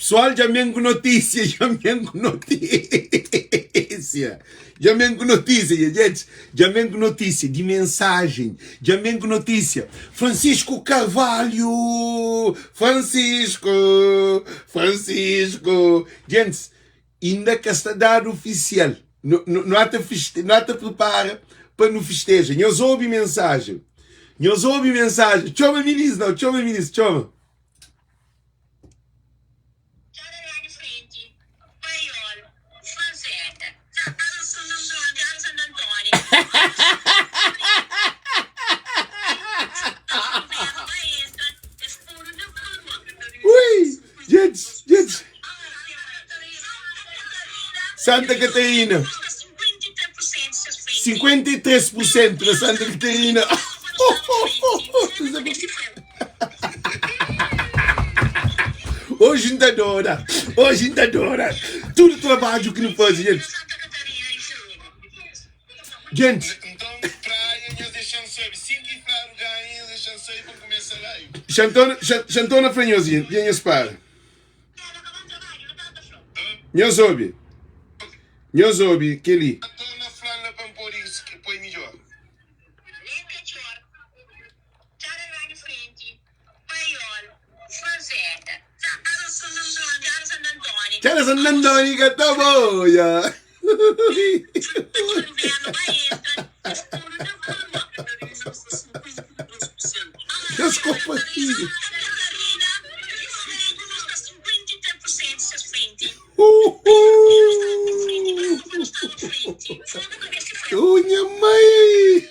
Pessoal, já venho com notícia, já venho com notícia. Já venho com notícia, gente. Já venho com notícia de mensagem. Já venho com notícia. Francisco Carvalho. Francisco. Gente, ainda que está dado oficial. Não há te prepara para no festeja. Nós ouve mensagem. Chama ministro, não. Chama ministro, chama. Ui, gente. Santa Catarina. 53% da Santa Catarina. Hoje ainda dora. Tudo trabalho que não faz, gente. Gente. Chantona Franhosinha, quem espera? Nós ouve, Kelly. Cara San Antônio, que tá boia. Desculpa aqui. Minha mãe.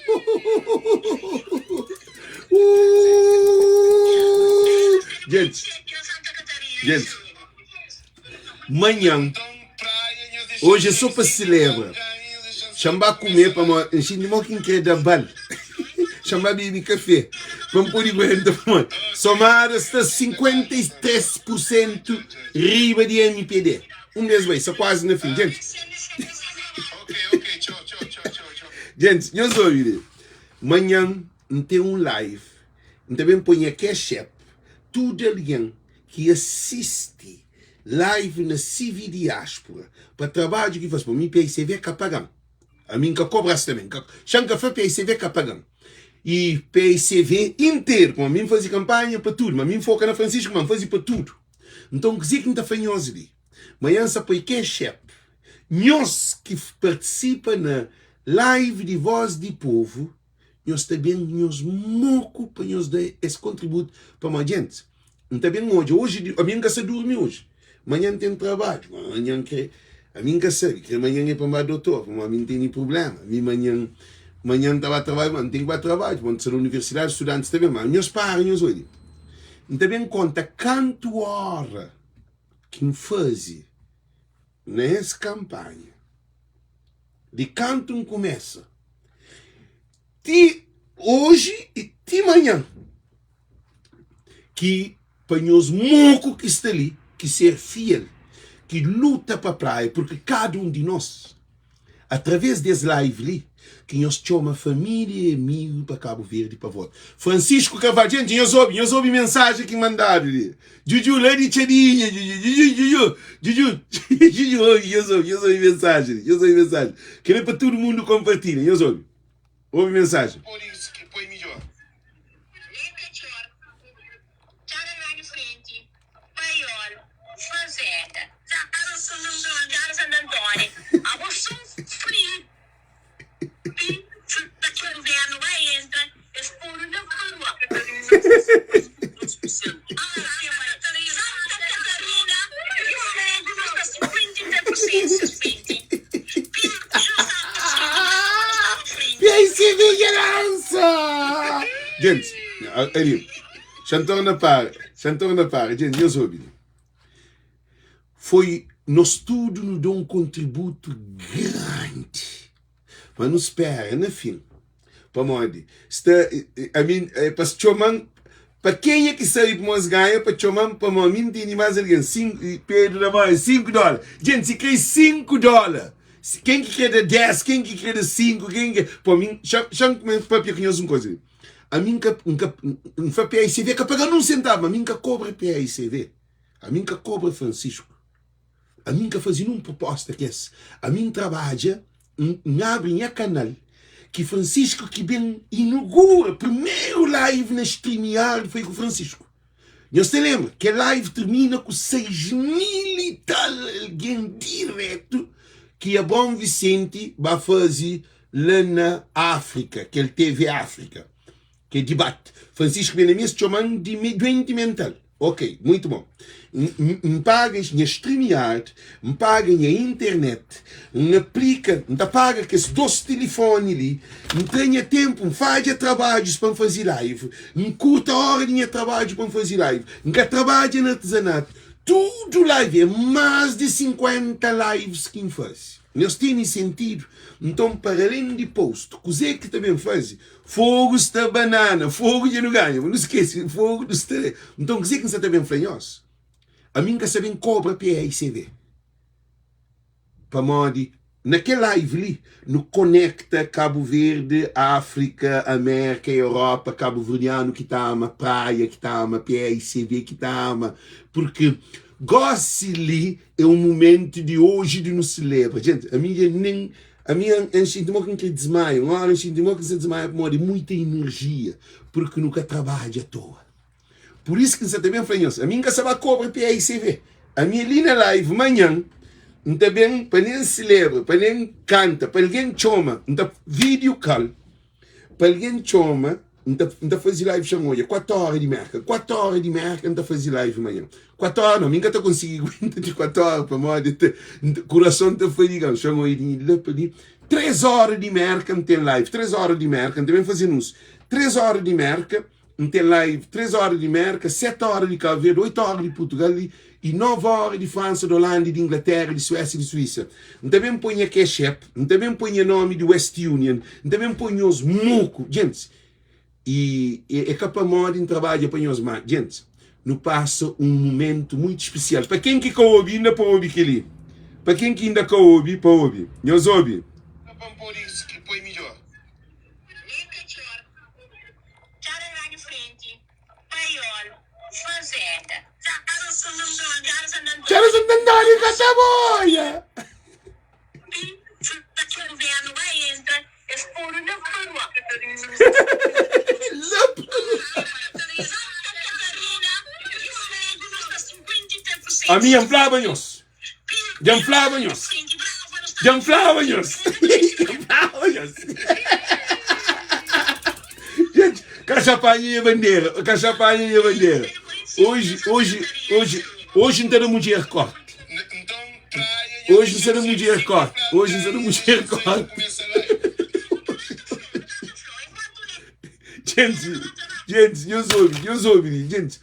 Gente, manhã, hoje é só para celebrar. Chamar comer para encher de moquinho que é da bal. Chamar beber café. Vamos por igual da mãe. Somar está 53% riba de MPD. Mês vai, só quase no fim, gente. Tchau. Gente, nós ouvimos. Manhã tem um live. Também põe a cash app. Tudo alguém que assiste live na CV Diáspora para trabalho que faz para mim, PICV que pagam. A mim que cobras também. Chanca foi PICV que pagam. E PICV inteiro, como a mim fazia campanha para tudo, mas a mim foca na Francisco, mas fazia para tudo. Então, que dizer que não está fanhoso ali. Manhã se põe cash app. Nós que participa na live de Voz de Povo, nós também nos moco para nos dar esse contributo para a gente. Também hoje, a minha casa dorme hoje. Amanhã tem trabalho. Amanhã que a minha sabe que amanhã é para o doutor, mas a mim tem problema. A mim amanhã estava a trabalhar, mas não tem que trabalho. Quando ser universidade, estudantes também, mas nós param, nós olhamos. Também conta quanto hora que me faz nessa campanha. De quanto começa. Hoje e de manhã. Que para os mocos que está ali, que ser fiel, que luta para a praia, porque cada um de nós, através desse live ali, que nós chamamos família e amigo para Cabo Verde para volta. Francisco Carvalho, gente, nós ouvimos mensagem que mandaram ali. Juju, Lady Tchadinha, Juju, eu ouvi mensagem. Queria para todo mundo compartilhar, eu ouvi mensagem. Por isso que foi melhor. Gente, ali, Chantona para, gente, eu ouvi. Foi, nós tudo nos deu um contributo grande. Mas não espera, no fim. Para onde? Para chamar, para quem é que sabe que nós ganhamos, para chamar, para mim, tem mais alguém, $5. Gente, se quer $5, quem que quer 10, quem que quer 5, quem que... Para mim, chama para pequenos uma coisa. A mim que PICV que paga um centavo, a mim que cobra PICV. A mim que cobra Francisco. A mim que fazendo uma proposta que é essa. A mim trabalha, abre a canal, que Francisco que bem inaugura, primeiro live na StreamYard foi com o Francisco. E você lembra que a live termina com 6.000 e tal alguém direto que a Bom Vicente vai fazer lá na África, que ele teve África, que é debate. Francisco Benamias chamando de doente mental. Ok, muito bom. Me pagas na StreamYard, me pagas na internet, me aplica, me paga que esses 12 telefones ali, me tenha tempo, me faz trabalhos para fazer live, me curta a hora de trabalho para fazer live, me trabalho no artesanato, tudo live, é mais de 50 lives que me faz. Eles têm sentido. Então, para além de post, coisa que também faz, fogo está banana, fogo de não ganha, não esquece, fogo do estaré. Então, coisa que você também faz, a mim que sabem cobra PICV. Para modo, naquela live ali, no conecta Cabo Verde, África, América, Europa, Cabo Verdeano que está uma praia, que está uma PICV, que está uma... Porque goste-lhe é um momento de hoje de nos celebrar. Gente, a minha enxintimou que desmaia, uma hora enxintimou que se desmaia por modo de muita energia, porque nunca trabalha à toa. Por isso que você também faz isso. A minha casa vai cobrar PICV. A minha ali na live, amanhã, também, para nem celebra, para nem canta, para alguém chama, vídeo call, para alguém chama, fazer live chamou, 4 horas de merca, 4 horas de merca, fazer live amanhã. 4 horas, não, minha está conseguindo aguentar de 4 horas, para modo de coração está fazendo, chamou ele, 3 horas de merca, não tem live, 3 horas de merca, também fazendo isso, 3 horas de merca, não tem live, 3 horas de merca, 7 horas de Cabo Verde, 8 horas de Portugal e 9 horas de França, de Holanda, de Inglaterra, de Suécia e de Suíça. Também põe a Cash App, também põe o nome do West Union, também põe os muco, gente. E é capa moda em trabalho para os mais, gente. Não passa um momento muito especial. Para quem que ouve, ainda para ouvir aquele. Para quem que ainda ouve, para ouvir. Nós ouve. Vamos pôr isso que põe melhor. Charles Santandani, Cataboia! A mim inflava-nos. Inflava-nos. Inflava-nos. Inflava-nos. Gente, cachapanha e bandeira. Cachapanha e bandeira. Hoje não tem mulher corte. Hoje não será mulher corte. Hoje não será mulher corte. Gente, eu ouvi, gente,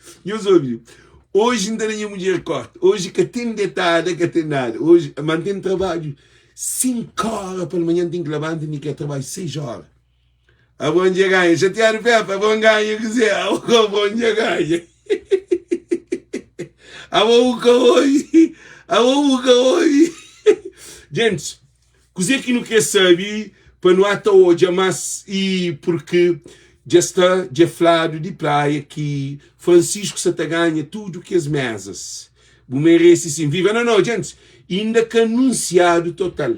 hoje não tem mulher corte. Hoje que tem detalhe, que tem nada. Hoje mantém trabalho 5 horas pela manhã, tem que levantar e quer trabalhar 6 horas. A bom dia ganha, já te arrependo, a bom ganha, quiser, a bom dia ganha. A boca hoje. Gente, coisa que não quer saber, para não até hoje, mas e porque já está já falado de praia que Francisco se ganha tudo que as mesas. O merece sim, viva. Não, gente, ainda que anunciado total.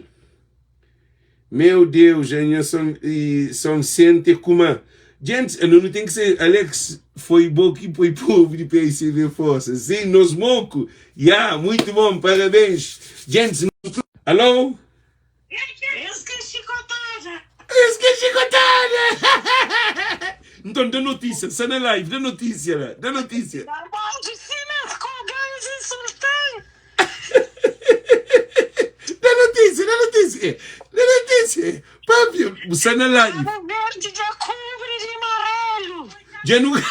Meu Deus, gente, são sente como. Gente, não tem que ser. Alex foi bom que foi povo de PICV Força. Sim, nos moco. Muito bom, parabéns. Gente, alô? Chicotada! Então, dá notícia, está na live, dá notícia. Não pode ser com ganas insultantes. Dá notícia. Papi, você na live. Cabo Verde já cobre de amarelo. Já não ganha.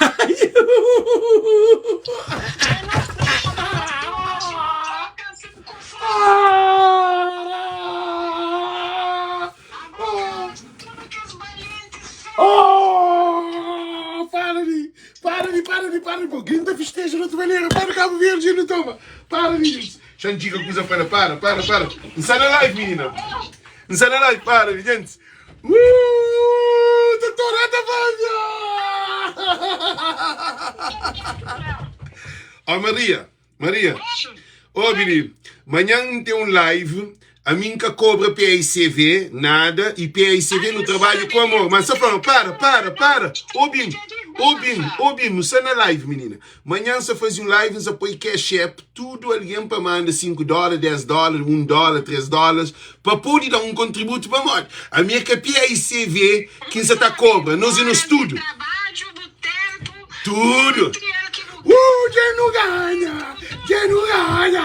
Para, pô. Grinda festeja na toalheira. Para, Cabo Verde, não toma. Para, gente. Xandiga, coisa para. Não sai na live, menina. Não sai na live, para, gente. Doutorada, Maria. Maria, ô, Billy, amanhã tem um live. A mim que cobra PICV, nada, e PICV no trabalho com amor. Mas só falando, para. Ô, Bim, não está na live, menina. Amanhã você faz um live, você põe cash app, tudo alguém para mandar $5, $10, $1, $3, para poder dar um contributo para nós. A minha que é PICV, que você está cobra, nós e tudo. Tudo. Quem não ganha? Quem não ganha?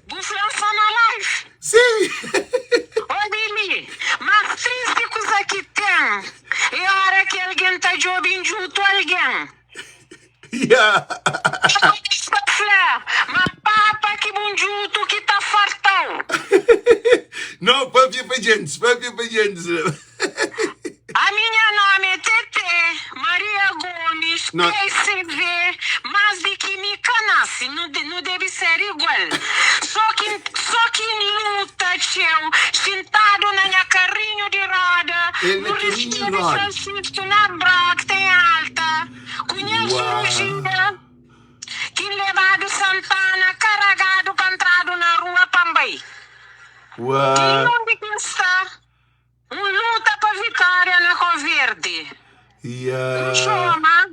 Buflança na live. Sim. Ô, Billy, mas triste coisa que tem. É hora que alguém está jogando junto a alguém. Yeah. Mas papa que bom junto que tá fartão. Não, papi para gente. A minha nome é Tete Maria Gomes, Não. PCV, mas de que me canasse, não deve ser igual. Só que luta, tio, sentado na minha carrinho de roda, Ele no carrinho de Respiro roda. Francisco, na Brock, tem alta. Conheço Uau. um gira que levado Santana, carregado, entrado na rua Pambai. E Uau. onde que está? Luta para vitória na Cor Verde. Yeah. Chama,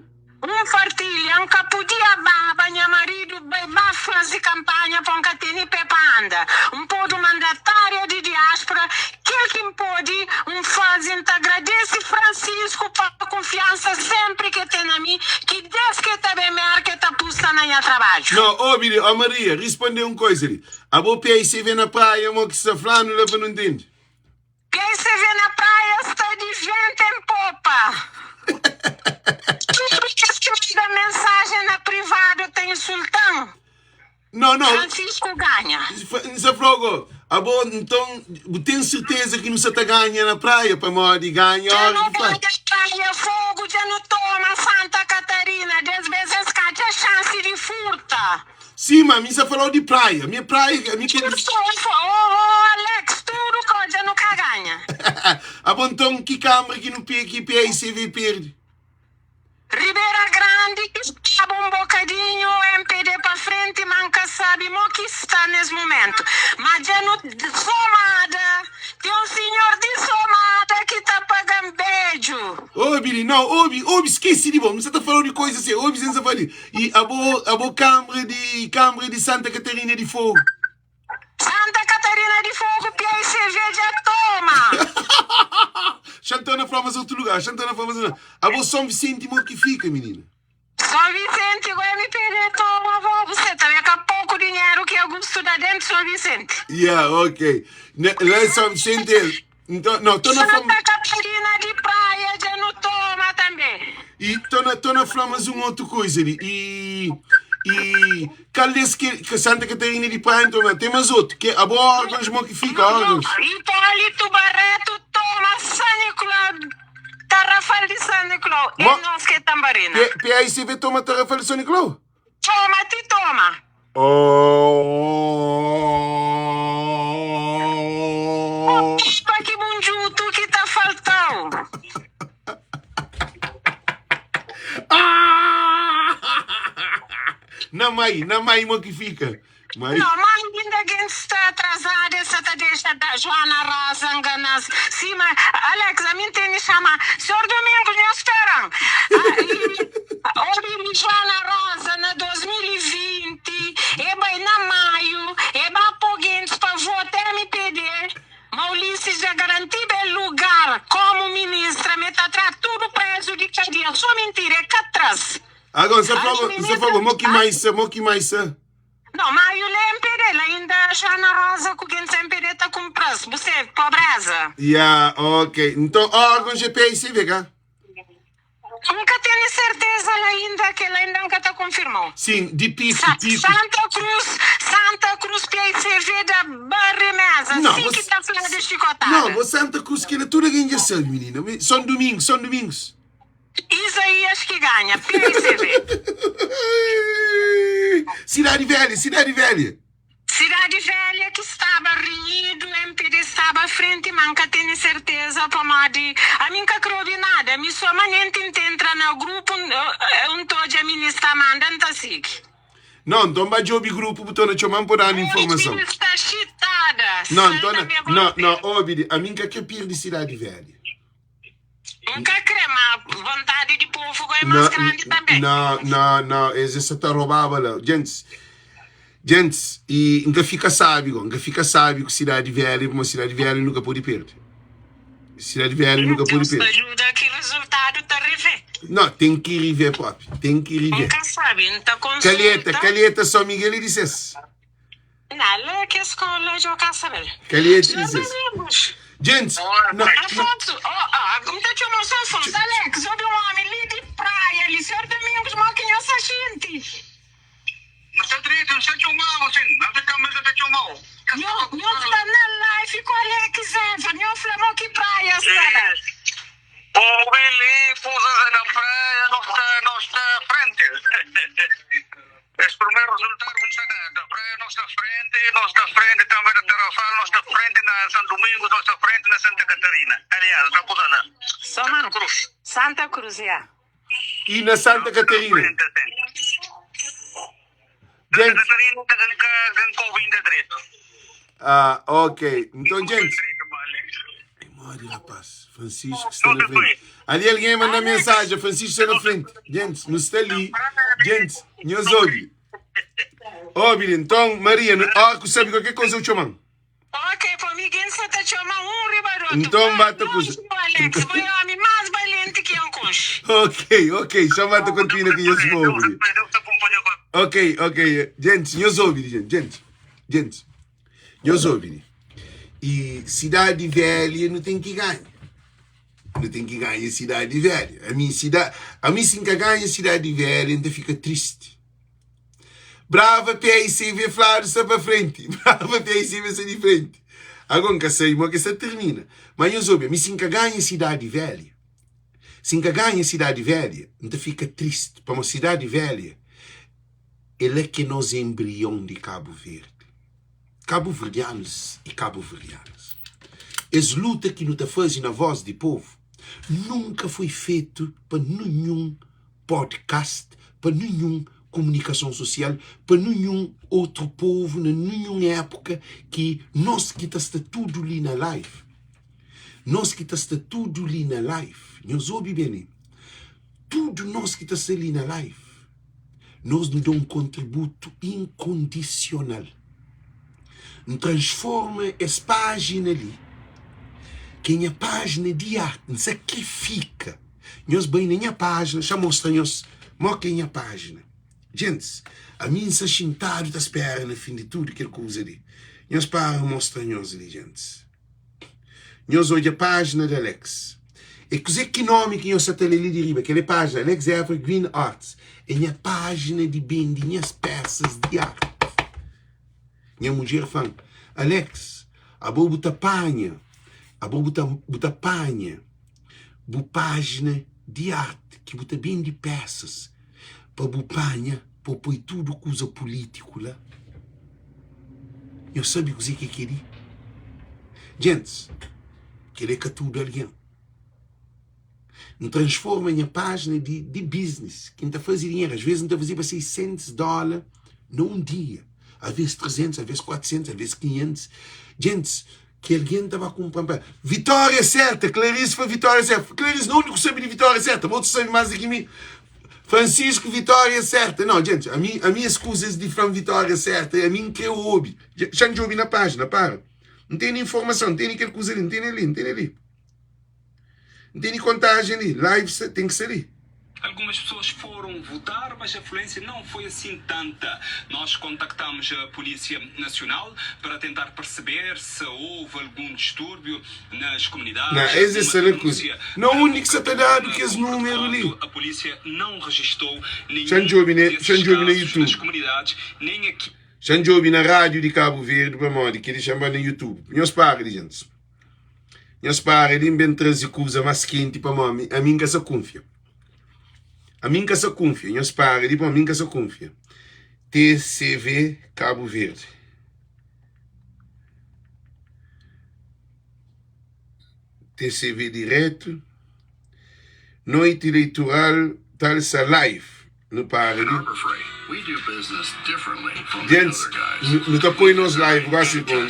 fartilha, podia baba, minha marido, bafas de campanha para catene pepanda. Podo mandatária de diáspora, que pode, faz agradece Francisco para confiança sempre que tem na mim, que Deus que também merca tá pusta na minha trabalho. Não, ô, Billy, ô, Maria, responde uma coisa ali. A boa PICV na praia, mo que está falando, leva não entende. Quem se vê na praia está de vento em popa. Tu da mensagem na privada tem sultão. Não. Francisco ganha. Você falou, a boa, então, tem certeza que não se está ganhando na praia para morrer ganha a Já hora não que faz? pode praia, fogo, já não toma Santa Catarina. 10 vezes cate a chance de furta. Sim, mas você falou de praia. Minha praia, minha que... Alex, tudo coisa nunca ganha. A bom, então, que câmara que no PICV perde? Ribeira Grande, que estava um bocadinho, MPD para frente, manca sabe o que está nesse momento. Mas já no Somada, tem um senhor de Somada que está pagando beijo. Ô, Billy, não, ô, esquece de bom. Você está falando de coisa assim, ô, Vicente Safari. E a boa câmara de Santa Catarina de Fogo. Santa Catarina de Fogo, PICV já toma. Chantando Flávia outro lugar, A boa São Vicente, mo que fica, menina. São Vicente, o MPD toma, você também com pouco dinheiro que eu gosto da dentro de São Vicente. Yeah, ok. Lá em São Vicente, então, não, estou na Flávia... Santa Catarina de praia já não toma também. E estou na Flávia uma outra coisa ali. E calhas que Santa Catarina de Praia, então, tem mais outro, que a boa órgãos, mo que fica, órgãos. Hipólito Barreto toma San Tarrafal de San Nicolau. É Mo- nós que tambarina. PICV toma Tarrafal de São Nicolau? Toma, te toma. Oh. Pipa que bunjuto que tá faltando. Na mãe, mo que fica. Mãe. Não, mas ainda quem está atrasada, essa tá deixa da Joana Rosa enganas. Sim, mas, Alex, a mim tem que chamar. Senhor Domingos, me esperam. Olha, Joana Rosa, na 2020, é bem na maio, é bem apoguentes para votar MPD. Maurício já garantiu bem lugar como ministra, me tá tudo preso de cadeia. Só mentira, é cá atrás. Agora, você falou, mo que mais, Não, mas eu lembro dele, ainda já na Rosa com quem sempre está com preço. Você, pobreza. Yeah, ok. Então, órgãos de PICV, cá? Nunca tenho certeza ainda que ela ainda nunca está confirmou. Sim, de PIF. Santa Cruz, PICV da Barra Mesa. Não, Sim você- que está falando de chicotada. Não, você Santa Cruz, que é tudo alguém já sabe, menina. São domingos. Isaías que ganha, PICV. Cidade Velha. Cidade Cidade Velha que estava reunido, MP estava à frente, manca tem certeza para madi. A mim que crovi nada, me só manente entra no grupo, todo a ministra mandando assim. Não, então vai jogar grupo, porque não chamam por dar informação. Está chitada. Não, óbvio, a mim que perdi Cidade Velha. Nunca crema, vontade de povo é mais grande também. Não, esse está roubado lá. Gente, e nunca fica sábio que Cidade Velha, uma Cidade Velha nunca pode perder. Cidade Velha nunca pode perder. Ajuda que o resultado está rever. Não, tem que rever, papi. Tem que rever. Nunca sabe, não está consulta. Calheta, São Miguel e disse. Não, é que a escola joga saber. Calheta disse. Gente, não. Afonso, como está te mostrando, Afonso? Alex, olha um homem ali de praia, ali, senhor Domingos, maquinhos a gente. Mas está direito, não está chamado, assim. Não está chamado, está chamado. Não está na live com o Alex, não falamos que praia está. O Billy, fusas na praia, não está à frente. Esse primeiro resultado não está da praia, não está à frente também na Tarrafal, não está à frente na São Domingos, não está à frente na Santa Catarina. Aliás, na Pusana. Santa Cruz. Santa Cruz, é. E na Santa Catarina? Santa Catarina ganhou ainda direito. Ok. Então, gente. Morre, rapaz. Francisco está na frente. Ali alguém manda mensagem. Francisco está na frente. Gente, não está ali. Gente, nós ouve. Óbvio, então, Maria, sabe qualquer coisa eu chamo? Ok, para mim, quem você está chamando ribaroto. Então, bata com Alex, foi o homem mais valente que eu conheço. Ok. Chama-te continua que eu se move. Ok. Gente, nós ouve, gente. Nós ouve. E Cidade Velha não tem que ganhar. Não tem que ganhar Cidade Velha. A mim se ganha Cidade Velha, ainda fica triste. Brava PIC vê Flávio só para frente. Brava PIC vê de frente. Agora que sei, mas que se termina. Mas eu soube, a mim se ganha Cidade Velha. Se ganha Cidade Velha, ainda fica triste. Para uma Cidade Velha, ele é que nós embrião de Cabo Verde. Cabo-verdianos e cabo-verdianas. Essa luta que não está fazendo na voz do povo nunca foi feito para nenhum podcast, para nenhum comunicação social, para nenhum outro povo, na nenhuma época que nós que está tudo ali na live. Nós que está tudo ali na live. Nós ouve bem. Tudo nós que está ali na live. Nós nos damos um contributo incondicional. Transforma essa página ali, que é a página de arte, sacrifica. Nós bem na minha página, já mostramos, quem é a página. Gente, a minha se sentado está esperando no fim de tudo aquilo que eu uso ali. Nós para mostrar nós ali, gente. Nós olhamos a página de Alex. E que nome que nós está ali de riba, aquela página, Alex Evergreen Arts, é a página de vendinhas peças de arte. Minha mulher fala, Alex, a boa buta panha, bu página de arte, que buta bem de peças, para bu panha, para pôr tudo que usa político lá. Eu sabe o que queria? Gente, querer que tudo alguém. Não transforma em a página de business, que não está fazendo dinheiro, às vezes não está fazendo para $600 num dia. Às vezes 300, às vezes 400, às vezes 500. Gente, que alguém estava comprando. Vitória certa! Clarice foi vitória certa. Clarice não único sabe de vitória certa. Outros sabem mais do que mim. Francisco, vitória certa. Não, gente, a minha excusa de falar vitória certa é a mim que eu ouvi. Já não ouvi na página, para. Não tem informação, não tem aquela coisa ali, não tem ali. Não tem contagem ali. Live tem que ser ali. Algumas pessoas foram votar, mas a afluência não foi assim tanta. Nós contactamos a Polícia Nacional para tentar perceber se houve algum distúrbio nas comunidades. Não, essa é a coisa. Não, o único que se está dando que esse número ali. A polícia não registrou nenhum na YouTube. nas comunidades, nem aqui. Xanjobi na rádio de Cabo Verde, para modo que ele chama no YouTube. Nós para, gente. Nós para, ele inventa trazer coisa mais quente para mim. A mim que se confia. A mim que se confia, nós para, a mim que se confia. TCV Cabo Verde. TCV direto. Noite eleitoral, talsa live. No pare. Gente, não te põe nos live, quase com.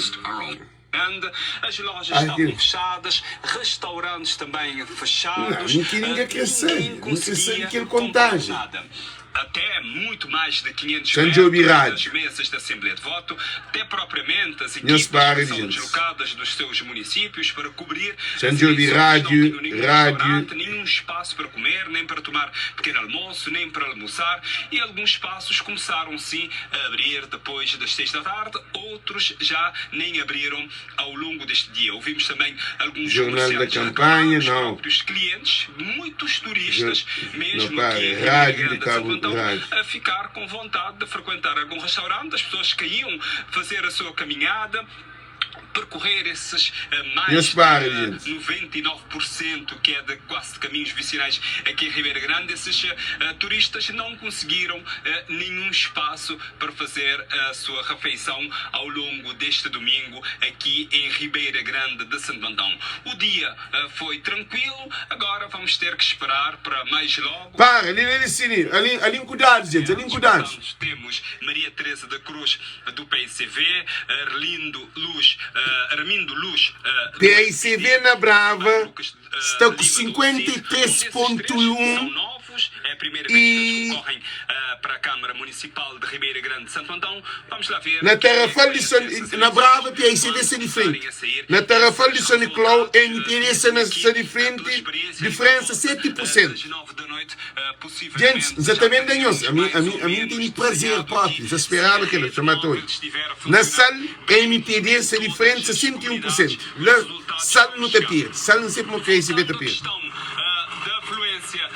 As lojas estavam fechadas, restaurantes também fechados. Ninguém quer saber, não quer saber aquele contágio. Até muito mais de 500 das mesas da Assembleia de Voto, até propriamente as equipes que são deslocadas dos seus municípios para cobrir rádio, nenhum espaço para comer, nem para tomar pequeno almoço, nem para almoçar, e alguns espaços começaram sim a abrir depois das 6 da tarde, outros já nem abriram ao longo deste dia. Ouvimos também alguns jornal da campanha, os próprios clientes, muitos turistas, mesmo aqui em rádio de Cabo a ficar com vontade de frequentar algum restaurante. As pessoas que iam fazer a sua caminhada, percorrer esses mais de 99% que é de quase de caminhos vicinais aqui em Ribeira Grande, esses turistas não conseguiram nenhum espaço para fazer a sua refeição ao longo deste domingo aqui em Ribeira Grande de Santo Antão. O dia foi tranquilo, agora vamos ter que esperar para mais logo. Para, ali cuidado, gente, ali cuidado. Temos Maria Teresa da Cruz do PICV, Armindo Luz PICV na Brava está com 53,1 é a primeira vez que eles concorrem para a Câmara Municipal de Ribeira Grande de Santo Antão. Vamos lá ver. Na Tarrafal de na Brava, PICV está diferente. Na Tarrafal de São Nicolau, NPD está diferente, diferença 7%. Gente, exatamente ganhou. A mim tem prazer próprio, já esperava que ele chamasse hoje. Na SAL, a MPD está diferente 61%. Na SAL não está pior. SAL não sei como PICV está pior. Da afluência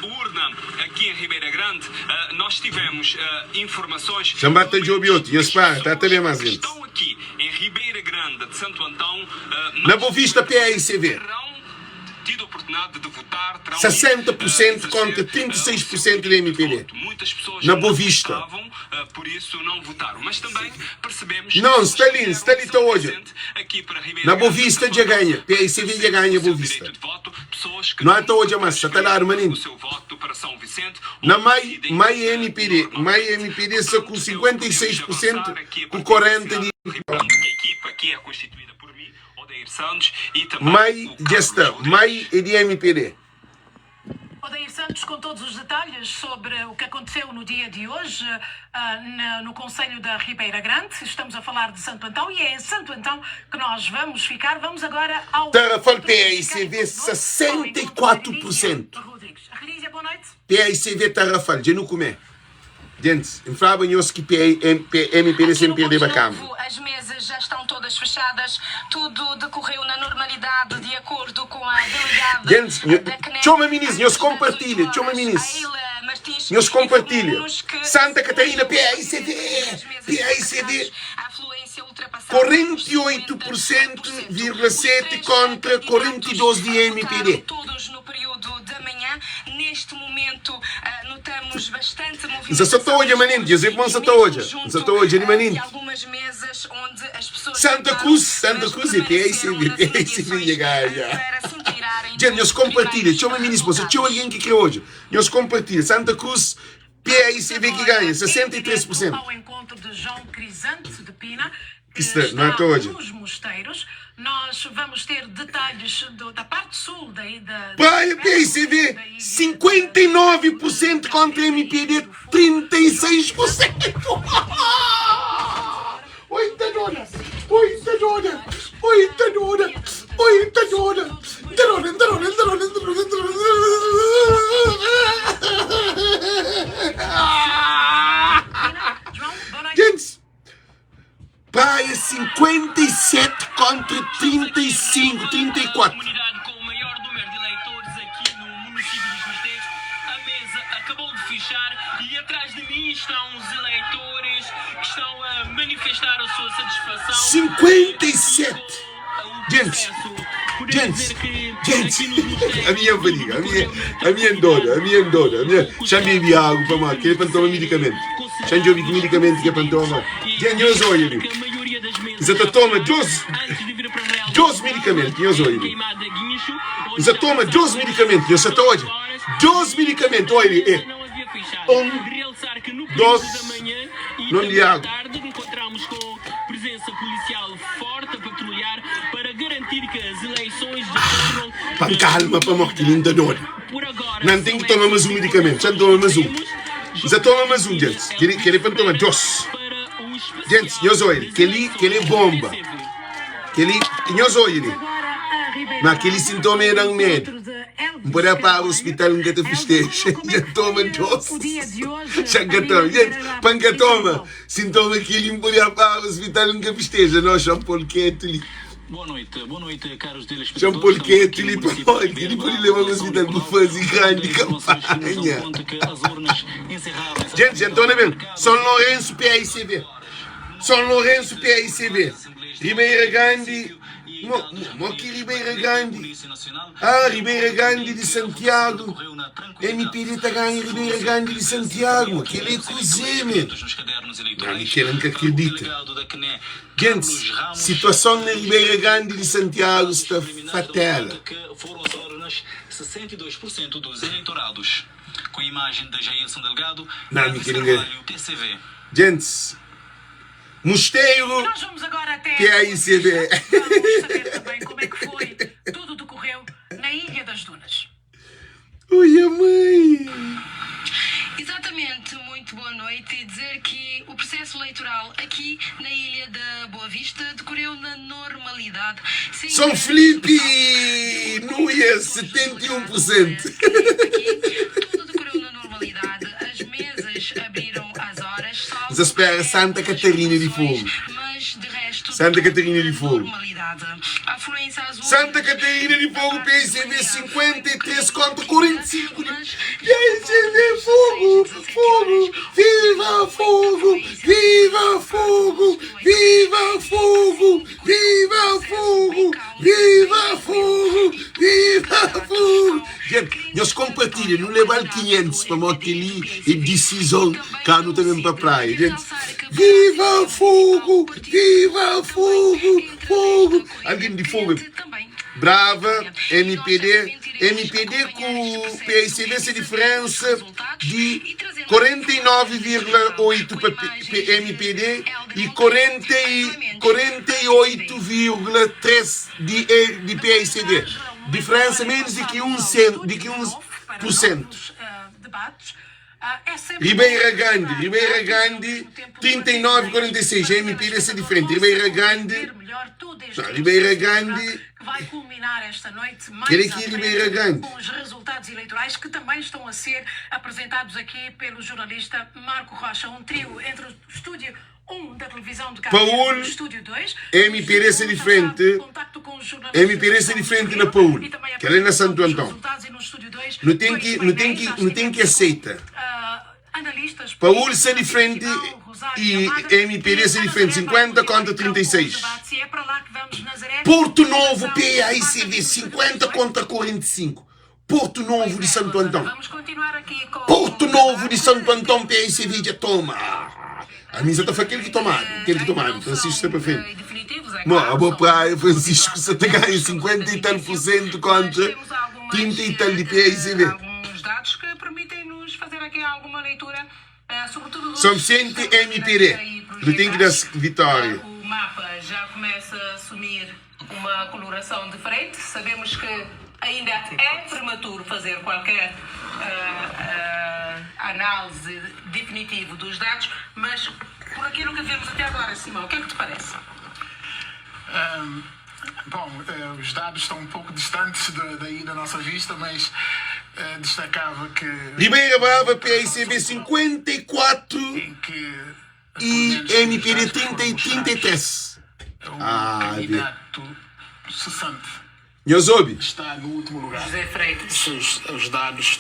urna aqui em Ribeira Grande, nós tivemos informações. Chambata de Obioto, e espera, está também mais gente. Estão aqui em Ribeira Grande de Santo Antão. Na Boa Vista, PICV. Tido a oportunidade de votar, 60% contra 36% do MPD. Muitas pessoas na Boa Vista. Votavam, por isso não votaram. Mas também percebemos não, Stalin está hoje. Na Boa Vista já ganha. PICV já ganha Boa Vista. Não está hoje, mas está lá armando. Na Mai MPD só com 56% com 40% de. A equipa aqui é constituída por mim, Odair Santos e também Mai e de MPD. Odair Santos, com todos os detalhes sobre o que aconteceu no dia de hoje no Conselho da Ribeira Grande. Estamos a falar de Santo Antão e é em Santo Antão que nós vamos ficar. Vamos agora ao... Tarrafal PICV 64%. Relízia, boa noite. PICV Tarrafal, já não comer. Gente, infrabanhos que MPD sem perder a Câmara. As mesas já estão todas fechadas, tudo decorreu na normalidade, de acordo com a delegada. Gente, chama ministro, nós compartilha, chama ministro. Nós compartilha. Santa Catarina, PICV. 48,7% contra 42% de MPD. Todos no período da manhã. Neste momento, notamos bastante movimentação. Só estou hoje, maninho. Eu sei como só estou hoje. Só estou hoje, maninho. Algumas mesas onde as pessoas... Santa Cruz e PICV ganha. Gente, nós compartilha. Chama ministro, se tinha alguém que quer hoje. Nós compartilha. Santa Cruz, PICV que ganha, 63%. Ao encontro de João Crisante de Pina, que está hoje nos mosteiros. Nós vamos ter detalhes da parte sul daí da... Praia PICV, 59% contra MPD, 36%. Gente, praia 57 contra 35, 34. Comunidade com o maior número de eleitores aqui no município dos Mosteiros. A mesa acabou de fechar e atrás de mim estão os eleitores que estão a manifestar a sua satisfação. 57! Gente, a minha barriga, a minha endora. Chamei de água para mal, que é para tomar medicamento. Chamei de medicamento que é para tomar. Gente, eu sou ele. Você toma 12 medicamentos, nós olha. Queimada Guincho, onde Você toma 12 medicamentos, nós está hoje. 12 medicamentos, olha. não havia fechado. Realçar que no Dois, período da manhã e não também diago. da tarde encontramos com presença policial forte a patrulhar para garantir que as eleições decorram Com calma, para morrer, linda dor. por agora. Não tem que tomar mais um medicamento, já toma mais um. Você toma mais um, gente. Querer para tomar 2. Gente, nós olha, que ele bomba. Que ele, nós olha, mas aquele sintoma é não medo. Não pode ir para o hospital, não te festeja. Já toma 2. Já toma, gente, panca toma. Sintoma que ele não pode ir para o hospital, não te festeja. Nós chamamos polquete ali. Boa noite, caros telespectadores. Chamamos polquete ali para ele pode levar ao hospital para fazer grande campanha. Gente, já estou vendo. São Lourenço, PAICB. São Lourenço, PAICB. Ribeira Grande. Aqui Ribeira Grande. Ribeira Grande de Santiago. MPD está ganhando Ribeira Grande de Santiago. Aquele é cozinha. Não, que nunca acredita. Gente, situação na Ribeira Grande de Santiago está fatal. Foram as 62% dos eleitorados. Com a imagem de Jailson Delgado, Não, me querem TCV. Gente, Mosteiro, Nós vamos agora até PAICB. Vamos saber também como é que foi, tudo decorreu na Ilha das Dunas. Oi, a mãe. Exatamente, muito boa noite e dizer que o processo eleitoral aqui na Ilha da Boa Vista decorreu na normalidade. São Felipe, não é 71%. Aqui, tudo decorreu na normalidade, as mesas abriram às horas. Mas espera Santa Catarina de Fogo. Mas de resto, Santa Catarina de Fogo. normalidade. A afluência às urnas- Santa Catarina de Fogo, PAICB 53 contra 45. PAICB, fogo, fogo, viva fogo, viva fogo, viva fogo, viva fogo, viva fogo, viva fogo. Gente, nós compartilhamos, não levar 500 para morrer ali e decisão, cá não também para a praia. Gente, viva fogo, viva fogo, fogo. Alguém de fogo. Brava, MPD com o PAICB essa diferença de 49,8 para MPD e 48,3 de PAICB. Diferença menos de que 1%. Ribeira Grande, 39,46. A MPD é diferente. Ribeira Grande. Não, Ribeira Grande. Vai culminar esta noite mais Quer à aqui frente Ribeira Grande. com os resultados eleitorais que também estão a ser apresentados aqui pelo jornalista Marco Rocha. Um trio entre o estúdio 1 da televisão de Cabo Paul, e o estúdio 2. MPD é diferente. MPD é diferente na Paul. Que ela é na Santo Antão. Não tem que aceitar. Paul é diferente e MPD é diferente. 50 contra 36. Porto Novo, PAICB, 50 contra 45. Porto Novo de Santo Antão. Porto Novo de Santo Antão, PAICB, já toma. A misa está aquele que tomado. Francisco está para frente. A boa praia, Francisco, você está ganhando 50 e tal % contra 30 e tal de PAICB. Alguns dados que permitem-nos fazer aqui alguma leitura, sobretudo dos... Suficiente MPD. Não tem que dar vitória. O mapa já começa a assumir uma coloração diferente. Sabemos que ainda é prematuro fazer qualquer análise definitiva dos dados, mas por aquilo que vemos até agora, Simão, o que é que te parece? Os dados estão um pouco distantes daí da nossa vista, mas destacava que... Ribeira Brava, PAICB 54 em que e MPD 33. candidato cessante Nhosobi. está no último lugar. José Freitas. Os dados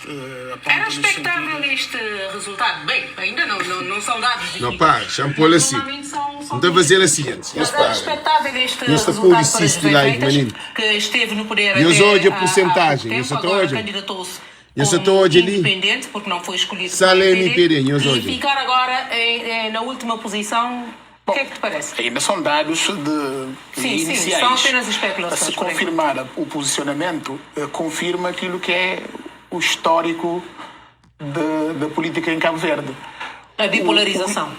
apontam Era nesse expectável sentido. este resultado? Bem, ainda não são dados. Não, pá, shampoo assim. Normalmente são Não está a fazer assim antes. Mas era expectável este Nesta resultado para publicista José live, Freitas, menino. que esteve no poder E os até hoje a há porcentagem, pouco e os tempo, outros agora hoje? candidatou-se E os como outros ali? independente, porque não foi escolhido Sala pelo MPD, e os e hoje? ficar agora na última posição O que é que te parece? Ainda são dados iniciais. Sim, são apenas especulações. Se confirmar o posicionamento, confirma aquilo que é o histórico da política em Cabo Verde. A bipolarização.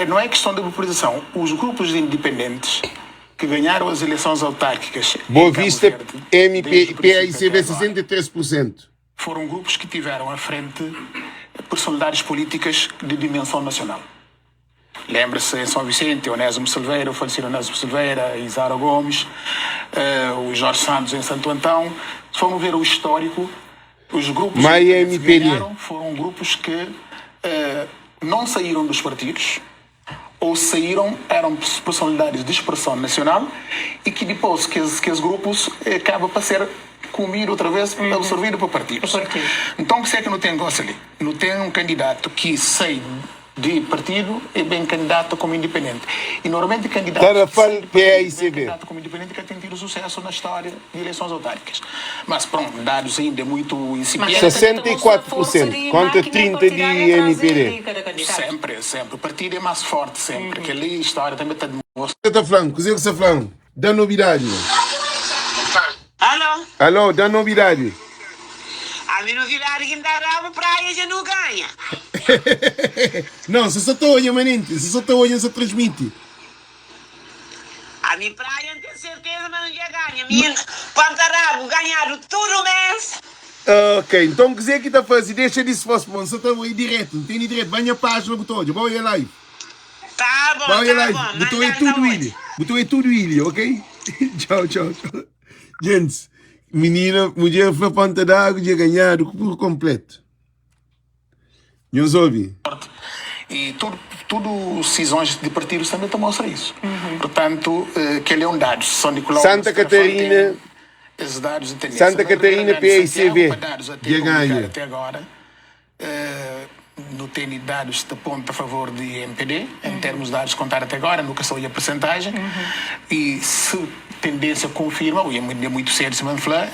Não é questão de bipolarização. Os grupos independentes que ganharam as eleições autárquicas Boa em Cabo Vista, Verde, MP, desde o princípio PAICV, até agora, 63%. foram grupos que tiveram à frente personalidades políticas de dimensão nacional. Lembra-se em São Vicente, Onésimo Silveira, o falecido Onésimo Silveira, Isara Gomes, o Jorge Santos em Santo Antão. Se formos ver o histórico, os grupos que ganharam foram grupos que não saíram dos partidos, ou saíram, eram personalidades de expressão nacional, e que depois que esses grupos acabam para ser comido outra vez, absorvido por partidos. Então, o que é que não tem negócio ali? Não tem um candidato que sai de partido e bem candidato como independente. E normalmente candidato como independente que tem tido sucesso na história de eleições autárquicas. Mas pronto, dados ainda muito incipientes. 64% contra 30% de MPD. Sempre. O partido é mais forte sempre. Que ali a história também está demonstrando. Está falando, cozinha que você está falando. Dá novidade. Alô? Alô, dá novidade. A minha novidade que me dá rabo praia já não ganha. Não, se só estou olhando, manente. Se só estou olhando, só transmite. A minha praia não tem certeza, mas não já ganha. Minha pantarabo ganharam tudo mês. Ok, então o que você está fazendo? Deixa disso, fosse bom. Só estou aí direto. Não tem direto. Vai a página, botou. Vou ir live. Tá bom, vai tá live. bom. Botou aí tudo ele. Botou aí tudo ele, ok? Tchau. Gente, menina, mulher foi ponta d'água e ganhar por completo. Nos ouve? E tudo decisões de partidos também mostra isso. Portanto, que ele é um dado. São de Santa Catarina, esses dados de tendência. Santa Catarina, PAICV, já ganha. Até agora, não tem dados de ponto a favor de MPD, em termos de dados contados até agora, nunca saiu a percentagem. E se tendência confirma, e é muito cedo se falar,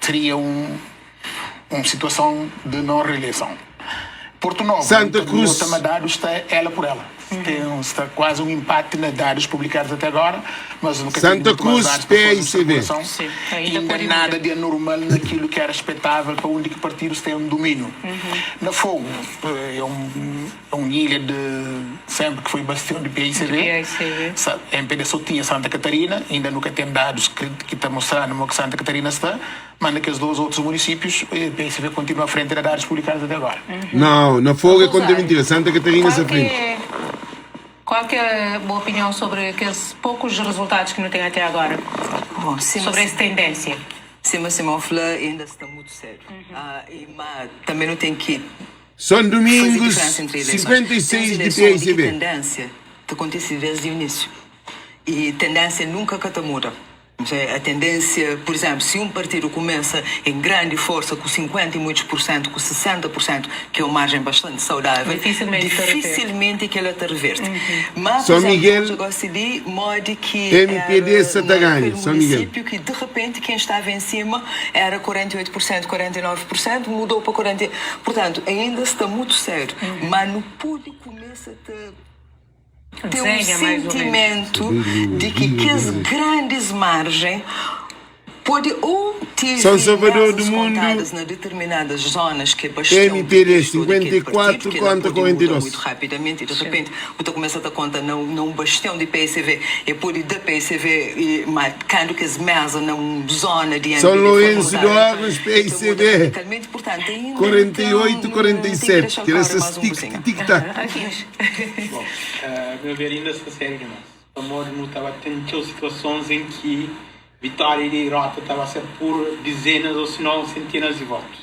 teria uma situação de não reeleição. Porto Novo, Santa Cruz, o dados está ela por ela. Está quase um empate nos dados publicados até agora, mas nunca Santa Cruz, PAICV. Ainda nada de anormal naquilo que era expectável para onde que partidos têm um domínio. Na Fogo, é uma ilha de sempre que foi bastião de PAICV. A MPD só tinha Santa Catarina, ainda nunca tem dados que está mostrando que Santa Catarina está, mas naqueles dois outros municípios, a PAICV continua à frente de dados publicados até agora. Não, na Fogo é contra mentira. Santa Catarina está à frente. Qual que é a boa opinião sobre aqueles poucos resultados que não tem até agora? Bom, sobre essa tendência? Simafla ainda está muito sério. Mas também não tem que... São domingos, 56 de PAICV. A tendência acontece desde o início. E tendência nunca muda. A tendência, por exemplo, se um partido começa em grande força com 50% e muitos por cento, com 60%, que é uma margem bastante saudável, dificilmente que ela te reverte. Mas, São Miguel, eu gosto de modo que MPD Sataganha, São Miguel. Que de repente quem estava em cima era 48%, 49%, mudou para 40%. Portanto, ainda está muito sério. Mas no público começa a ter um sentimento de que as grandes margens pode ou ter São Salvador do Mundo, na determinadas zonas que é bastante MPD 54 contra 42. Muito rapidamente e de repente você começa a dar conta não bastião de PAICV e pode da PAICV marcando que as mesas na zona de São Lourenço do Arros, PAICV 48-47 que era esse tic-tac. Bom, meu ver ainda está sério demais. O amor não estava tendo situações em que vitória e derrota estava a ser por dezenas ou se não centenas de votos.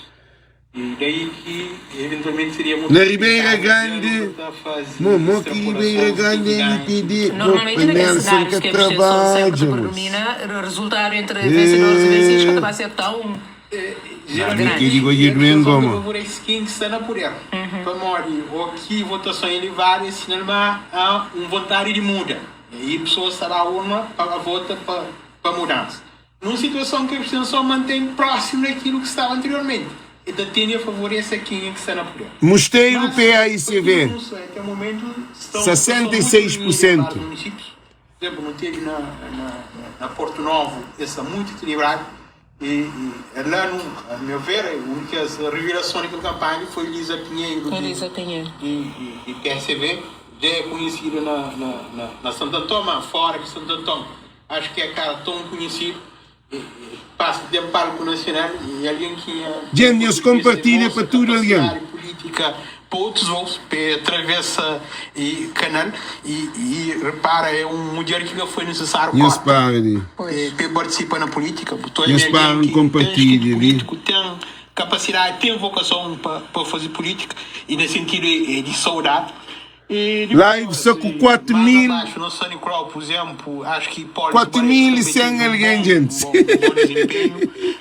E daí que eventualmente seria muito... Na Ribeira Grande, Momoque Ribeira Grande, MPD, normalmente naqueles cenários que a abstenção sempre predomina, resultar entre vencedores e vencidos que estava a ser tão... Geralmente, por esse quem está por ela. Para morrer, ou que votação ele vai ensinar a vontade de muda. E pessoas estarão à urna para votar para mudança. Numa situação que a abstenção mantém próximo daquilo que estava anteriormente. Então tende a favorecer quem é que está na poder. Mosteiro PAICV, Até o momento, 66%. Por exemplo, não teve na Porto Novo, essa muito equilibrado. E lá, a meu ver, a única revelação daquela campanha foi Elisa Pinheiro de PSV, já é conhecida na Santo Antônio, fora de Santo Antônio. Acho que é cara tão conhecido, passa de palco nacional e alguém que... Gente, compartilha para tudo ali. Política para outros voos, atravessa e canal e repara, é uma mulher que foi necessário para participar na política. Compartilha ali. Tem capacidade, tem vocação para fazer política e no sentido de saudade. Live só com 4.000. No Sunny Crow, por exemplo, acho que pode 4.100 alguém, gente.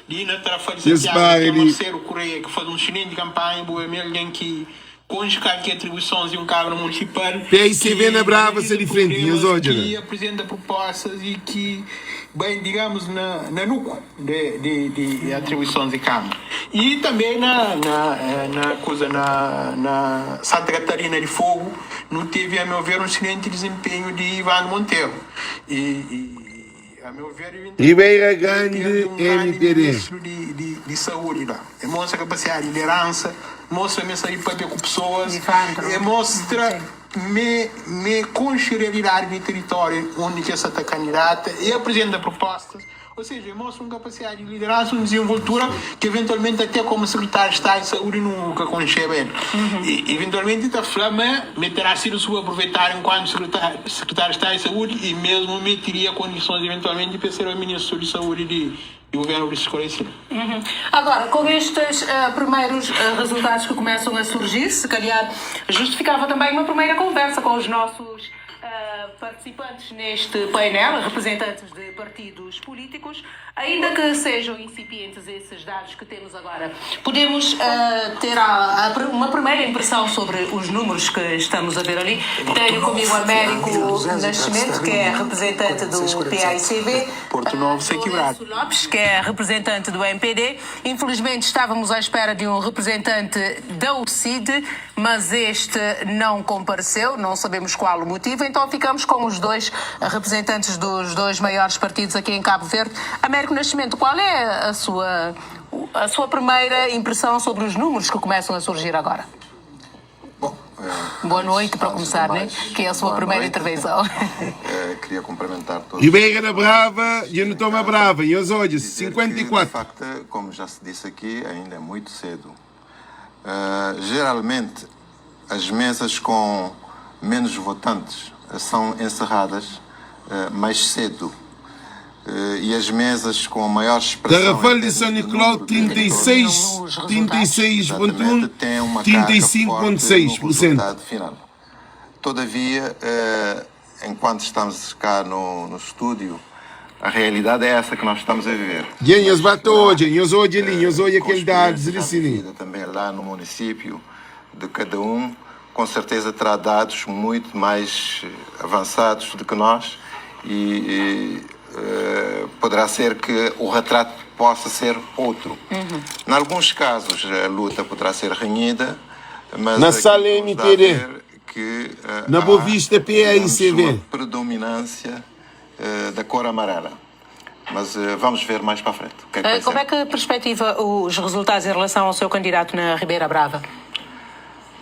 E na Trafa de Santiago, tem Marcelo Correia, que faz um excelente campanha, alguém que com qualquer atribuições de um cabra municipal. PICV na Brava ser diferente, que apresenta propostas e que, bem, digamos, na nuca de atribuições de Câmara. E também na Santa Catarina de Fogo, não teve, a meu ver, um excelente desempenho de Ivan Monteiro. A meu ver, Ribeira Grande, MPD. De saúde lá. Mostra capacidade de liderança, mostra mensagem para ter com pessoas, mostra constitucionalidade de território onde essa está candidata e apresenta propostas. Ou seja, mostra uma capacidade de liderança, uma desenvoltura que eventualmente até como secretário de Estado de Saúde nunca concebe ele. E eventualmente a Flama terá sido subaproveitado enquanto secretário de Estado de Saúde e mesmo teria condições eventualmente de ser o ministro de Saúde de governo de esclarecer. Agora, com estes primeiros resultados que começam a surgir, se calhar justificava também uma primeira conversa com os nossos participantes neste painel, representantes de partidos políticos, ainda que sejam incipientes esses dados que temos agora. Podemos ter uma primeira impressão sobre os números que estamos a ver ali. Tenho comigo Américo Nascimento, que é representante do PAICV, Porto Novo sem quebrar. Lopes, que é representante do MPD. Infelizmente estávamos à espera de um representante da UCID, mas este não compareceu, não sabemos qual o motivo, então ficamos com os dois representantes dos dois maiores partidos aqui em Cabo Verde. Américo Nascimento, qual é a sua primeira impressão sobre os números que começam a surgir agora? Bom, boa noite, para começar, né? Que é a sua primeira intervenção. Queria cumprimentar todos. Ribeira da Brava, eu não estou brava, e os olhos, 54. De facto, como já se disse aqui, ainda é muito cedo. Geralmente, as mesas com menos votantes são encerradas mais cedo. E as mesas com maior expressão... Tarrafal de São Nicolau, 36,1%, 35,6%. Todavia, enquanto estamos cá no estúdio, a realidade é essa que nós estamos a viver. Aquele dados também lá no município de cada um, com certeza terá dados muito mais avançados do que nós e poderá ser que o retrato possa ser outro. Em alguns casos a luta poderá ser renhida, mas na sala MPD, na Boa Vista PAICV, uma predominância da cor amarela. Mas vamos ver mais para a frente. Como é que perspectiva os resultados em relação ao seu candidato na Ribeira Brava?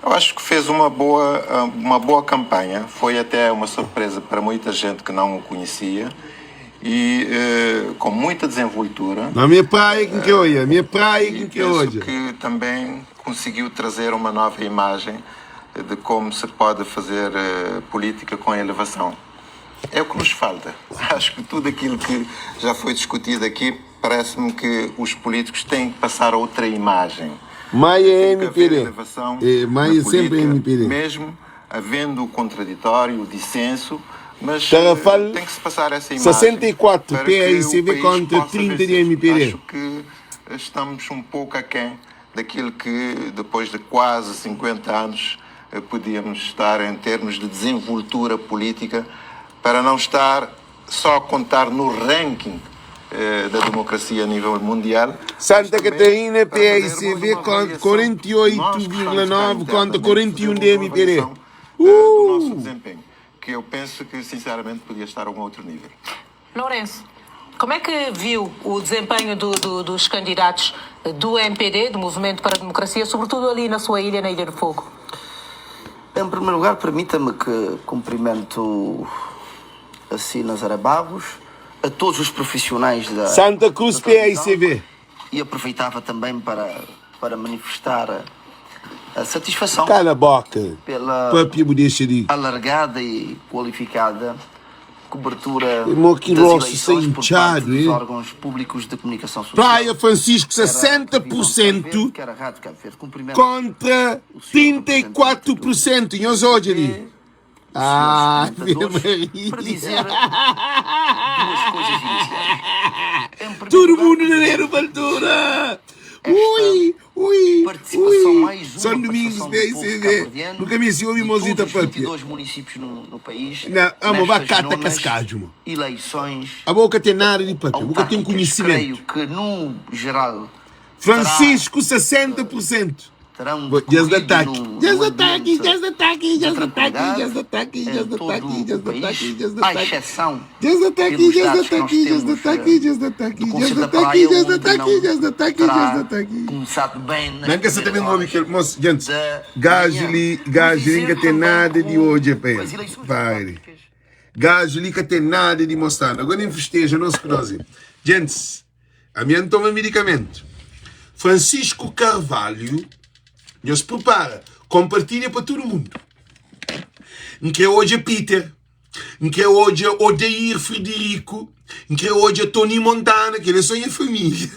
Eu acho que fez uma boa campanha. Foi até uma surpresa para muita gente que não o conhecia. E com muita desenvoltura. Na minha praia que olha, que também conseguiu trazer uma nova imagem de como se pode fazer política com elevação. É o que nos falta. Acho que tudo aquilo que já foi discutido aqui, parece-me que os políticos têm que passar a outra imagem. Maia é MPD. Maia sempre é MPD. Mesmo havendo o contraditório, o dissenso, mas tem que se passar essa imagem. 64 PAICV contra 30 de MPD. Acho que estamos um pouco aquém daquilo que depois de quase 50 anos podíamos estar em termos de desenvoltura política, para não estar só a contar no ranking da democracia a nível mundial. Santa Catarina, PSV, 48,9 contra 41 de MPD. Do nosso desempenho, que eu penso que, sinceramente, podia estar a um outro nível. Lourenço, como é que viu o desempenho dos candidatos do MPD, do Movimento para a Democracia, sobretudo ali na sua ilha, na Ilha do Fogo? Em primeiro lugar, permita-me que cumprimento assim Nazaré Barros, a todos os profissionais da Santa Cruz, PSV. E aproveitava também para manifestar a satisfação Cala a boca. pela Papi, me deixa de... alargada e qualificada cobertura Irmão, que das rosto eleições por inchado, parte dos hein? órgãos públicos de comunicação social. Praia Francisco, 60% Que era Rádio Cabo Verde. Cumprimento contra 34%. E nós hoje ali. Ah, para dizer duas coisas iniciais. Em primeiro todo lugar, mundo na aeroportura. Ui. participação mais uma São Domingos, participação do povo PSV. cabo-verdiano Nunca me ensinou mimosita, de todos os papi. 22 municípios no país. Não, amo, vai nestas cata nonas cascado, mano. eleições A boca tem nada de papi. A boca tem autárquicas. conhecimento. Creio que, no geral, Francisco, 60%. terão Just decorrido ataque. num Just ambiente ataque. Just ataque. de Just ataque. tranquilidade Just ataque. em Just todo ataque. o Just país, ataque. Just à ataque. exceção Just ataque. pelos Just dados que nós ataque. Just temos, ataque. Just ataque. do Just Conselho da ataque. Praia, Just onde ataque. não Just ataque. terá Just ataque. começado bem nas Não que você também ouve primeiras que moço, gente, da gajo manhã. nunca tem nada de hoje para Com as ele. eleições Vai. autárquicas. Gajo nunca tem nada de mostrar. Agora nem festeja, não se conhece. Gente, a minha toma medicamento. Francisco Carvalho, Deus prepara, compartilha para todo mundo. Que hoje é Peter, que hoje é Odeir Frederico, que hoje é Tony Montana, que eles são em família,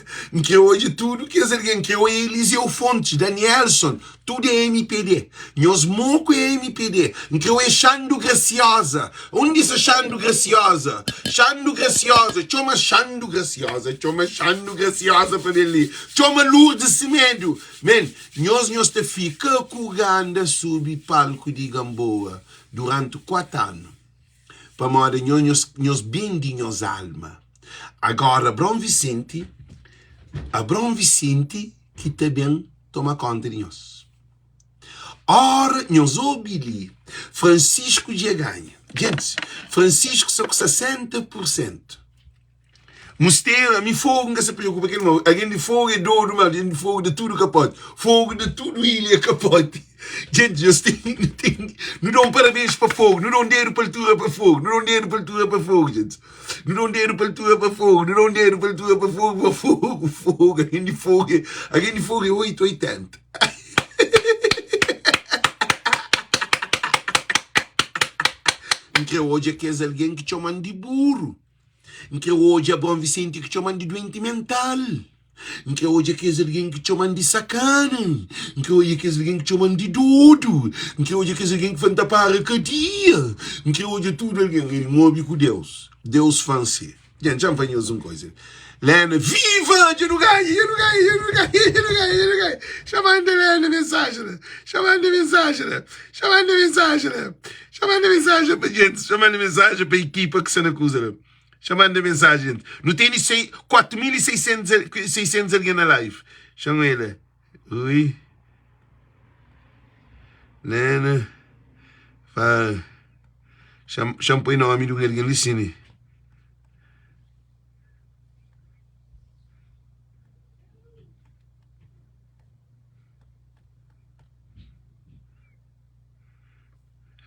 que hoje é tudo que é alguém, que hoje é Eliseu Fontes, Danielson, tudo é MPD. Nós moco é MPD, que hoje é Xando Graciosa. Onde é Xando Graciosa? Xando Graciosa, chama Xando Graciosa, chama Xando Graciosa para ele. Chama Lourdes Semedo. Man, nós te fica curando sob palco de Gamboa durante 4 anos. Para modo nós bendinhos alma. Agora, Brom Vicente que também toma conta de nós. Ora, nós obili Francisco de ganha. Gente, Francisco só com 60%. Mosteira, me fogo, não se preocupa, que não. Alguém de fogo é doido, mas alguém de fogo de tudo capote. Fogo de tudo ilha capote. Gente, não dão parabéns para fogo, não dão dedo para altura para fogo, não dão dedo para altura para fogo, gente. Não dão dedo para altura para fogo, não dão dedo para altura para fogo, fogo. Alguém de fogo é 880. Que hoje é que é alguém que chamam de burro. Que hoje é Bom Vicente que chamam de doente mental. Que hoje é que é alguém que chamam de sacana. Que hoje é que é alguém que chamam de dodo. Que hoje é que é alguém que vai tapar a cadeia. Que hoje é tudo alguém que move com Deus. Deus fancy. Gente, já me fanhamos uma coisa. Lena, viva! Eu não ganho. Chamando a Lena mensagem. Chamando mensagem para gente. Chamando mensagem para a equipa que se acusa. Chamando a mensagem. Não tem 4.600 alguém na live. Chama ele. Oi. Lena. Fala. Chama o nome do alguém. Licine.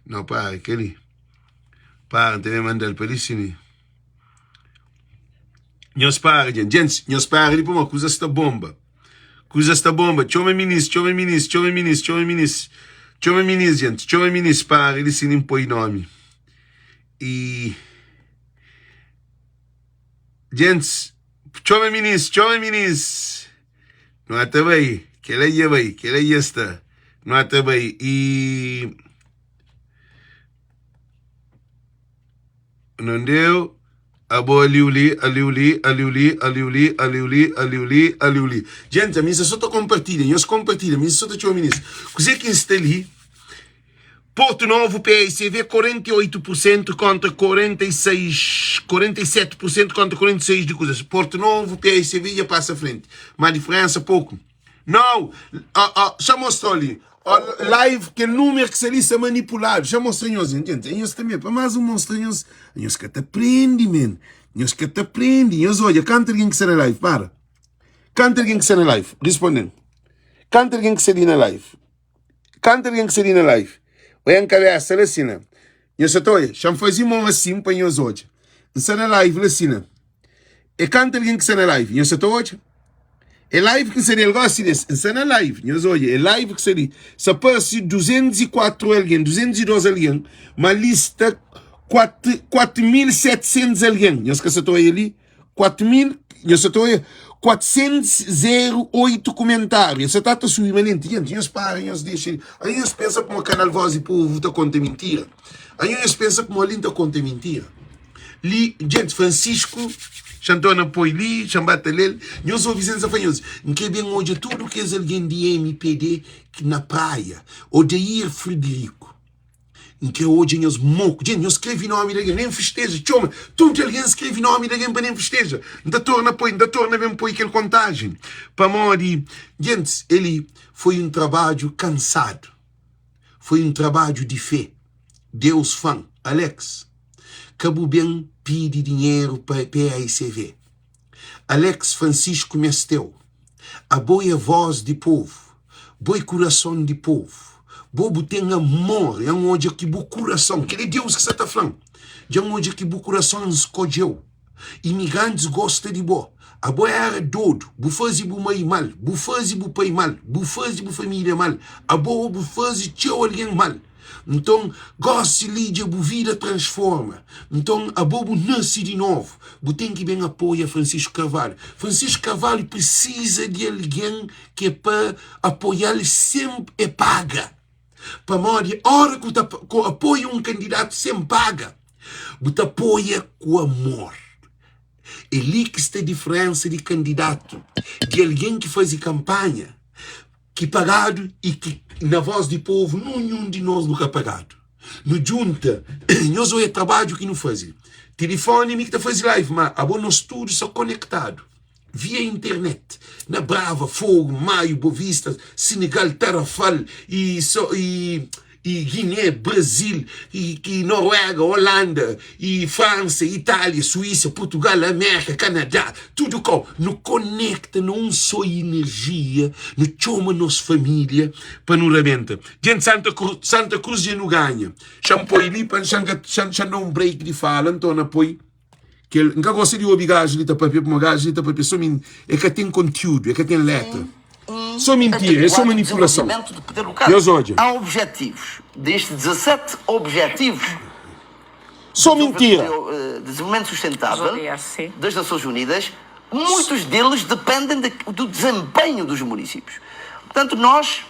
Não, para, Kelly. Para, te vai mandar para Licine. Nós para, gente. Nós para, depois uma coisa esta bomba. Chama ministro, gente. Para, ele se impõe nome. E... Gente, chama ministro. Não está bem. Que ela está. Não está bem. E... Não deu... Abo aliuli. Gente, a mim só estou compartilhando. Nós compartilhamos. A mim só estou ministro. Coisa que está ali. Porto Novo, PSV, 48% contra 47% contra 46% de coisas. Porto Novo, PSV já passa à frente. Mas a diferença pouco. Não, já mostrou ali. Live, que número que seria ser manipulado. Já mostrou, entende? Eles também, para mais um monstro, eles que te aprendem, man. Eles que te aprendem. Eles, olha, canta alguém que será live, para. Canta alguém que será live, respondendo. Canta alguém que seria na live. Canta alguém que seria na live. Olha a cabeça, assim, né? Eu só estou aí. Chama fazer mão assim para nós hoje. Não na live, assim, né? E canta alguém que está na live. Eu só estou hoje. É live que seria algo assim, não na live. Nós olha, é live que seria. Se aparece 204 alguém, 202 alguém, uma lista 4.700 alguém. Nós que estou aí ali, 4.000, nós estou aí 408 comentários. Você está a subir uma lente, gente, nós param, nós deixam. Aí nós pensam que o canal Voz e Povo está conta mentira. Aí nós pensam que o Alinho está conta mentira. Li, gente, Francisco Chantona põe ali, chambata lele. Nós ouvimos a fazer que bem hoje tudo que é alguém de MPD que na praia. Odeir Frederico. Que hoje nós moco. Gente, nós escreve nome de alguém, nem festeja. Chama, tudo alguém escreve nome de alguém para nem festeja. Da torna bem põe aquele contagem. Para morrer. Gente, ele foi um trabalho cansado. Foi um trabalho de fé. Deus fã. Alex. Cabo bem pede dinheiro para a PAICV. Alex Francisco Mestel. A boa voz de povo. Boi coração de povo. Bobo tem amor. É onde que o coração. Que é Deus que você está falando. É onde que o coração escolheu. Imigrantes gostam de boa. A boa era dodo. Bu faz bu mai mal. Bu faz bu pai mal. Bu faz bu família mal. A boa bu faz teu alguém mal. Então, gosta de a vida transforma. Então, a bobo nasce de novo. Bu tem que bem apoiar Francisco Carvalho. Francisco Carvalho precisa de alguém que é para apoiar sempre é paga. Para morrer, a hora que tu apoia um candidato sempre paga. Bu te apoia com amor. É ali que está a diferença de candidato. De alguém que faz campanha. Que pagado e que na voz do povo nenhum de nós nunca pagado. No junta, nós é trabalho que não fazem. Telefone me que faz live, mas a bom nós tudo só conectado. Via internet. Na Brava, Fogo, Maio, Bovista, Senegal, Tarrafal e Guiné, Brasil, e Noruega, Holanda, e França, Itália, Suíça, Portugal, América, Canadá, tudo com nos conecta num só energia, nos chama nossa família para nos rebenta. Gente, Santa Cruz já não ganha. Champoi ali para não um break de fala, então apoio. Que nunca gosto de obrigar a gente para uma gaja para só é que tem conteúdo, é que tem letra. Só mentira, é só manipulação. Há objetivos. Destes 17 objetivos. Só mentira. De desenvolvimento sustentável das Nações Unidas, muitos deles dependem do desempenho dos municípios. Portanto, nós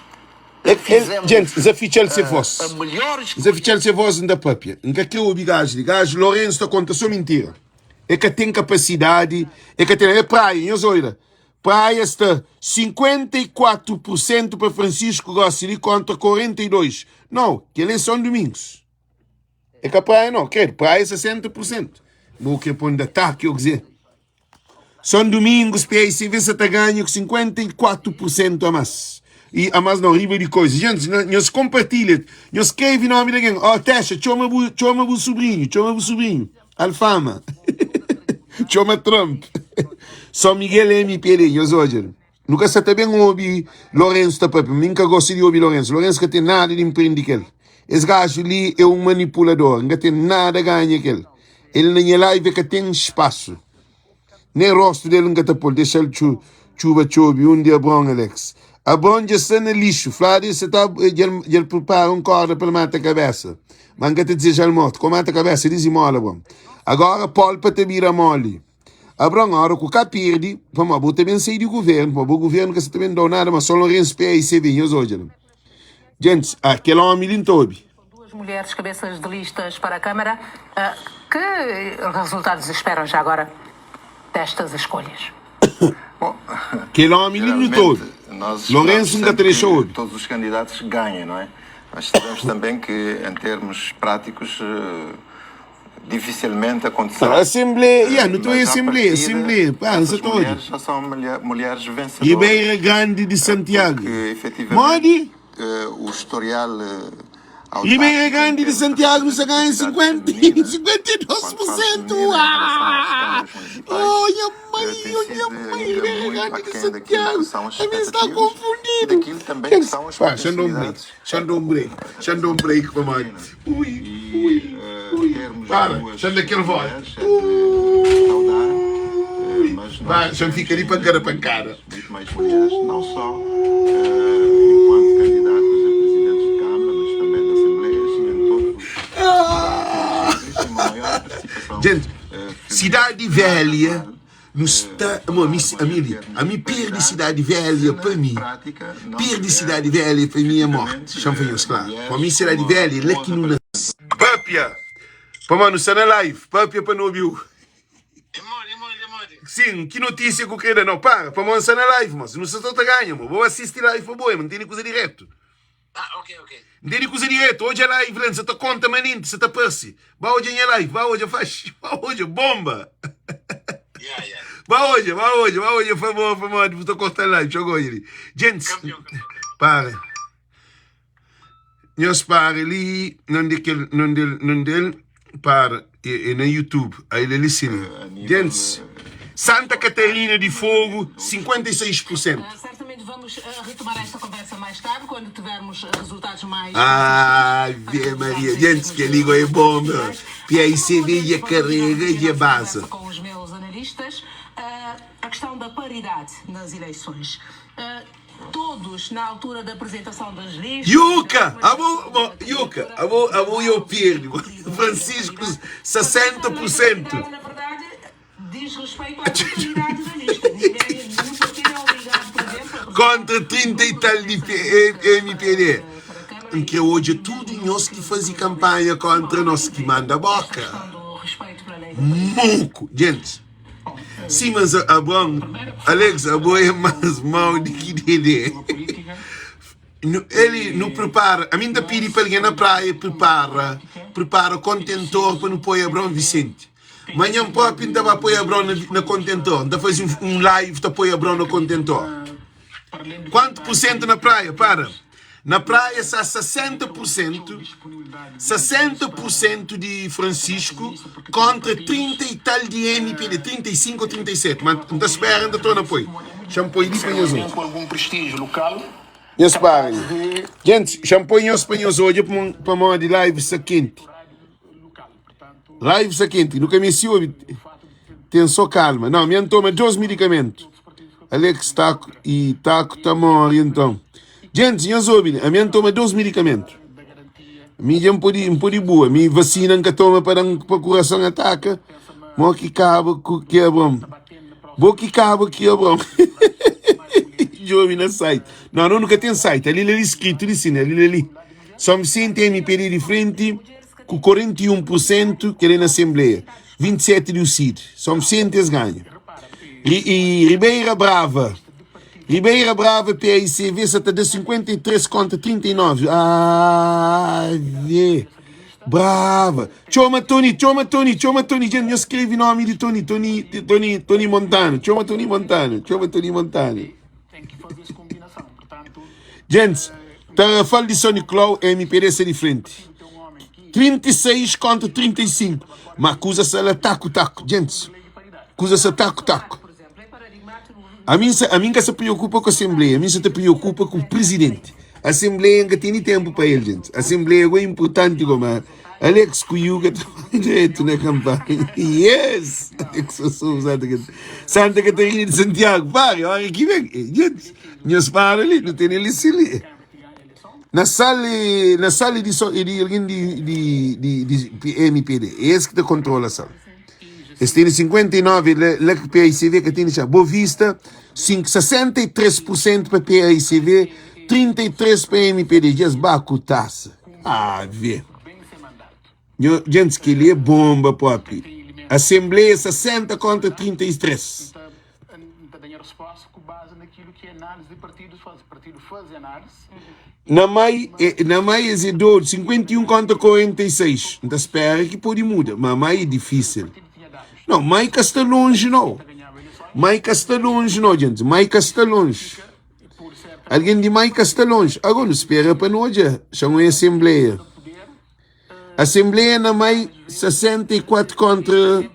fizemos gente, desafiar-se voz. a melhores... Desafiar-se voz da própria. Nunca que eu obrigar a gajo, Lourenço está conta, só mentira. É que tem capacidade, é que tem... É praia, olha. Praia está 54% para Francisco Gossili contra 42%. Não, que eles são domingos. É que a praia não, quer praia é 60%. Vou que põe de ataque, eu dizer. São domingos, PICV se está ganhando 54% a mais. E a mais não, riba de coisas. Gente, nós compartilham, nós escrevemos nome de alguém. Oh, Tesha, chama o sobrinho. Alfama. Chama Trump. Só Miguel MPD, nós hoje. Nunca se também ouvi Lourenço da Pepe. Nunca gostei de ouvir Lourenço. Lourenço que tem nada de empreender aquele. Esse gajo ali é um manipulador. Não tem nada a ganhar aquele. Ele nem live que tem espaço. Nem rosto dele nunca está por. Deixa ele chuva, um dia bom, Alex. A bom já está no lixo. Flávio, você está... Ele prepara corda para matar a cabeça. Mas nunca te dizer já morto. Com mata a cabeça, diz mola, bom. Agora, Paulo para te vira mole. Abram a hora que o cá perde, vamos botar bem sair do governo, o governo que você também não dá nada, mas só Lourenço PICV, hoje. Gente, aquele homem em todo. Duas mulheres cabeças de listas para a Câmara. Que resultados esperam já agora destas escolhas? Bom, aquele homem em todo. Lourenço nunca deixou. Todos os candidatos ganham, não é? Mas sabemos também que, em termos práticos, dificilmente acontecerá. Assembleia, não estou em Assembleia, pá, não sei mulheres já são mulheres vencedoras. Ribeira Grande de Santiago. Modi? O historial Ribeira Grande de Santiago não se ganha 52%. Olha, mãe, Ribeira Grande de Santiago. A mim está confundido. Pá, Xandão break, mamãe. Ui. Para, Xandão aquele voz. Vai, Xandão fica ali para cara. Muito mais mulheres, não só enquanto candidatos a presidentes de Câmara, mas também da Assembleia, em todos os maior participação. Gente, Cidade Velha não está. A mim perde Cidade Velha para mim. Perde Cidade Velha para mim é morte. Champanhos, claro. Para mim, Cidade Velha é que não nasce. Pápia! Para mano, está na live. Pápia para não ouvir. Sim, que notícia que eu quero. Não, para mano, está na live, mas não se está ganhando, mano. Vou assistir live para boa, não tem coisa direto. Ok. Não tem coisa direto. Hoje é live, você está conta, maninho, você está persi. Vai hoje é live, vai hoje faz. Vai hoje, bomba. Vai hoje, por favor, você está cortando live, jogou ele. Gente, para. Nós para ali, não dele, para, na YouTube, aí ele ensina. Gente, Santa Catarina de Fogo, 56%. Certamente vamos retomar esta conversa mais tarde, quando tivermos resultados mais... Ave Maria, gente, que ligo é bom, meu. PICV e a carrega e a base. Com os meus analistas, a questão da paridade nas eleições. Todos, na altura da apresentação das listas... Yuca! Eu perdi. Francisco, 60%. Na verdade, diz respeito à paridade da lista. Nenhum partido é obrigado, por exemplo... Contra 30 e tal de MPD. Porque hoje tudo nós que fazem campanha contra nós que manda a boca. Muco! Gente... Sim, mas Alex, a boa é mais mal do que dele. Ele não prepara, a mim da pedi para alguém na praia, prepara contentor para não pôr a Brão Vicente. Manhã próprio ainda vai pôr a Brão na contentor, ainda faz um live para pôr a Brão no contentor. Quanto por cento na praia? Para. Na praia está 60% de Francisco contra 30 e tal de MPD, 35 ou 37. Mas não está esperando, ainda estou no apoio. Shampoo ali para nós hoje. Com algum prestígio local. Gente, shampoo nós para nós hoje para uma de live quente. Live quente. No caminho tem só calma. Não, me toma 2 medicamentos. Alex Taco e Taco está morrendo então. Gente, a minha toma 2 medicamentos. A minha um pouco boa. A minha vacina que toma para o coração ataca. Mas que cabo que é bom. Vou que cabo que é bom. Jovem no site. Não, nunca tem site. Ali escrito, ali. Só me sente MPD de frente com 41% que é na Assembleia. 27% do CID. Só me sente as ganha. E Ribeira Brava, PICV, está de 53 contra 39. Brava. Chama Tony. Gente, eu escrevi o nome de Tony Montano. Chama Tony Montano. Gente, para falar de Sonic Claw, MPD é diferente. 36 contra 35. Mas acusa-se ela taco. Gente, acusa-se taco. A mim que se preocupa com a Assembleia, a mim se preocupa com o Presidente. A Assembleia ainda tem tempo para ele, gente. A Assembleia é importante como Alex Cuyuga está direito na campanha. Yes! Santa Catarina de Santiago, pare, olha aqui vem. Gente, nós para ali, não tem ele se ler. Na sala de alguém de MPD, esse que controla a sala. Este tem 59, lá que PICV que tem já Boa Vista, 63% para PICV, 33% para MPD, já esbacutaça. Vê. Gente, que ele é bomba, papi. Assembleia 60 contra 33. que análise de partidos faz. Partido faz análise. Na Mai é 12, 51 contra 46. Então espera que pode mudar, mas Mai é difícil. Não, Mai que está longe, não. Mai que está longe, não, gente. Mai que está longe. Alguém de Mai que está longe. Agora, espera para nós, chama a Assembleia. Assembleia na Mai 64 contra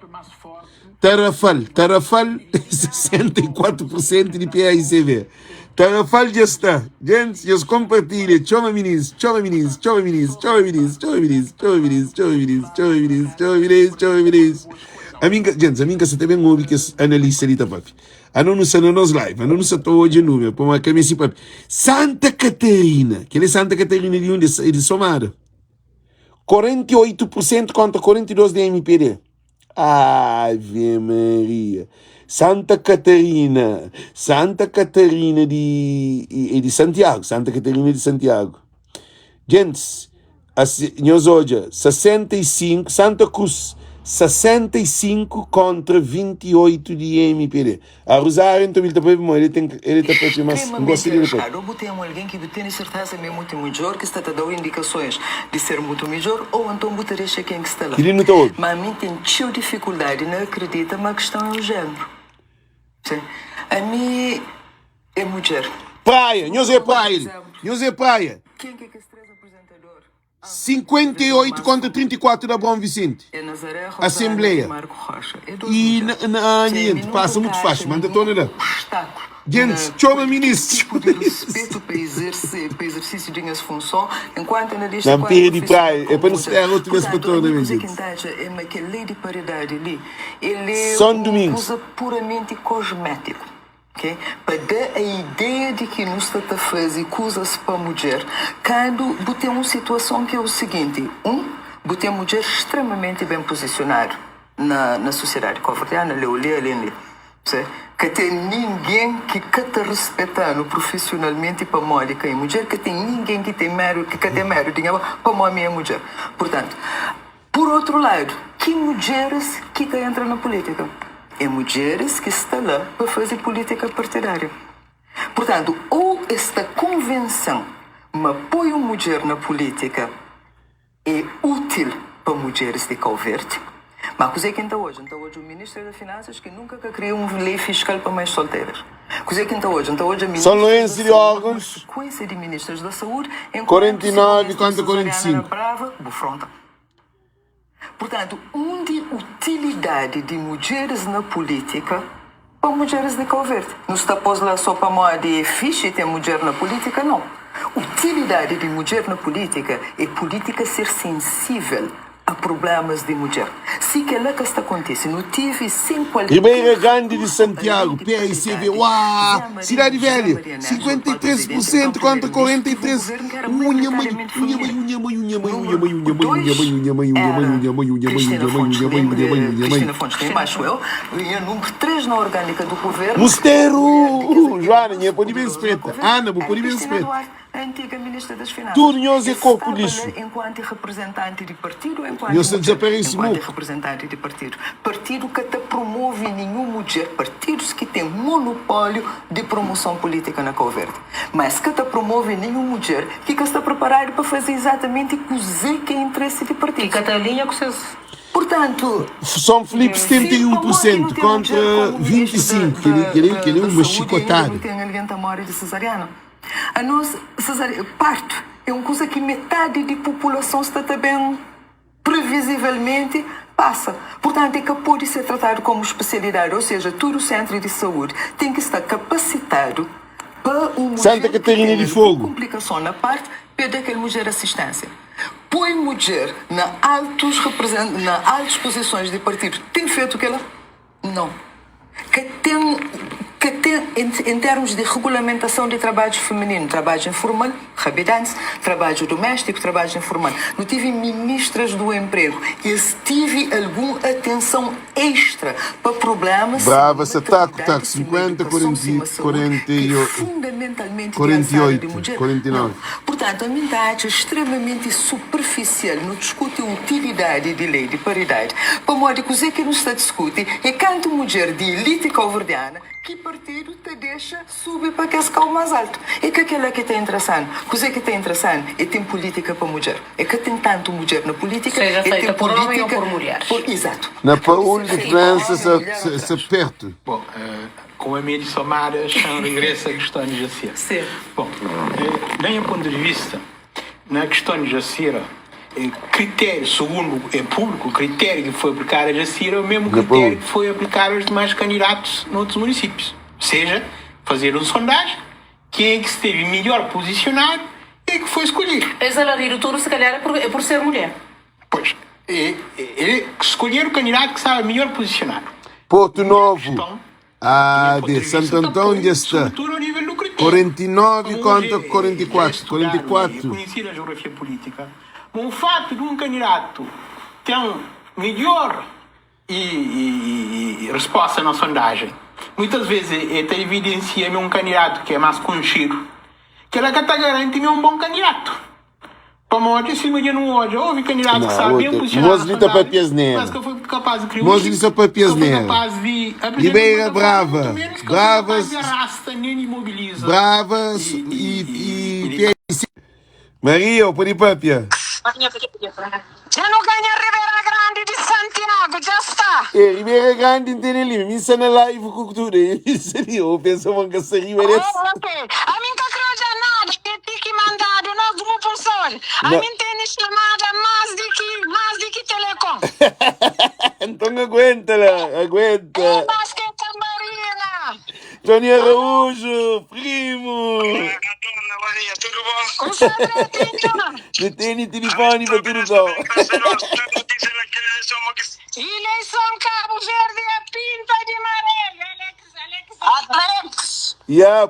Tarrafal. Tarrafal 64% de PAICV. Tarrafal já está. Gente, já compartilha. Chama ministro, chama ministro, chama ministro, chama ministro, chama ministro, chama ministro, chama ministro, chama ministro, chama ministro, chama ministro. Gente, a minha casa também ouve que analista ali, papi. A não sei nos live, a não sei hoje número, para uma camisa, papi. Santa Catarina, que é Santa Catarina de onde é de Somada. 48% contra 42% de MPD. Ave Maria. Santa Catarina de Santiago. Santa Catarina de Santiago. Gente, nós hoje, 65, Santa Cruz, 65 contra 28 de MPD. A Rosário, então, ele está para mais. Não gosta de depois. Eu botei alguém que tem certeza mesmo muito melhor, que está a dar indicações de ser muito melhor, ou então botaria quem que está lá. Mas a mim tem dificuldade, não acredita, mas a questão é o género. Sim. A mim é mulher. Praia, nós é praia. Nós é praia. Quem que é esse três apresentador? 58 contra 34 da Bom Vicente. É Nazaré, Rosário, Assembleia. Marco Rocha. E na Aniente, passa muito fácil, manda toda lá. Gente, chama ministro. Respeito para exercício de função, enquanto na lista. Não perde praia, é para não ser outra vez para toda a vida. É que a lei de paridade ali, ele é uma coisa puramente cosmético. Okay? Para dar a ideia de que nos está a fazer coisas para a mulher, quando tem uma situação que é o seguinte: tem a mulher extremamente bem posicionada na sociedade cabo-verdiana, que tem ninguém que está respeitando profissionalmente para moda que é mulher, que tem ninguém que tem mérito, que tem mérito para a minha mulher. Portanto, por outro lado, que mulheres que entram na política? É mulheres que estão lá para fazer política partidária. Portanto, ou esta convenção, mas apoio mulher na política é útil para mulheres de Cabo Verde. Mas coisa que está hoje? Então hoje o Ministro das Finanças que nunca criou uma lei fiscal para mais solteiras. Coisa que está hoje? Então hoje a Ministra São Lourenço de órgãos. Sequência de Ministros da Saúde. 49 contra 45. Brava, bufronta. Portanto, onde utilidade de mulheres na política para mulheres de Cabo Verde. Não está pôs lá só para moda de fixe ter mulher na política, não. Utilidade de mulher na política é política ser sensível a problemas de mulher. Se que ela que está acontecendo, não tive sem qualquer... Ribeira Grande de Santiago, PICV, uau! Cidade Velha, 53% contra 43%. Cristina Fontes tem baixo eu, e número 3 na orgânica do governo. Mosteiro! Joana, não pode bem espreta. Ana, não pode bem espreta. A antiga Ministra das Finanças. Tudo nós é corpo lixo. Enquanto representante de partido, enquanto representante de partido. Partido que te promove nenhuma mulher. Partidos que têm monopólio de promoção política na Cabo Verde. Mas que te promove nenhuma mulher que está preparado para fazer exatamente o que é interesse de partido. E Catalinha com seus... Portanto, São Felipe 71% contra 25%. Que ele é uma chicotada. Não tem alguém que mora de cesariana. A nossa parto é uma coisa que metade da população está também previsivelmente passa. Portanto, é que pode ser tratado como especialidade, ou seja, todo o centro de saúde tem que estar capacitado para uma Santa Catarina de Fogo. Complicação na parte para aquela mulher assistência. Põe mulher na altas posições de partido. Tem feito o que ela? Não. Que tem em termos de regulamentação de trabalho feminino, trabalho informal, rapidamente, trabalho doméstico, trabalho informal. Não tive ministras do emprego e tive alguma atenção extra para problemas. Brava, se ataca, 50, 48, 49. Portanto, a minha arte é extremamente superficial, não discute a utilidade de lei de paridade. Para modo que o que não está discute é quanto mulher de elite cabo-verdiana que partido te deixa subir para aquele escalão mais alto. É que aquilo é que está interessante. Coisa que está interessante é tem política para mulher. É que tem tanto mulher na política. Seja feita tem por política homem ou por mulher. Exato. Na Paul de França se perto. Bom, como a minha somada, chama regressa a questão de Jacira. Sim. Bom, do meu ponto de vista, na questão de Jacira, critério, segundo o público, o critério que foi aplicado a Jacira é o mesmo critério que foi aplicado aos demais candidatos noutros municípios. Ou seja, fazer uma sondagem, quem é que esteve melhor posicionado e que foi escolhido. Exaladir o Turo, se calhar, é por ser mulher. Pois, ele escolher o candidato que estava melhor posicionado. Porto Novo. De Santo Antônio já está. 49 contra 44. 44. Conheci a geografia política. O fato de um candidato ter melhor resposta na sondagem, muitas vezes evidencia um candidato que é mais conhecido, que ela garante um bom candidato. Para hoje, se imagina hoje, houve candidato que sabe bem posicionar. Mas que foi capaz de criar capaz de Ribeira Brava. Bravas e Maria, o Puripapia. Já não ganha Ribeira Grande de Santiago, já está. Ribeira Grande não tem ali, me ensina live com tudo. Eu penso que essa Ribeira... Ok. A mim não acredita nada, que tem que mandar no grupo só. A mim tem chamada mais do que telecom. Então aguenta lá, aguenta. É mais que Tambarina. Tony Araújo, primo. Dona Maria, tudo bom? O Sadretinho. Não tem telefone para tudo bom. Eleição Cabo Verde é pinta de amarelo. Alex.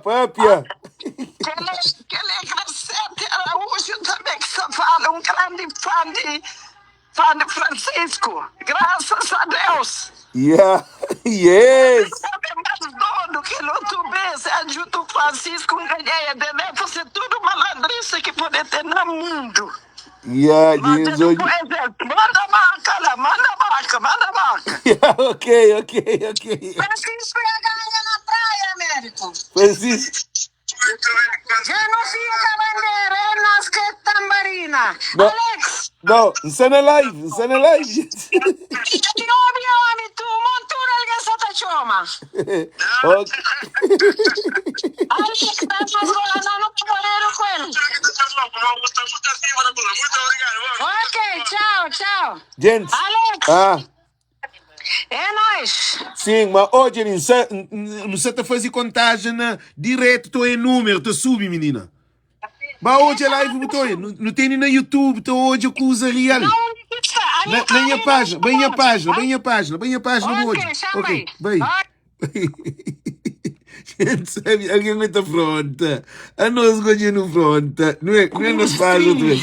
Papia. Que recebe Araújo também que só fala, um grande fã de Francisco. Graças a Deus. Yes. É mais dono que no tubê, se ajuda o Francisco com ganhar, deve fazer tudo malandrice que pode ter no mundo. Manda marca lá, manda marca. Ok. Francisco ia ganhar na praia, Américo. Francisco. Já não fica a bandeira, é nós que é Tambarina. Não. Alex. Não, isso é na live. Homem, tu, montura alguém só te chama. Alex, tá falando no capoeiro com ele. Ok, tchau. Gente. Alex. É nóis. Sim, mas hoje não sei te fazer contagem direto, tu é número, tu sube, menina. Mas hoje é live, não tem na YouTube, tu hoje eu uso real. Na minha página, bem a página hoje. Ok, bem. Gente, sabe, alguém não está pronta. A nós hoje não pronta. Não é nos faz outra vez.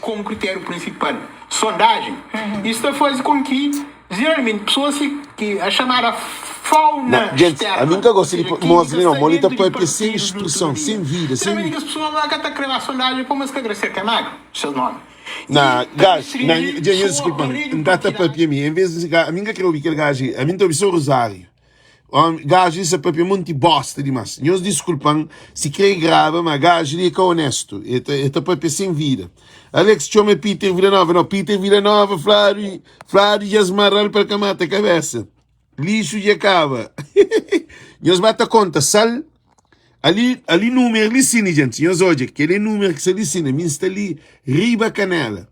Como critério principal, sondagem, isso faz com que, geralmente, pessoas que a chamada fauna gente, a mim nunca gostei de mostrar, não, molita para sem instrução, sem vida, sem... Também que as pessoas lá que estão criando a sondagem, como as que agradecer que é magro, seu nome. Desculpa, não dá para mim, em vez de, a mim que quero ouvir aquele gajo, a mim estou só Rosário. Gajo, isso é para muito bosta demais. Nós desculpam se quer grava, mas gajo é que é honesto. É para sem vida. Alex chama Peter Villanova. Não, Peter Villanova, Flávio e Asmaral para camata a cabeça. Lixo e acaba. Nós bate a conta, sal. Ali número, ali sim, gente. Nós hoje, aquele número que se ali sim, me está ali, riba canela.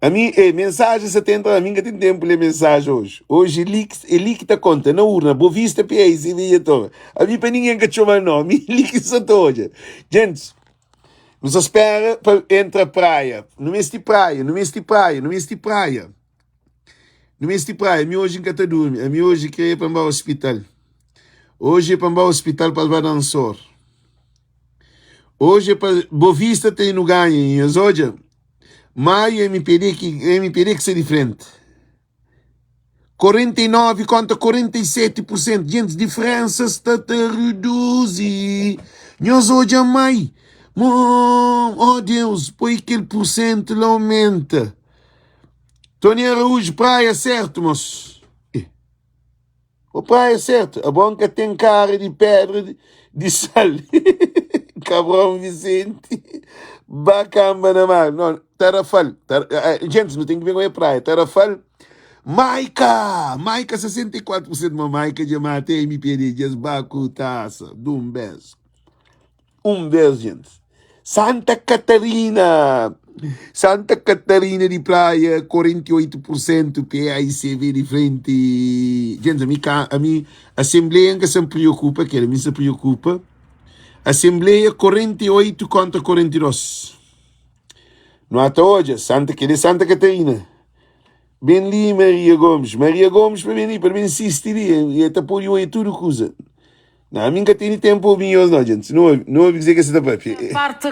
A mim, mensagem 70, a mim que tem tempo ler mensagem hoje. Hoje, ele que está conta, na urna, boa vista, PS, e via toda. A mim, para ninguém que chama nome, ele que só hoje. Gente, nos espera para entrar praia. Não mês de praia. A mim hoje nunca dorme. A mim hoje queria ir para o hospital. Hoje é para o hospital para o dançor. Hoje é para boa vista, tem no ganho. Hoje, Maio me pedi que ser diferente. 49 contra 47%. Gente, diferença está a reduzir. Nós hoje a mai. Oh Deus, põe aquele porcento lá aumenta. Tony Araújo, praia, certo, moço? O praia é certo. A banca tem cara de pedra de sal. Cabrão Vicente. Bacamba na mar. Não, Tarafal. Gente, não tem que ver com a praia. Tarafal. Maica! Maica 64% de Maica de mate MPD. Just bacu taça. De um beijo. Um beijo, gente. Santa Catarina. Santa Catarina de praia, 48% PAICV de frente. Gente, a mim, a Assembleia que se preocupa, que a mim se preocupa. Assembleia 48 contra 42. No até hoje, Santa Catarina. Bem ali, Maria Gomes. Maria Gomes, para mim insistiria. E até por eu tudo coisa. Não, a mim que tem tempo, não, gente. Não ouvi dizer que essa parte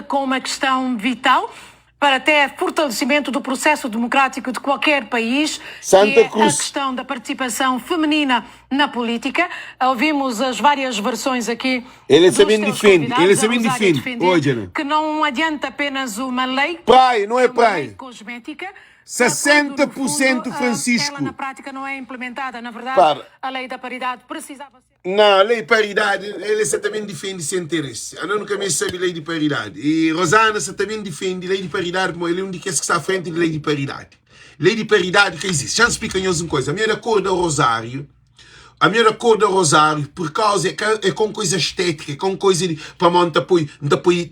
com uma questão vital para até fortalecimento do processo democrático de qualquer país, Santa que Cruz. é a questão da participação feminina na política. Ouvimos as várias versões aqui. Ele dos também teus defende, convidados, ele também a usar e defende. defender Olha, que não adianta apenas uma lei. praia, não é uma lei praia. cosmética. 60% Francisco. Ela na prática não é implementada. Na verdade, Para. a lei da paridade precisava ser. Não, a lei de paridade, ele também defende sem interesse. Eu nunca me sabe lei de paridade. E Rosana também defende lei de paridade, mas ele é um que está à frente de lei de paridade. Lei de paridade que existe. Já explica uma coisa. A minha cor do Rosário, por causa é com coisa estética, é com coisa de para montar põe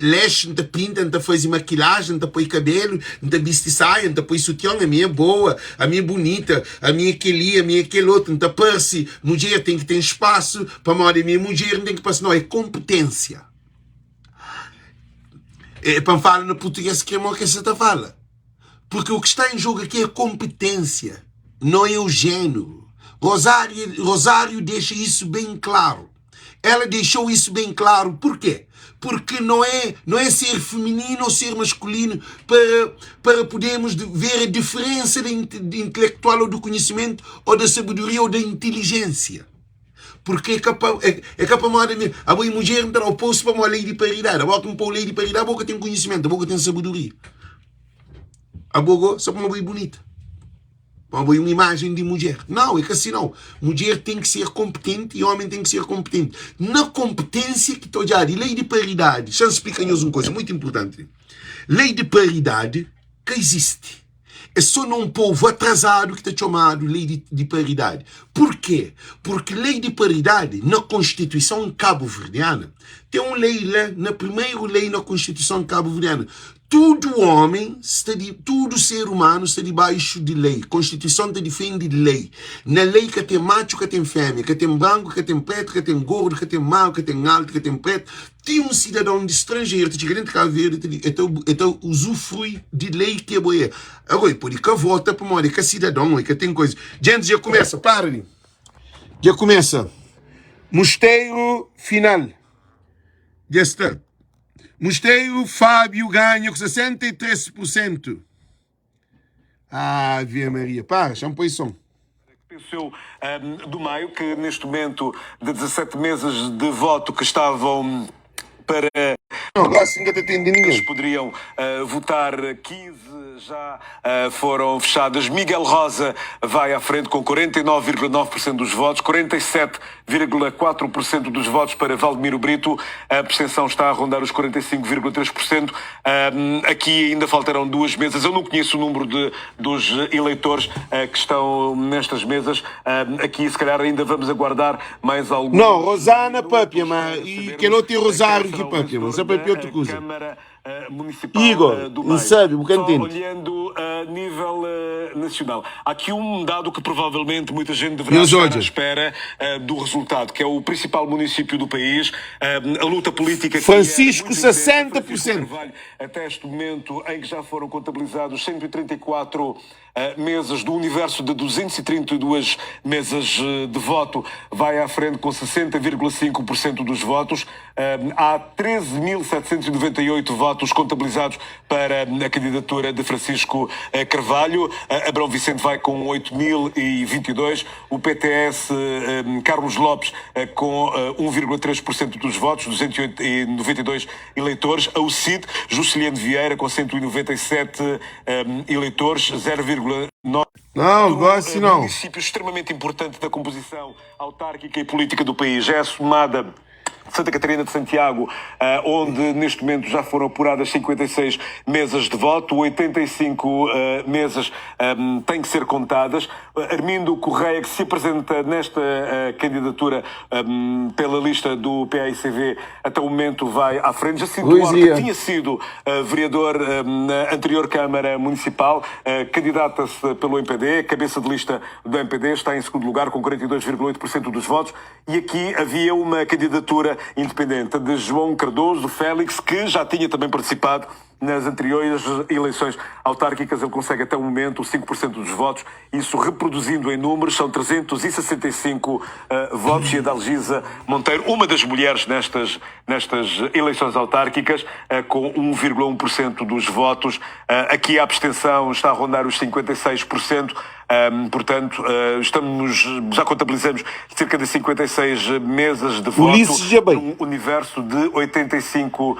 leche, não pinta, não faz maquilagem, não põe cabelo, não veste saia, não põe sutiã, a minha é boa, a minha é bonita, a minha é aquele, a minha é aquele outro, não parece, mulher tem que ter espaço, para moda minha mulher não tem que passar, não, é competência. É para falar no português que é que você está fala. Porque o que está em jogo aqui é competência, não é o gênero. Rosário deixa isso bem claro. Ela deixou isso bem claro. Por quê? Porque não é ser feminino ou ser masculino para podermos ver a diferença de intelectual ou do conhecimento ou da sabedoria ou da inteligência. Porque é capaz de a boa mulher não ao posto para uma lei de paridade. A boca não pôr lei de paridade, a boca tem conhecimento, a boca tem sabedoria. A boca só uma boa bonita. Uma imagem de mulher. Não, é que assim não. Mulher tem que ser competente e homem tem que ser competente. Na competência que estou a dizer, lei de paridade. Já explica-nos uma coisa muito importante. Lei de paridade que existe. É só num povo atrasado que está chamado lei de paridade. Por quê? Porque lei de paridade na Constituição cabo-verdiana tem uma lei lá, na primeira lei na Constituição cabo-verdiana. Todo homem, todo ser humano está debaixo de lei. A Constituição te defende lei. Na lei que tem macho, que tem fêmea, que tem branco, que tem preto, que tem gordo, que tem mau, que tem alto, que tem preto. Tem um cidadão de estrangeiro, que tem que ver, então usufrui de lei que é boa. Agora, pode que vota para morrer, que cidadão, que tem coisa. Gente, já começa, parem. Já começa. Mosteiro final. Já está. Mosteiro Fábio ganha com 63%. Ave Maria. Para, já me põe som. Pensou do Maio, que neste momento de 17 meses de voto que estavam para... Não, lá sim que atende ninguém. Eles poderiam votar 15... já foram fechadas. Miguel Rosa vai à frente com 49,9% dos votos, 47,4% dos votos para Valdemiro Brito. A abstenção está a rondar os 45,3%. Aqui ainda faltarão 2 mesas. Eu não conheço o número dos eleitores que estão nestas mesas. Aqui, se calhar, ainda vamos aguardar mais alguns... Não, Rosana Papia, mas e que não tem Rosário que Papia, mas é para outra coisa. Municipal Igor, do não sabe, um cantinho. Olhando a nível nacional, há aqui um dado que provavelmente muita gente deverá estar à espera do resultado, que é o principal município do país, a luta política que Francisco, é 60%. Até este momento em que já foram contabilizados 134 mesas do universo de 232 mesas de voto, vai à frente com 60,5% dos votos. Há 13.798 votos contabilizados para a candidatura de Francisco Carvalho. Abrão Vicente vai com 8.022. O PTS, Carlos Lopes, com 1,3% dos votos, 292 eleitores. A UCID, Juscelino Vieira, com 197 eleitores, 0,9%. Não, gosto não. Município extremamente importante da composição autárquica e política do país. É a somada Santa Catarina de Santiago, onde neste momento já foram apuradas 56 mesas de voto, 85 mesas têm que ser contadas. Armindo Correia, que se apresenta nesta candidatura pela lista do PAICV, até o momento vai à frente. Jacinto Duarte, que tinha sido vereador na anterior Câmara Municipal, candidata-se pelo MPD, cabeça de lista do MPD, está em segundo lugar com 42,8% dos votos. E aqui havia uma candidatura independente de João Cardoso Félix, que já tinha também participado nas anteriores eleições autárquicas. Ele consegue até o momento 5% dos votos, isso reproduzindo em números, são 365 votos. E a Dalgisa Monteiro, uma das mulheres nestas eleições autárquicas, com 1,1% dos votos. Aqui a abstenção está a rondar os 56%. Portanto, já contabilizamos cerca de 56 mesas de voto num universo de 85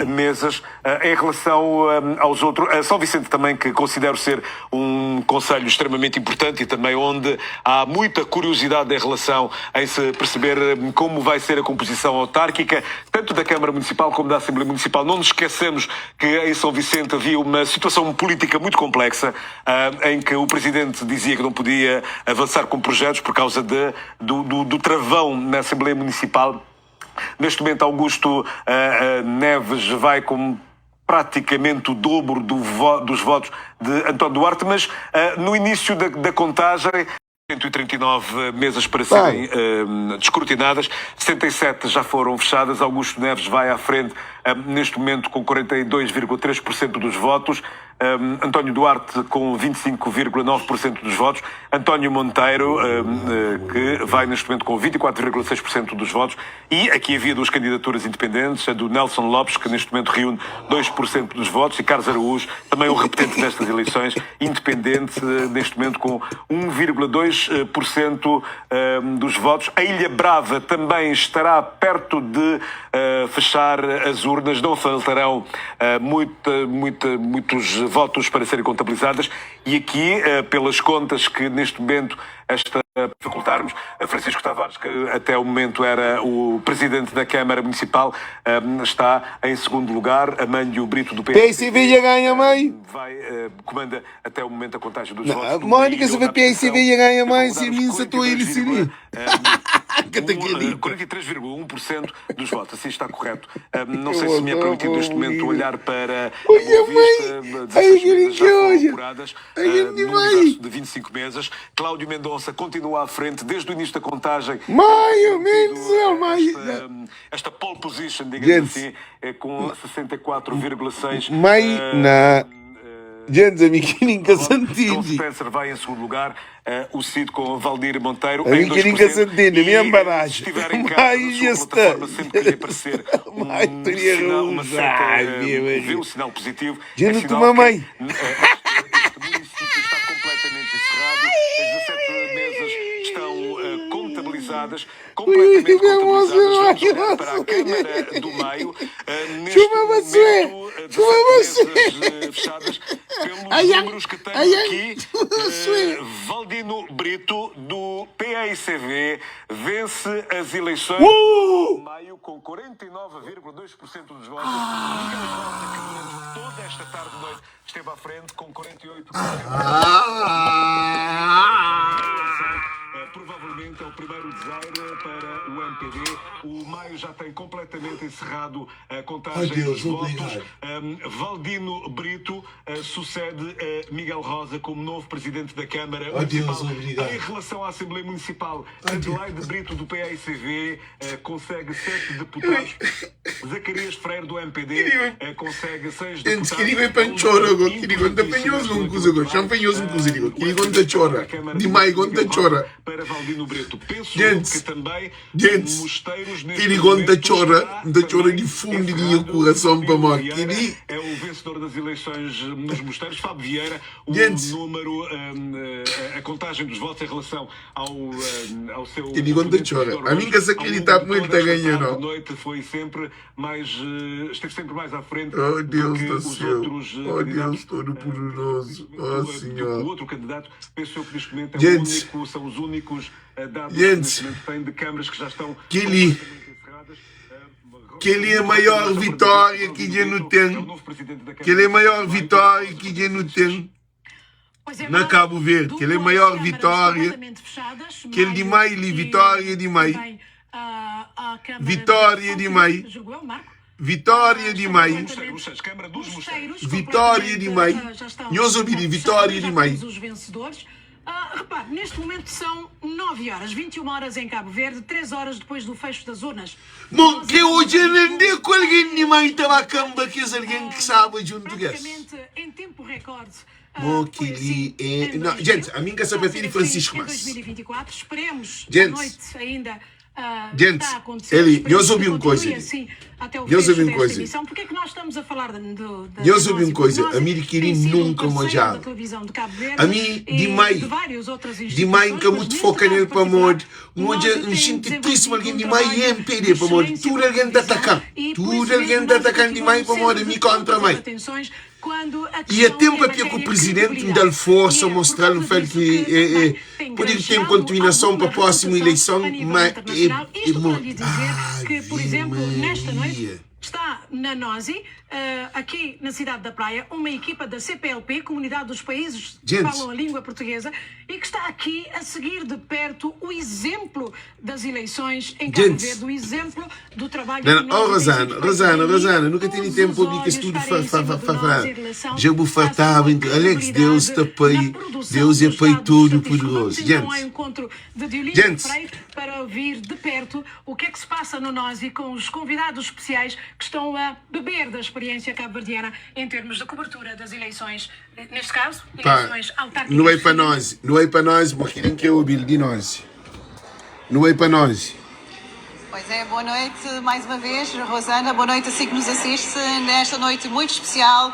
mesas. Em relação aos outros, São Vicente também, que considero ser um concelho extremamente importante e também onde há muita curiosidade em relação a se perceber como vai ser a composição autárquica, tanto da Câmara Municipal como da Assembleia Municipal. Não nos esquecemos que em São Vicente havia uma situação política muito complexa, em que o Presidente dizia que não podia avançar com projetos por causa do travão na Assembleia Municipal. Neste momento, Augusto Neves vai com praticamente o dobro dos votos de António Duarte, mas no início da contagem, 139 mesas para serem descortinadas, 77 já foram fechadas. Augusto Neves vai à frente neste momento com 42,3% dos votos. António Duarte com 25,9% dos votos. António Monteiro, que vai neste momento com 24,6% dos votos. E aqui havia duas candidaturas independentes, a do Nelson Lopes, que neste momento reúne 2% dos votos, e Carlos Araújo, também um repetente destas eleições, independente, neste momento com 1,2% dos votos. A Ilha Brava também estará perto de fechar as urnas. Não faltarão muitos votos para serem contabilizadas, e aqui, pelas contas que neste momento facultarmos, Francisco Tavares, que até o momento era o presidente da Câmara Municipal, está em segundo lugar. Amândio Brito do PAICV já ganha, mãe. Comanda até o momento a contagem dos votos. Mónica, se o PAICV já ganha mais, se a mim se estou a ele seria. 43,1% dos votos, assim está correto. Não sei se me é permitido neste momento olhar para a Boa Vista, 16 mesas já foram apuradas, no universo de 25 mesas. Cláudio Mendonça continua à frente desde o início da contagem. Esta pole position, digamos assim, com 64,6%. Gente, a Miquininca Santini. Tom Spencer vai em segundo lugar. O Cid com Valdir Monteiro a em 2%. Miquininca Santini, minha embalagem. Se estiver em casa, na sua plataforma, sempre que lhe aparecer um sinal positivo, gente, é sinal mamãe. Que este município está completamente encerrado. As 17 mesas estão contabilizadas, completamente contabilizadas. Vamos olhar para a Câmara do Meio. Neste momento, 17 mesas fechadas pelos números que tenho aqui. Valdino Brito, do PAICV, vence as eleições de maio com 49,2% dos votos. Toda esta tarde e noite esteve à frente com 48%. Provavelmente é o primeiro desaire para o MPD. O Maio já tem completamente encerrado a contagem dos votos. Valdino Brito sucede a Miguel Rosa como novo presidente da Câmara Municipal. Em relação à Assembleia Municipal, Adelaide Brito, do PAICV, consegue 7 deputados. Zacarias Freire, do MPD, consegue 6 deputados. Para Valdino Brito, penso que também mosteiros neste momento de fundo do meu coração para morrer. É o o vencedor das eleições nos mosteiros, Fábio Vieira, o número, a contagem dos votos em relação ao seu... Que digo onde chora. A mim que se acreditar muito está ganhando. A noite foi sempre mais... esteve sempre mais à frente. Oh Deus do os céu. outros Oh Deus Todo-Poderoso. Oh Senhor. O outro candidato, penso eu que neste momento é o único, são os únicos dados que neste momento têm de câmaras que já estão... Que ele é a maior vitória que já não tem. Que ele é a maior vitória que já não tem. Na Cabo Verde. Que ele é a maior vitória. Que ele de maio, vitória de maio. Vitória de maio. Vitória de maio. Vitória de maio. Nós ouvimos vitória de maio. Repare, neste momento são 9 horas, 21 horas em Cabo Verde, 3 horas depois do fecho das urnas. Bom, que hoje não deu com alguém de mãe estava a camba, que é alguém que sabe junto com isso. Em tempo recorde. Bom, que li é... Não, gente, a mim que sabe é Francisco Mas. 2024, esperemos gente, a noite ainda. Gente, ele, eu ouvi uma coisa. Eu ouvi uma coisa. Por que nós estamos a falar eu ouvi uma coisa. A mim queria nunca manjar. A mim, de mãe que muito foca nele para morrer. Onde a gente triste alguém de mãe e MPD para morrer. Tudo alguém está atacando. Tudo alguém está atacando de mãe para morrer. Me contra mãe. E é tempo é que o presidente me dá força, mostrar o fato que pode ter continuação para a próxima eleição, mas isto para lhe dizer que, por exemplo, nesta noite está na NOSI, aqui na cidade da Praia, uma equipa da CPLP, Comunidade dos Países que falam a língua portuguesa, e que está aqui a seguir de perto o exemplo das eleições em Cabo Verde, o exemplo do trabalho que nós Rosana, nunca tive tempo de que estudo falar. Já vou fartar, Alex, Deus está pai, Deus é pai todo poderoso. Gente, para ouvir de perto o que é que se passa no NOSI com os convidados especiais que estão a beber da experiência cabo-verdiana em termos de cobertura das eleições, neste caso, eleições autárquicas. Não é para nós, mas querem que eu ouvir de nós. Não é para nós. Pois é, boa noite mais uma vez, Rosana, boa noite a si que nos assiste nesta noite muito especial,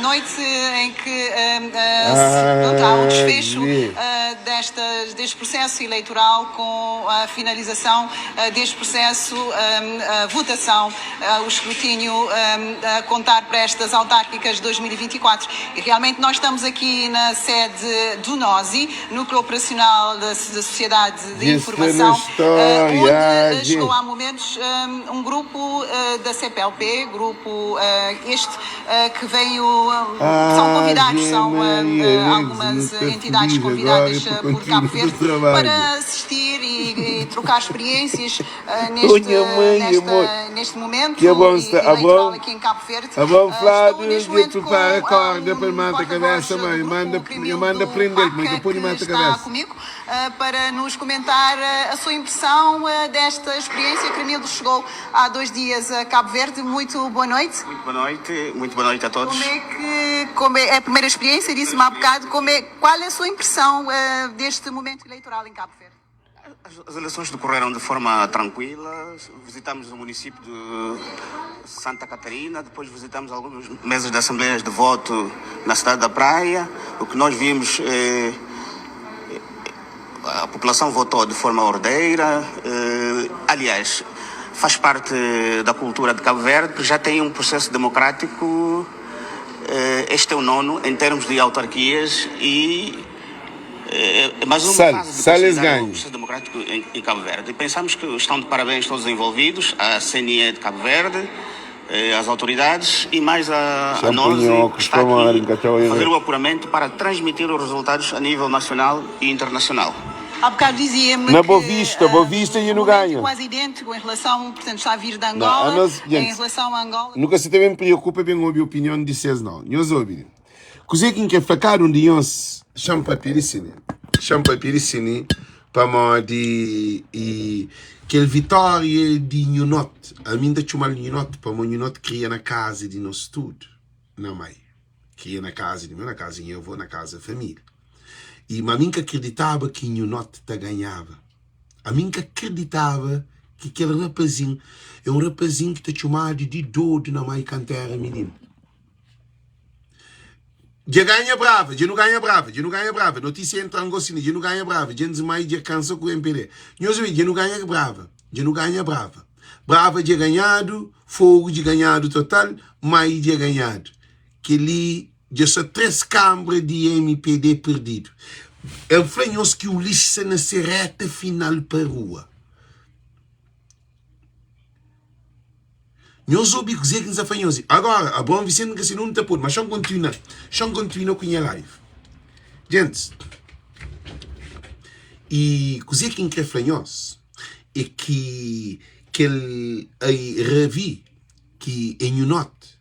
noite em que há um desfecho deste processo eleitoral com a finalização deste processo, a votação, o escrutínio a contar para estas autárquicas de 2024. E realmente nós estamos aqui na sede do NOSI, Núcleo Operacional da Sociedade de Informação, onde chegou há momentos um grupo da CPLP, grupo que veio, são convidados, são algumas entidades convidadas por Cabo Verde para assistir e trocar experiências neste momento eleitoral aqui em Cabo Verde. Estou neste momento com porta-voz manda prender, que está comigo para nos comentar a sua impressão desta experiência. Cremildo chegou há 2 dias a Cabo Verde. Muito boa noite. Muito boa noite a todos. Como é a primeira experiência? Disse-me há bocado. Qual é a sua impressão deste momento eleitoral em Cabo Verde? As eleições decorreram de forma tranquila. Visitamos o município de Santa Catarina, depois visitamos algumas mesas de assembleias de voto na cidade da Praia. O que nós vimos a população votou de forma ordeira, aliás, faz parte da cultura de Cabo Verde, que já tem um processo democrático, este é o 9º em termos de autarquias e mais uma fase de consolidar o processo democrático em Cabo Verde. E pensamos que estão de parabéns todos os envolvidos, a CNE de Cabo Verde, as autoridades e mais a nós, que está aqui a fazer o apuramento para transmitir os resultados a nível nacional e internacional. Há bocado dizia-me na Boa Vista e no ganho. Quase idêntico em relação, portanto, está a vir de Angola, em relação a Angola. Nunca se também preocupa bem com a opinião de vocês, não. Nós ouvimos. Coisa que facar de nós, champa piricine para modo que a vitória de Nunot, a mim da chumar Nunot, para o Nunot cria na casa de nós tudo, não mãe. Cria na casa de mim, na casa eu vou na casa da família. E a mim que acreditava que Nunot ganhava. A mim que acreditava que aquele rapazinho é um rapazinho que está chamado de doido na mãe cantera menino. Já ganha brava, já não ganha brava, já não ganha brava. Notícia entra angostina, já não ganha brava. Já não mais já cansa com o MPD. Nós vemos, já não ganha brava, já não ganha brava. Brava já ganhado, fogo já ganhado total, mais já ganhado. Que ali já são 3 câmaras de MPD perdido. Eu falei que o lixo nessa reta final para a rua. Nós ouvimos dizer que nos afanhamos. Agora, a bom Vicente que se não está por, mas só continua com a live. Gente, e coisa que quer fanhos é que ele revi que em um note,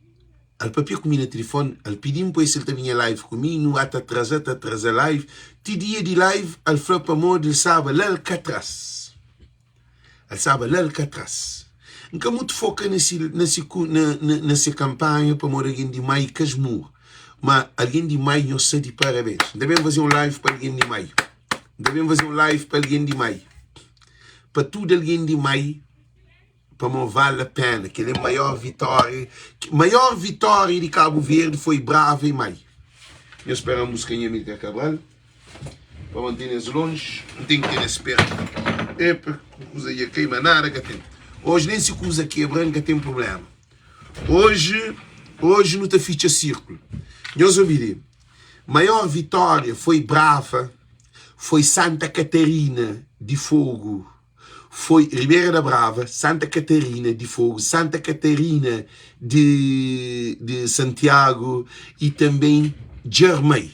al papel comigo no telefone, al pedir para ele também a live comigo, não até atrasar live, ti dia de live, al falou para modo ele sabe lá que atrás. Ele sabe lá que atrás. Nunca muito foca nessa campanha para morrer alguém de maio casmur. Mas alguém de maio não sei de parabéns. Devemos fazer um live para alguém de maio. Devemos fazer um live para alguém de maio. Para tudo alguém de maio, para não vale a pena. Que é a maior vitória de Cabo Verde foi Brava em maio. Eu espero a música em Amílcar Cabral. Para manter-nos longe, não tem que ter esse perto. É para usar a queima nada que tem. Hoje nem se usa quebrando que tem problema. Hoje não te ficha círculo. Nós ouviremos. Maior vitória foi Brava, foi Santa Catarina de Fogo, foi Ribeira da Brava, Santa Catarina de Fogo, Santa Catarina de Santiago e também Germay.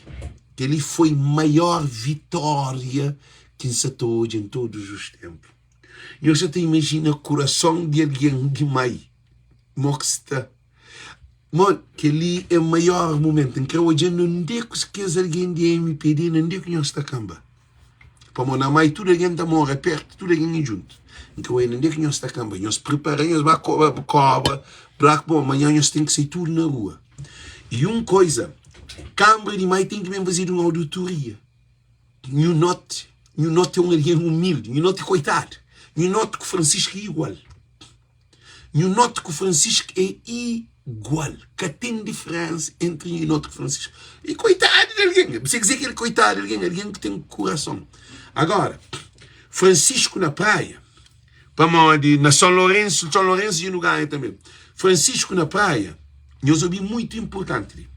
Que ele foi maior vitória que se hoje em todos os tempos. E eu já te imagino o coração de alguém de mãe. Moxta. Mano, que ali é o maior momento em que eu já não deco se queres alguém de MPD, não deco nós está camba. Para mona mãe, tudo alguém está morre perto, tudo alguém junto. Então eu não deco nós está camba. Nós preparamos para cobra, black bom, amanhã nós tem que sair tudo na rua. E uma coisa, Câmara de mãe tem que mesmo fazer uma auditoria. You not é um alguém humilde, you not é coitado. You not que o Francisco é igual. You not que o Francisco é igual. Que tem diferença entre you not e o Francisco. E coitado de alguém. Você dizer que ele é coitado de alguém que tem coração. Agora, Francisco na praia, na São Lourenço e no Gaia também. Francisco na praia, eu ouvi muito importante.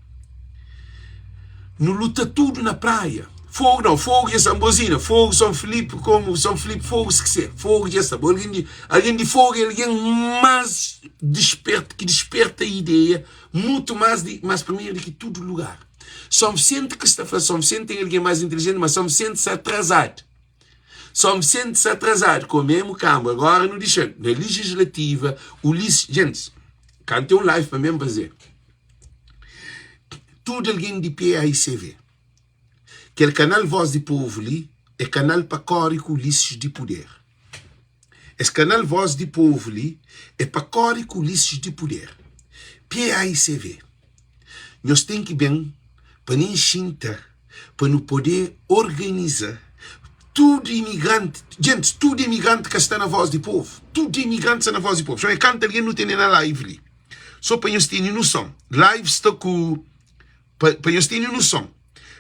No luta tudo na praia. Fogo não, fogo é Sambozina, fogo São Felipe, como São Felipe, fogo se quiser, fogo é essa. Alguém de fogo é alguém mais desperto, que desperta a ideia, muito mais primeiro do que todo lugar. São Vicente que está falando, São Vicente tem alguém mais inteligente, mas São Vicente se atrasado. São Vicente se atrasado, com o mesmo Câmara, agora não deixa, na legislativa, gente, cantei um live para mesmo fazer. Tudo alguém de PAICV. Que o canal Voz do Povo ali é canal para córico liços de poder. Esse canal Voz do Povo ali é para córico liços de poder. PAICV. Nós temos que bem para não enxintar, para não poder organizar tudo imigrante. Gente, tudo imigrante que está na Voz do Povo. Tudo imigrante está na Voz do Povo. Só é canta alguém não tem na live ali. Só para nós terem noção. Live está com... Para nós terem noção.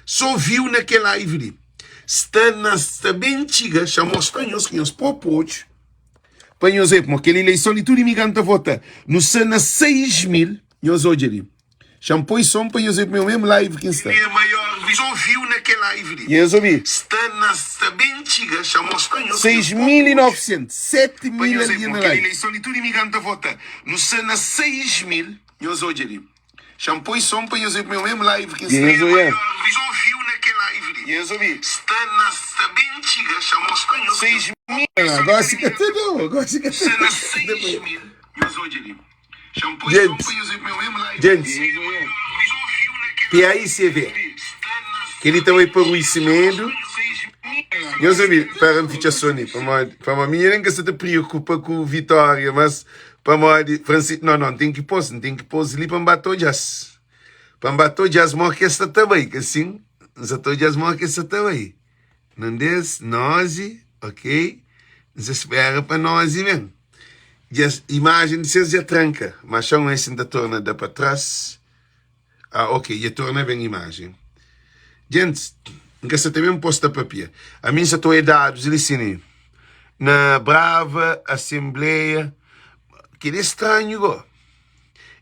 Só viu naquela live ali. Está bem antiga, chamou os espanhóis que nós propôs. Para nós ver, porque ele eleição de tudo imigrante a votar. No sana 6.000, nós hoje ali. Chamou e som para nós ver meu mesmo live que está. É maior, só viu naquela live ali. E eu ouvi. Está bem antiga, chamou os espanhóis. 6.900, 7.000 ali na live. Ele eleição de tudo imigrante a votar. No sana 6.000, nós hoje ali. Chamou e som para nós ver meu mesmo live que está. E eu ouvi. E eu ouvi. Está bem antiga, chamou os espanhóis. 6.000. Agora se cata não, agora se cata. Sana 6.000, nós hoje ali. Gente, PAICV, que ele também para o Isemedo, eu sabia, para me ficar soni, para mim, nem que se te preocupa com vitória, mas para mim, Francisco, não, tem que pôr ali para bater jazz. Para bater jazz, uma orquestra também, que assim, nós estamos jazz, uma orquestra também. Não desce, nós, ok? Nós espera para nós mesmo. E a imagem de vocês já tranca, mas só esse da torna da para trás. Ok, e torna bem a imagem. Gente, nunca se também posta papel. A mim só estou dados, ele ensina. Na brava Assembleia, que é estranho, go.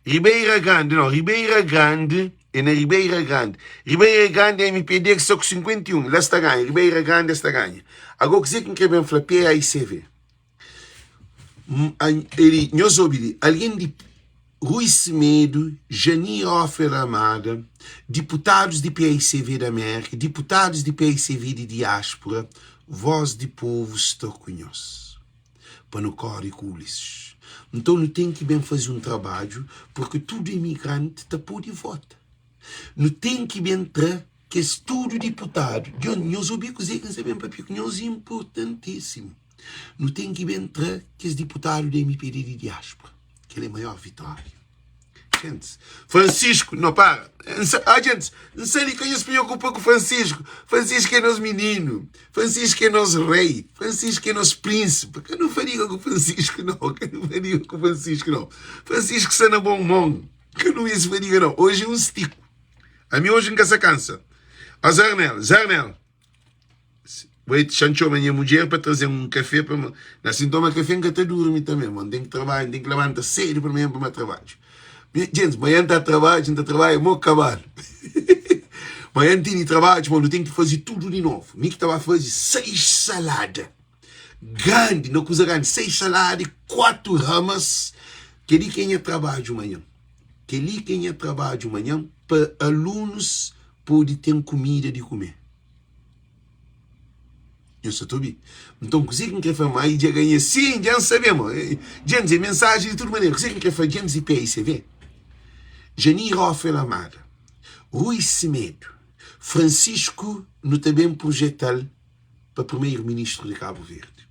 Ribeira Grande, não, Ribeira Grande, é na Ribeira Grande. Ribeira Grande é MPD que só com 51, lá está ganha, Ribeira Grande está ganha. Agora, que quem quer bem falar, PAICV. Ele, nós ouvimos, alguém de Rui Semedo, Janir Offer Amada, deputados de PAICV da América, deputados de PAICV de diáspora, voz de povo estou conhece. Para no código Ulisses. Então não tem que bem fazer um trabalho, porque todo imigrante está por de voto. Não tem que bem entrar, que é todo deputado. Nós ouvimos que bem papel, que é importantíssimo. Não tem que bem entrar, que é deputado da MPD de diáspora. Que ele é a maior vitória. Gente, Francisco, não para. Gente, não sei quem se preocupa com Francisco. Francisco é nosso menino. Francisco é nosso rei. Francisco é nosso príncipe. Que eu não faria com Francisco, não. Que eu não faria com Francisco, não. Francisco sana bom mão. Que eu não ia se faria, não. Hoje é um estico. A mim hoje nunca se cansa. Ó, Zarnel. Vou te chanchou a minha mulher para trazer um café para mim. Assim, toma café que até dormir também, mano. Tem que trabalhar, tem que levantar cedo para mim para o meu trabalho. Gente, amanhã está a trabalho, é meu cavalo. Amanhã tem trabalho, mano, tem que fazer tudo de novo. Me que estava a fazer 6 saladas. Grande, não coisa grande. 6 saladas, 4 ramas. Que ali quem é trabalho amanhã. Que ali quem é trabalho amanhã para alunos poderem ter comida de comer. Eu só estou bem. Então, você que quer fazer mais, já ganha. Sim, já sabemos. Gente, mensagem de toda maneira. Você que quer fazer, gente, e PICV. Janir Offer Amada, Rui Semedo, Francisco, no também projetal para primeiro-ministro de Cabo Verde.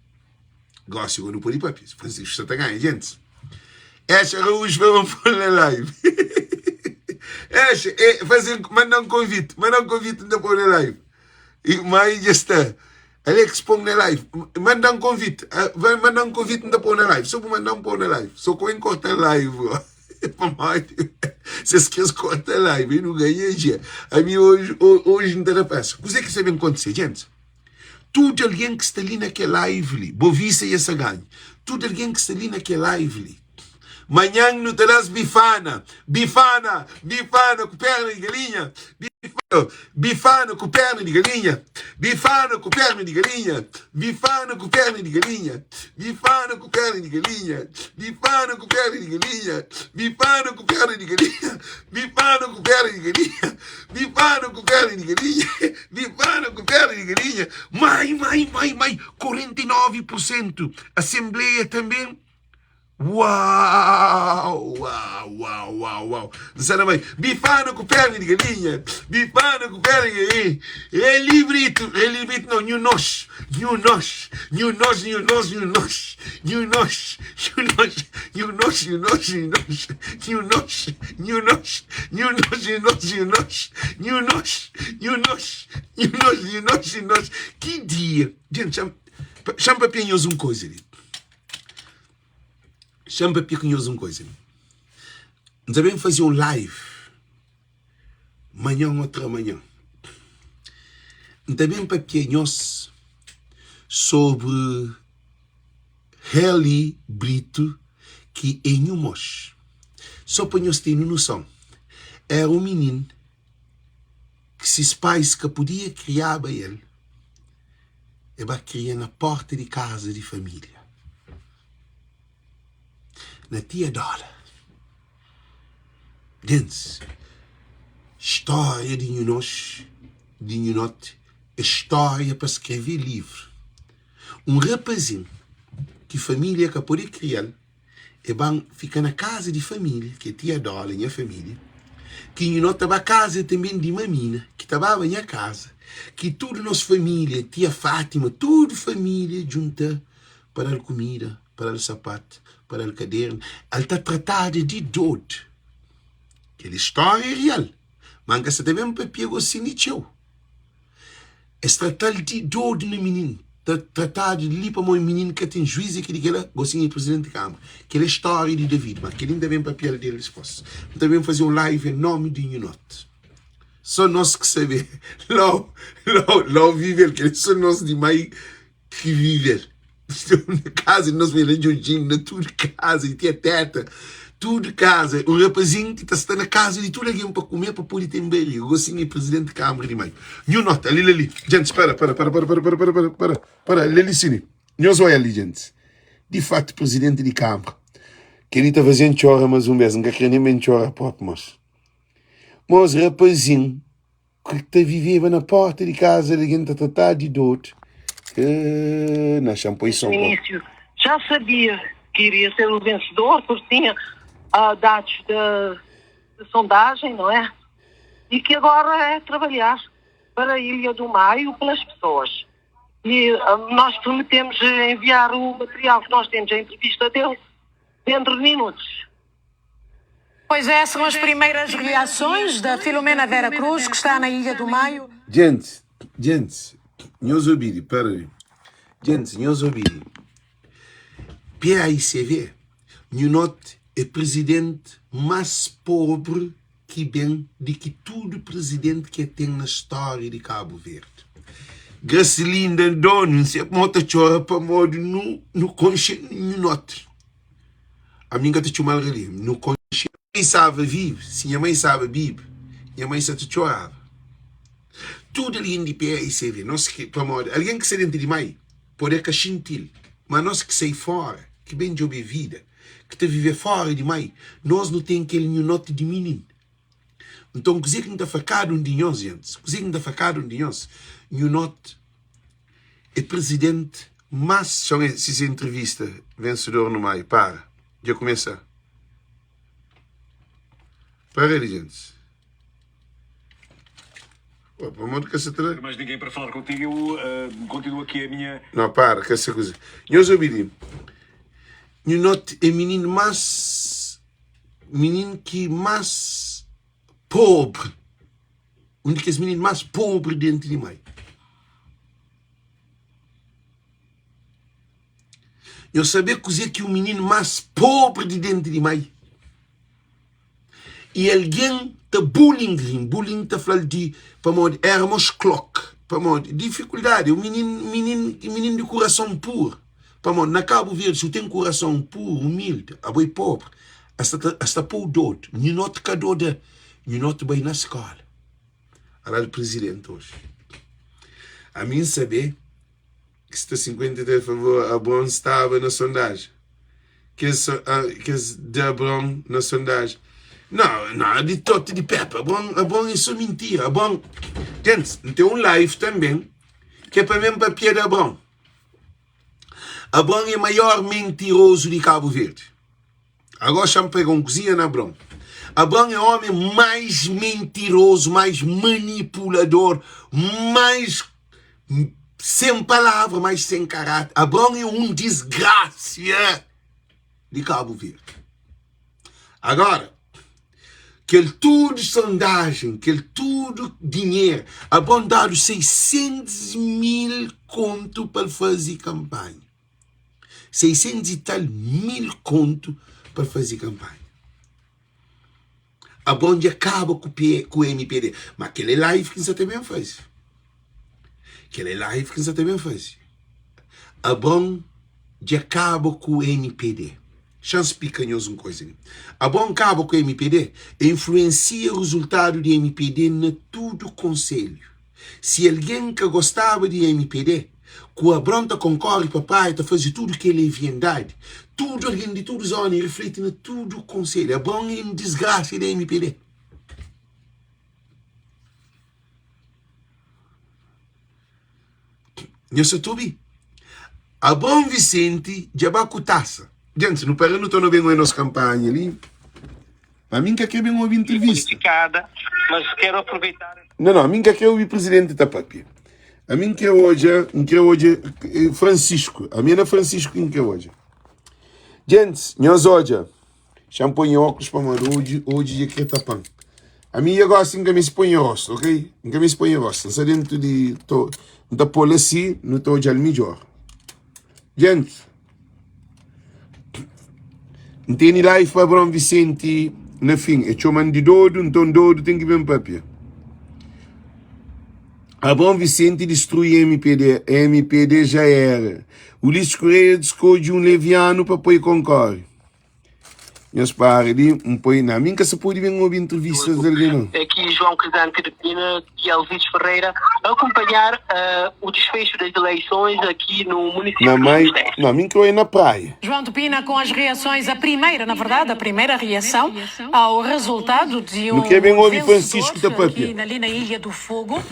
Gosto de não pôr papel. Francisco está a ganhar, gente. Esta Raúl vamos pôr na live. Esta é fazer, mandar um convite ainda pôr na live. E mais já está. Alex põe na live. Manda um convite. Vai mandar um convite ainda pôr na live. Só para mandar um pôr na live. Só que eu encorto a live. Se esquece corta a live, eu não ganhei já. A mim hoje não está na peça. O que é que sabe acontecer, gente? Tudo alguém que está ali naquela live ali, Bovista e essa ganha. Tudo alguém que está ali naquela live ali. Manhã não terás bifana, com perna de galinha. Bifana com perna de galinha. Bifana com perna de galinha. Bifana com perna de galinha. Bifana com perna de galinha. Bifana com perna de galinha. Bifana com perna de galinha. Bifana com perna de galinha. Bifana com perna de galinha. Bifana com perna de galinha. Mais. 49%. Assembleia também. Uau! Não bem. Bifana com perna de galinha. Bifana com perna de galinha. É librito não. New nosh. Que dia. Gente, chama para pinhos uma coisa ali. Chama para pequenos uma coisa. Nós devemos fazer um live. Outra manhã. Nós devemos para pequenos sobre Heli Brito, que é em Umos. Só para nós termos noção. Era um menino que se os pais que podia criar para ele, ele criar na porta de casa de família. Na tia Dora. Gente, história de Nhonote, história para escrever livro. Um rapazinho que família que pode criar, fica na casa de família, que é tia Dora, minha família, que Nhonote estava a casa também de uma mina, que estava a minha casa, que toda a nossa família, tia Fátima, toda a família junta para a comida, para o sapato, para o caderno. Ela está tratada de dor. Aquela história é real. Mas você também para pegar o sinitio. É tratada de dor no menino. tratado de ali para um menino que tem juiz e que diga gostinho de presidente da Câmara. Que é a história de David, mas que ainda vem papel dele esforço. Também fazer um live em nome de Unot. Só nós que sabemos. Lá viver, que só nós demais que viver. Na casa, nós vemos de Jorginho, na tua casa, e tia teta. Tudo casa, um rapazinho que está na casa de tudo alguém para comer, para poder ter bem. Eu gosto de presidente da Câmara de Maio. New nota, ali. Gente, espera. Ali, sim. Nós olhamos ali, gente. De fato, presidente de Câmara. Que ele está fazendo chora, mas um mês, não quer nem bem chora, próprio, mas rapazinho, que está vivendo na porta de casa, alguém está tratado de dor. Na champoição. No início, já sabia que iria ser o vencedor, porque tinha dados de sondagem, não é? E que agora é trabalhar para a Ilha do Maio pelas pessoas. E nós prometemos enviar o material que nós temos, a entrevista dele, dentro de minutos. Pois é, são as primeiras reações da Filomena Vera Cruz, que está na Ilha do Maio. Gente, nós ouvimos, peraí. Gente, nós ouvimos. PAICV, Unot é presidente mais pobre que bem de que todo presidente que tem na história de Cabo Verde. Gasolina, dono, se a moto chora para modo no conche Unot. A minha te chama ali, no conche. Minha mãe sabe vive, se minha mãe sabe vive, minha mãe se te chorava. Tudo ali em PAICV, nós que para modo, alguém que se dentro de mãe, pode que sentir, mas nós que sai fora, que bem de ouvir vida, que te viver fora de mãe, nós não temos aquele nota de menino. Então, coisa que não está facado de nós, gente, coisa que não está facado de nós, Unot é presidente, mas, se essa entrevista, vencedor no maio, já começa. Para ele, gente. Pelo amor de Deus, não tem mais ninguém para falar contigo, eu continuo aqui a minha... Não, para, que essa coisa. Nós ouvimos. Unot é menino que mais pobre. Um dos meninos mais pobres dentro de mim. Eu sabia que o menino mais pobre de dentro de mim. E alguém está bullying está falando de, para modo, éramos clock, para modo, dificuldade, o menino de coração puro. Para modo, na Cabo Verde, se tem coração puro, humilde, boi pobre, hasta por dor, não te cadou de, não te bem na escola. Era o presidente hoje. A mim saber que está 50 de favor, a Bron estava na sondagem. Que de Bron na sondagem. Não, de todo de Pepa. A Bron é só mentira. A Bron, gente, tem um live também, que é para mim para Pierre da Bron. A Bron é o maior mentiroso de Cabo Verde. Agora chama para um cozinha na Bron. A Bron é o homem mais mentiroso, mais manipulador, mais sem palavra, mais sem caráter. A Bron é um desgraça de Cabo Verde. Agora, aquele tudo sondagem, aquele tudo dinheiro, a Bron dá 600 mil conto para fazer campanha. 600 e tal mil conto para fazer campanha. A Bron acaba com o MPD. Mas aquele live que você também faz. Aquele live que você também faz. A Bron acaba com o MPD. Chance picanhoso uma coisa. A Bron acaba com o MPD e influencia o resultado de MPD na todo o conselho. Se alguém que gostava de MPD, com a Bron concorre para pai, fazer tudo que ele é verdade. Tudo alguém de todos os anos reflete na todo o conselho. A Bron é uma desgraça da MPD. Eu sou Tobi. A Bron Vicente já vai com taça. Gente, no Peru não estou bem com a nossa campanha ali. A mim que quer bem ouvir entrevista. Mas quero aproveitar. Não, a mim que quer ouvir o presidente da papi. A mim que hoje Francisco. A minha é Francisco que hoje. Gente, nós hoje. Champanhe óculos para mim. Hoje é que tapão. A mim eu gosto em que me expõe rosto, ok? Em que me expõe rosto. Se dentro de... Da policia, não estou já melhor. Gente, não tem live para Abrão Vicente no fim. É chamando de dodo, então dodo tem que vir para papel. Abrão Vicente destrui a MPD. A MPD já era. Ulisses Correia escolhe leviano para pôr concorre. Meus pais, na minha se pode ver uma entrevista dele, não? Aqui João Crisanto de Pina e Elvis Ferreira acompanhar o desfecho das eleições aqui no município de Mosteiros. Não, minha que eu ia na praia. João de Pina com as reações, a primeira reação ao resultado de um vencedor aqui ali na Ilha do Fogo.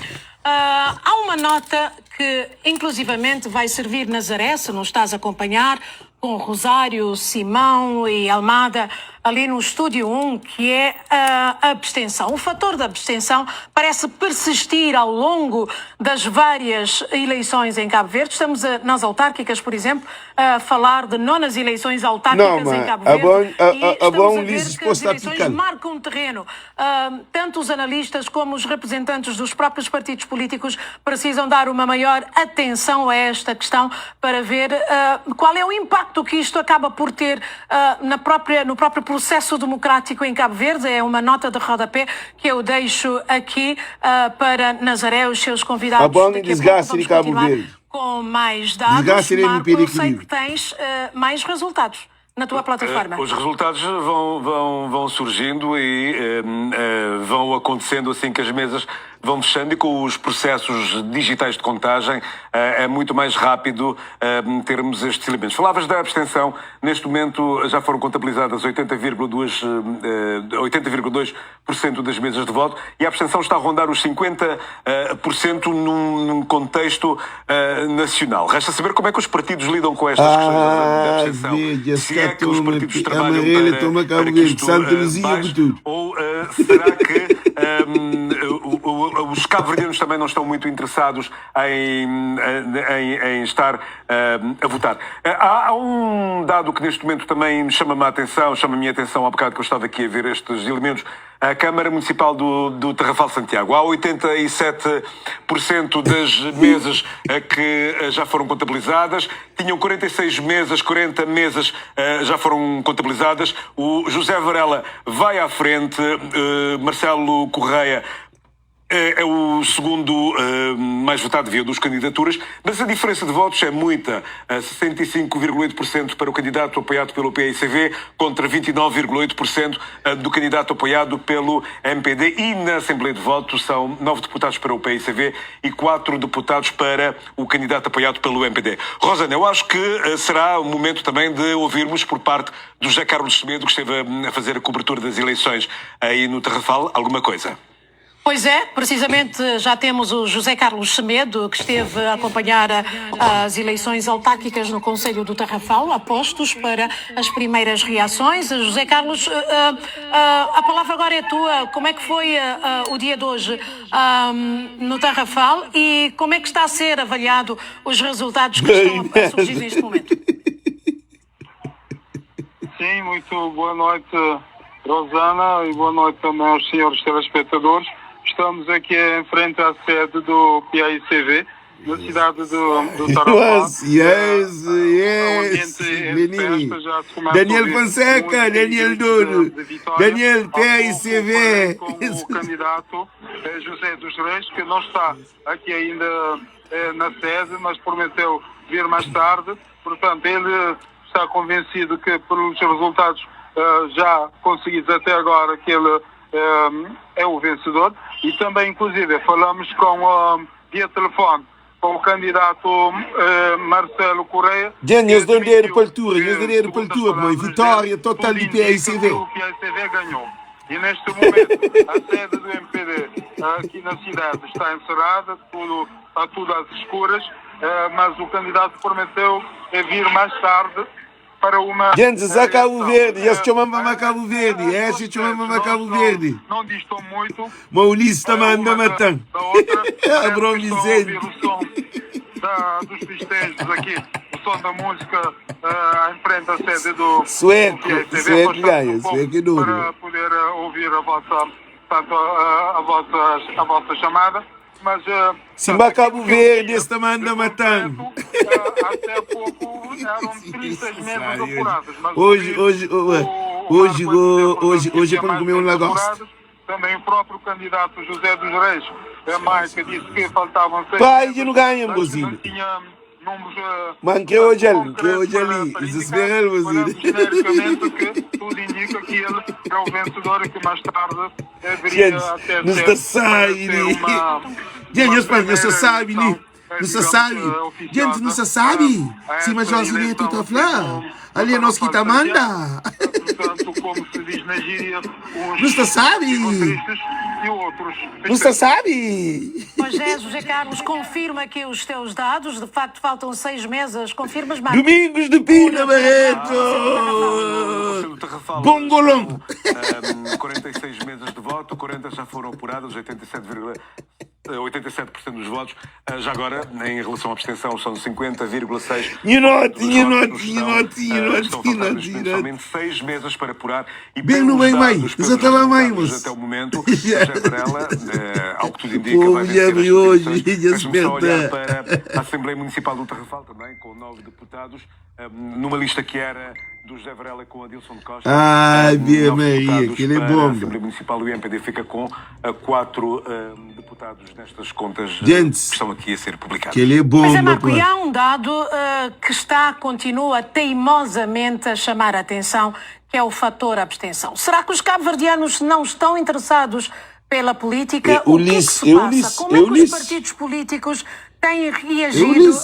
Há uma nota que inclusivamente vai servir Nazaré, se não estás a acompanhar, com Rosário, Simão e Almada ali no Estúdio 1, que é a abstenção. O fator da abstenção parece persistir ao longo das várias eleições em Cabo Verde. Estamos nas autárquicas, por exemplo, a falar de nonas eleições autárquicas em Cabo Verde. E estamos a ver que as eleições marcam terreno. Tanto os analistas como os representantes dos próprios partidos políticos precisam dar uma maior atenção a esta questão para ver qual é o impacto que isto acaba por ter no próprio processo democrático em Cabo Verde. É uma nota de rodapé que eu deixo aqui para Nazaré, os seus convidados. Daqui a pouco vamos continuar com mais dados. Marco, eu sei que tens mais resultados na tua plataforma. Os resultados vão surgindo e vão acontecendo assim que as mesas vão fechando, e com os processos digitais de contagem é muito mais rápido termos estes elementos. Falavas da abstenção. Neste momento já foram contabilizadas 80,2% das mesas de voto, e a abstenção está a rondar os 50% num contexto nacional. Resta saber como é que os partidos lidam com estas questões da abstenção. Se é que os partidos trabalham para que isto baixe, ou será que os cabo-verdianos também não estão muito interessados em estar a votar. Há um dado que neste momento também chama a minha atenção, há bocado que eu estava aqui a ver estes elementos. A Câmara Municipal do Tarrafal Santiago. Há 87% das mesas que já foram contabilizadas. Tinham 46 mesas, 40 mesas já foram contabilizadas. O José Varela vai à frente, Marcelo Correia é o segundo mais votado via duas candidaturas, mas a diferença de votos é muita. 65,8% para o candidato apoiado pelo PICV contra 29,8% do candidato apoiado pelo MPD, e na Assembleia de Votos são 9 deputados para o PICV e 4 deputados para o candidato apoiado pelo MPD. Rosana, eu acho que será o momento também de ouvirmos por parte do José Carlos Semedo, que esteve a fazer a cobertura das eleições aí no Tarrafal, alguma coisa. Pois é, precisamente já temos o José Carlos Semedo, que esteve a acompanhar as eleições autárquicas no Conselho do Tarrafal, apostos para as primeiras reações. José Carlos, a palavra agora é tua. Como é que foi o dia de hoje no Tarrafal e como é que está a ser avaliado os resultados que estão a surgir neste momento? Sim, muito boa noite, Rosana, e boa noite também aos senhores telespectadores. Estamos aqui em frente à sede do PICV, na cidade do Tarrafal. Yes. Daniel Fonseca, Daniel Douro, Daniel PICV. Com o candidato José dos Reis, que não está aqui ainda na sede, mas prometeu vir mais tarde. Portanto, ele está convencido que, pelos resultados já conseguidos até agora, que ele é o vencedor. E também, inclusive, falamos via telefone com o candidato Marcelo Correia. Nós damos dinheiro para a tua, vitória total do PICV. O PICV ganhou. E neste momento, a sede do MPD aqui na cidade está encerrada, está tudo às escuras, mas o candidato prometeu vir mais tarde para uma... Gente, a Cabo Verde, já se chamamos a Cabo Verde, Não distam muito. Mas o Ulisses também anda matando. Abrão Vicente. O som dos festejos aqui, o som da música em frente à sede do Sueco ganha, Sueco duro. Para poder ouvir a vossa portanto, a vossa chamada, mas... Simba Cabo Verde, esta manda matando. Até pouco eram 36 meses apurados. Hoje é para comer um lagosta. Também o próprio candidato José dos Reis, Maica, disse que faltavam 6 pai, de não ganha, Bozino. Mano, que hoje ali, desespera ele, Bozino. Genericamente, que tudo indica que ele é o vencedor e que mais tarde viria até não se sabe, gente, não se sabe, não se sabe. Gente, não se sabe. Se mas Josinha tu tá falando, ali é nós que tá manda. Portanto, como se diz na gíria, não se sabe. E outros. Não se sabe. José Carlos, confirma aqui os teus dados. De facto, faltam 6 meses. Confirmas, Marco? Domingos de Pina Barreto. Bongolão. 46 meses de voto, 40 já foram apurados, 87% dos votos. Já agora, em relação à abstenção, são 50,6%. Somente 6 meses para apurar. E bem no bem, mãe. Já estava mãe, moço. Até o momento, José Varela, ao que tudo indica, vai vencer hoje. Vamos só olhar para a Assembleia Municipal do Tarrafal também, com 9 deputados, numa lista que era do José Varela com Adilson de Costa. Ai, minha Maria, que ele é bom. A Assembleia Municipal, o IMPD fica com 4 deputados nestas contas que estão aqui a ser publicadas. Que ele é bom. Mas, Marco, e há um dado que continua teimosamente a chamar a atenção, que é o fator abstenção. Será que os cabo-verdianos não estão interessados pela política? O que se passa? Como é que os partidos políticos têm reagido,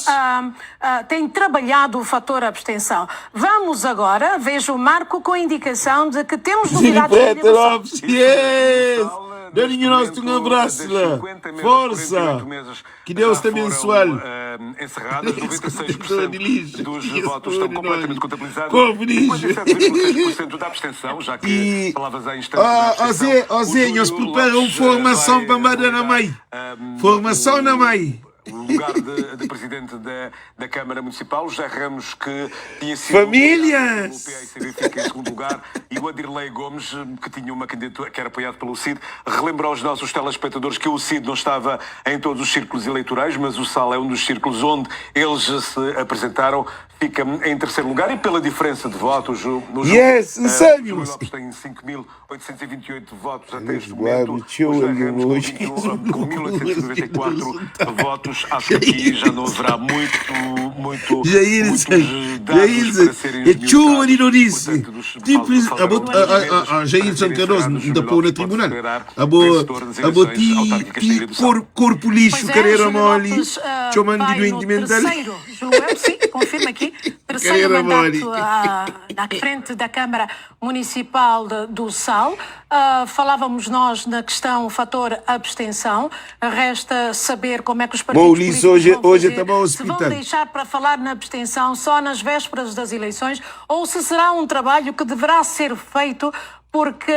têm trabalhado o fator abstenção? Vamos agora, vejo o Marco com a indicação de que temos novidades de Daninho, nós temos um abraço lá. Força! Que Deus te abençoe. Encerradas, 96% dos votos estão completamente contabilizados. 57,6% da abstenção, já que palavras há instantes da abstenção. Zé, nós preparamos formação para mandar na mãe. Formação na mãe. O lugar de presidente da Câmara Municipal, José Ramos, que tinha sido famílias! O PAICB fica em segundo lugar, e o Adirley Gomes, que tinha uma candidatura que era apoiado pelo CID, relembra aos nossos telespectadores que o CID não estava em todos os círculos eleitorais, mas o SAL é um dos círculos onde eles se apresentaram, fica em terceiro lugar, e pela diferença de votos, o José Lopes tem 5.828 votos até este momento, o José Ramos com 1.894 votos. Acho que aqui já não haverá muitos dados para serem esmiuçados. Jair Sancaroso, da pôr na tribunal. A corpo lixo, carreira mole, chamando de doente mental. Sim, confirma aqui, terceiro mandato à frente da Câmara Municipal do Sal. Falávamos nós na questão fator abstenção. Resta saber como é que os partidos políticos se vão deixar para falar na abstenção só nas vésperas das eleições, ou se será um trabalho que deverá ser feito, porque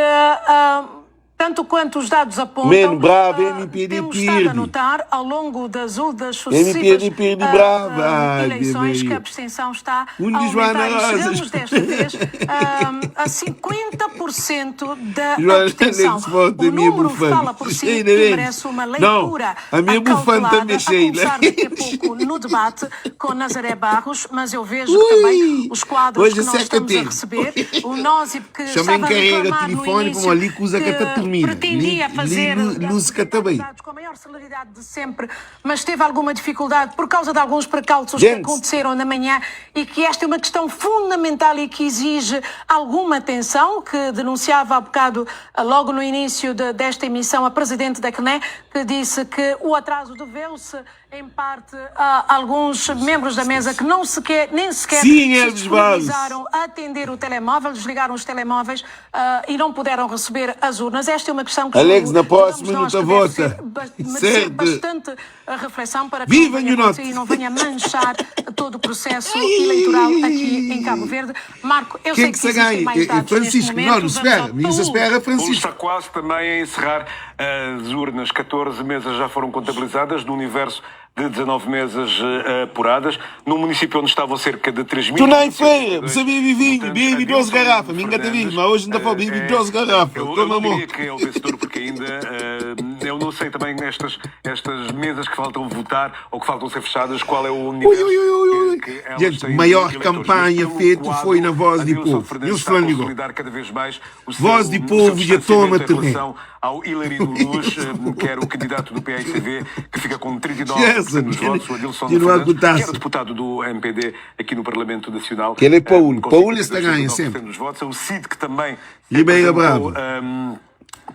tanto quanto os dados apontam, temos estado a notar ao longo das sucessivas eleições que a abstenção está a aumentar. E chegamos desta vez a 50% da abstenção. O número fala por si e merece uma leitura acautelada, a começar daqui a pouco no debate com Nazaré Barros, mas eu vejo também os quadros que nós estamos a receber. O Nósip, que estava a reclamar no início, pretendia fazer com a maior celeridade de sempre, mas teve alguma dificuldade por causa de alguns precalços que aconteceram na manhã, e que esta é uma questão fundamental e que exige alguma atenção, que denunciava há bocado, logo no início desta emissão, a presidente da CNE, que disse que o atraso deveu-se em parte a alguns membros da mesa que nem sequer se disponibilizaram a atender o telemóvel, desligaram os telemóveis e não puderam receber as urnas. Esta é uma questão que Alex, na próxima minuta vota. Merece bastante reflexão para que não venha manchar todo o processo eleitoral aqui em Cabo Verde. Marco, eu sei que existem mais dados neste momento. Vamos estar quase também a encerrar as urnas, 14 mesas já foram contabilizadas, no universo de 19 mesas apuradas. No município onde estavam cerca de 3 mil... Tu não é feia, você bebi vinho, bebi 12 garrafas, me engata vinho, mas hoje ainda foi bebi 12 garrafas. Eu não diria que é o vencedor, porque ainda eu não sei também nestas mesas que faltam votar ou que faltam ser fechadas, qual é o universo que elas gente, têm maior de campanha feita foi na Voz de Povo. Eu está a consolidar cada vez mais o Voz de Povo e a toma também. Ao Hilarino Luz, que era o candidato do PAICV, que fica com 39% dos votos, o Adilson Fernandes, que era deputado do MPD aqui no Parlamento Nacional. Que ele é Paulo. Paulo está ganha sempre. Dos votos. O Cid, que também e bem bravo.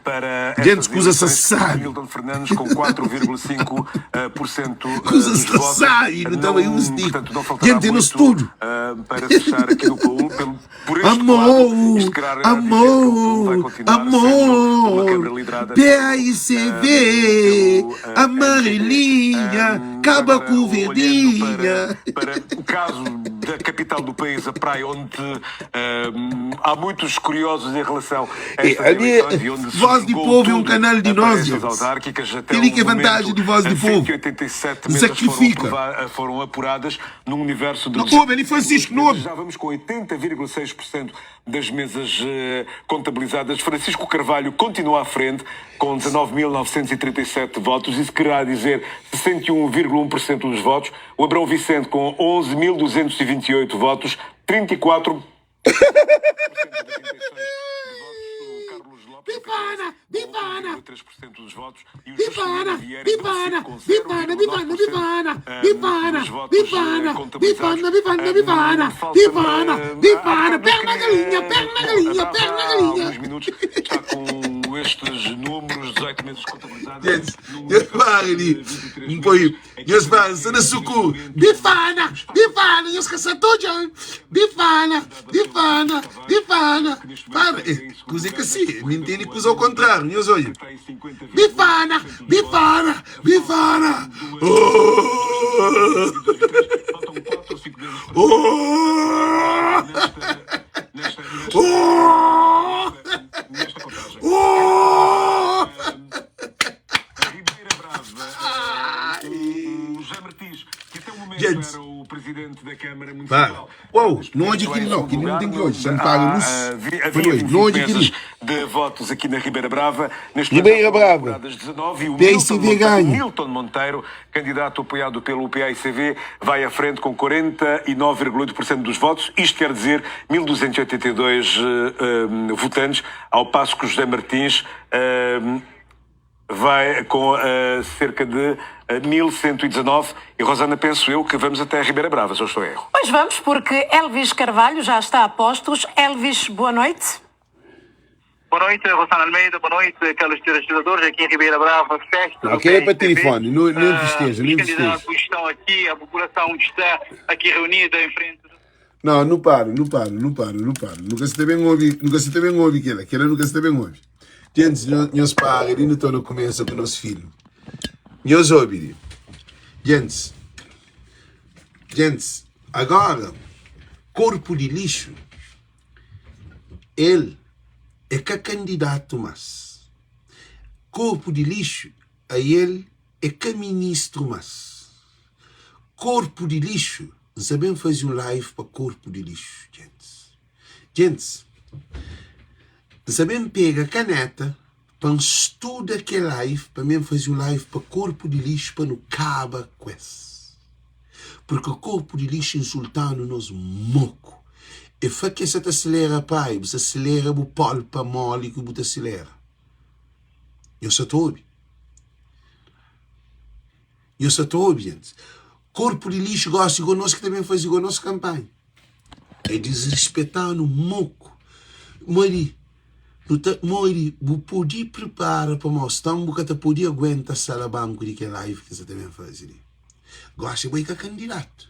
Para gente, escusa-se a sai. Milton Fernandes com 4,5% dos votos. Sai, não estava aí um stick. Gente, no estúdio. Para fechar aqui no Paulo, por este amor, PAICV, Amarelinha, Caba com Verdinha. Para o caso da capital do país, a praia, onde há muitos curiosos em relação a esta eleição, e onde Voz de Povo é um canal de nós, gente. Ele que é vantagem de Voz de Povo. 187 sacrifica. Foram apuradas num universo de... Ele Francisco Nobre. Já vamos com 80,6% das mesas contabilizadas. Francisco Carvalho continua à frente com 19.937 votos. Isso quererá dizer 61,1% dos votos. O Abrão Vicente com 11.228 votos, 34%. Bifana! 3% dos votos. E Bifana! Perna galinha! Alguns minutos está com estes números, 18 meses contabilizados. Gente, eu paro ali. Eu paro, você não sucu. Bifana! Eu esqueci tudo, John. Bifana! Para, coisa que assim, me entende que ao contrário, meus olhos. Bifana! Gente, o presidente da Câmara Municipal. Não onde aquilo não, que não tem que hoje, já me paga luz. Não onde aquilo. De votos aqui na Ribeira Brava. Ribeira Brava. 19, e o PAICV ganha. Milton Monteiro, candidato apoiado pelo PAICV, vai à frente com 49,8% dos votos. Isto quer dizer 1.282 votantes, ao passo que José Martins vai com cerca de 1.119. E, Rosana, penso eu que vamos até a Ribeira Brava, se eu estou erro. Pois vamos, porque Elvis Carvalho já está a postos. Elvis, boa noite. Boa noite, Rosana Almeida. Boa noite, aqueles telespectadores aqui em Ribeira Brava. Festa. Não, quero para telefone, não festeja, Os candidatos estão aqui, a população está aqui reunida em frente. Não paro. Nunca se te bem ouve aquela nunca se te bem ouve. Gente, nós pagamos, ele não está no começo com o nosso filho. Nós ouvimos. Gente, agora, corpo de lixo, ele é que candidato, mas corpo de lixo, a ele é que ministro, mas corpo de lixo, não sabemos fazer um live para corpo de lixo, gente. Não sabemos pegar caneta para estudar aquele live, para mesmo fazer um live para corpo de lixo, para não acabar com isso. Porque o corpo de lixo insultando nos moco. E foi que você acelera, pai, você acelera o polpa mole que você acelera. Eu só estou gente. Corpo de lixo gosta de nós que também faz igual a nossa campanha. É desrespeitando moco. Mori, você podia preparar para mostrar, você podia aguentar sala banco de que live que você também faz. Gosta de que candidato.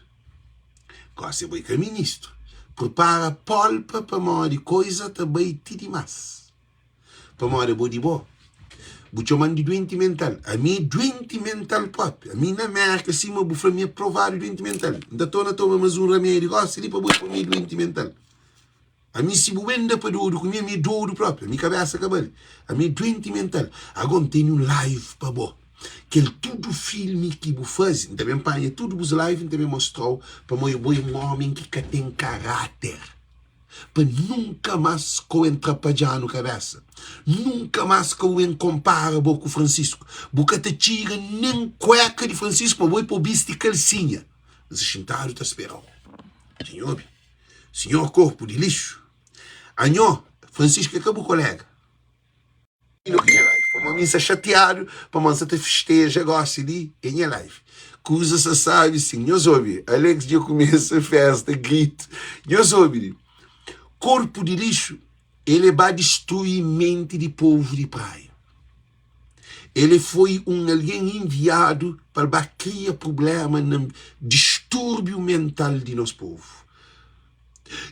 Gosta de que ministro. Prepara polpa para mori coisa também tudo mais. Para mori bom de boa. Você manda doente mental. A minha doente mental próprio. A minha na merda cima eu vou me provar doente mental. Ainda estou na toma mais um remédio. Gosta de para mim doente mental. A mim se buenda para douro, com a minha douro próprio, a minha cabeça acabou. A minha doente mental. Agora tem um live para bom. Que ele tudo filme que você faz, também panha, tudo os live também mostrou para um homem que tem caráter. Para nunca mais que entrapalhar no cabeça. Nunca mais que eu compara com o Francisco. Porque te tira nem cueca de Francisco, mas vou para o bicho de calcinha. Mas o chintado está esperando. Senhor corpo de lixo. Anhô, Francisco acabou colega. Para mim, se chateado, para mim, se te festeja, gosta de ganhar live. Coisa se sabe, sim. Eu soube. Alex, dia começa a festa, grito. Eu soube. Corpo de lixo, ele vai destruir mente de povo de praia. Ele foi alguém enviado para criar problema no distúrbio mental de nosso povo.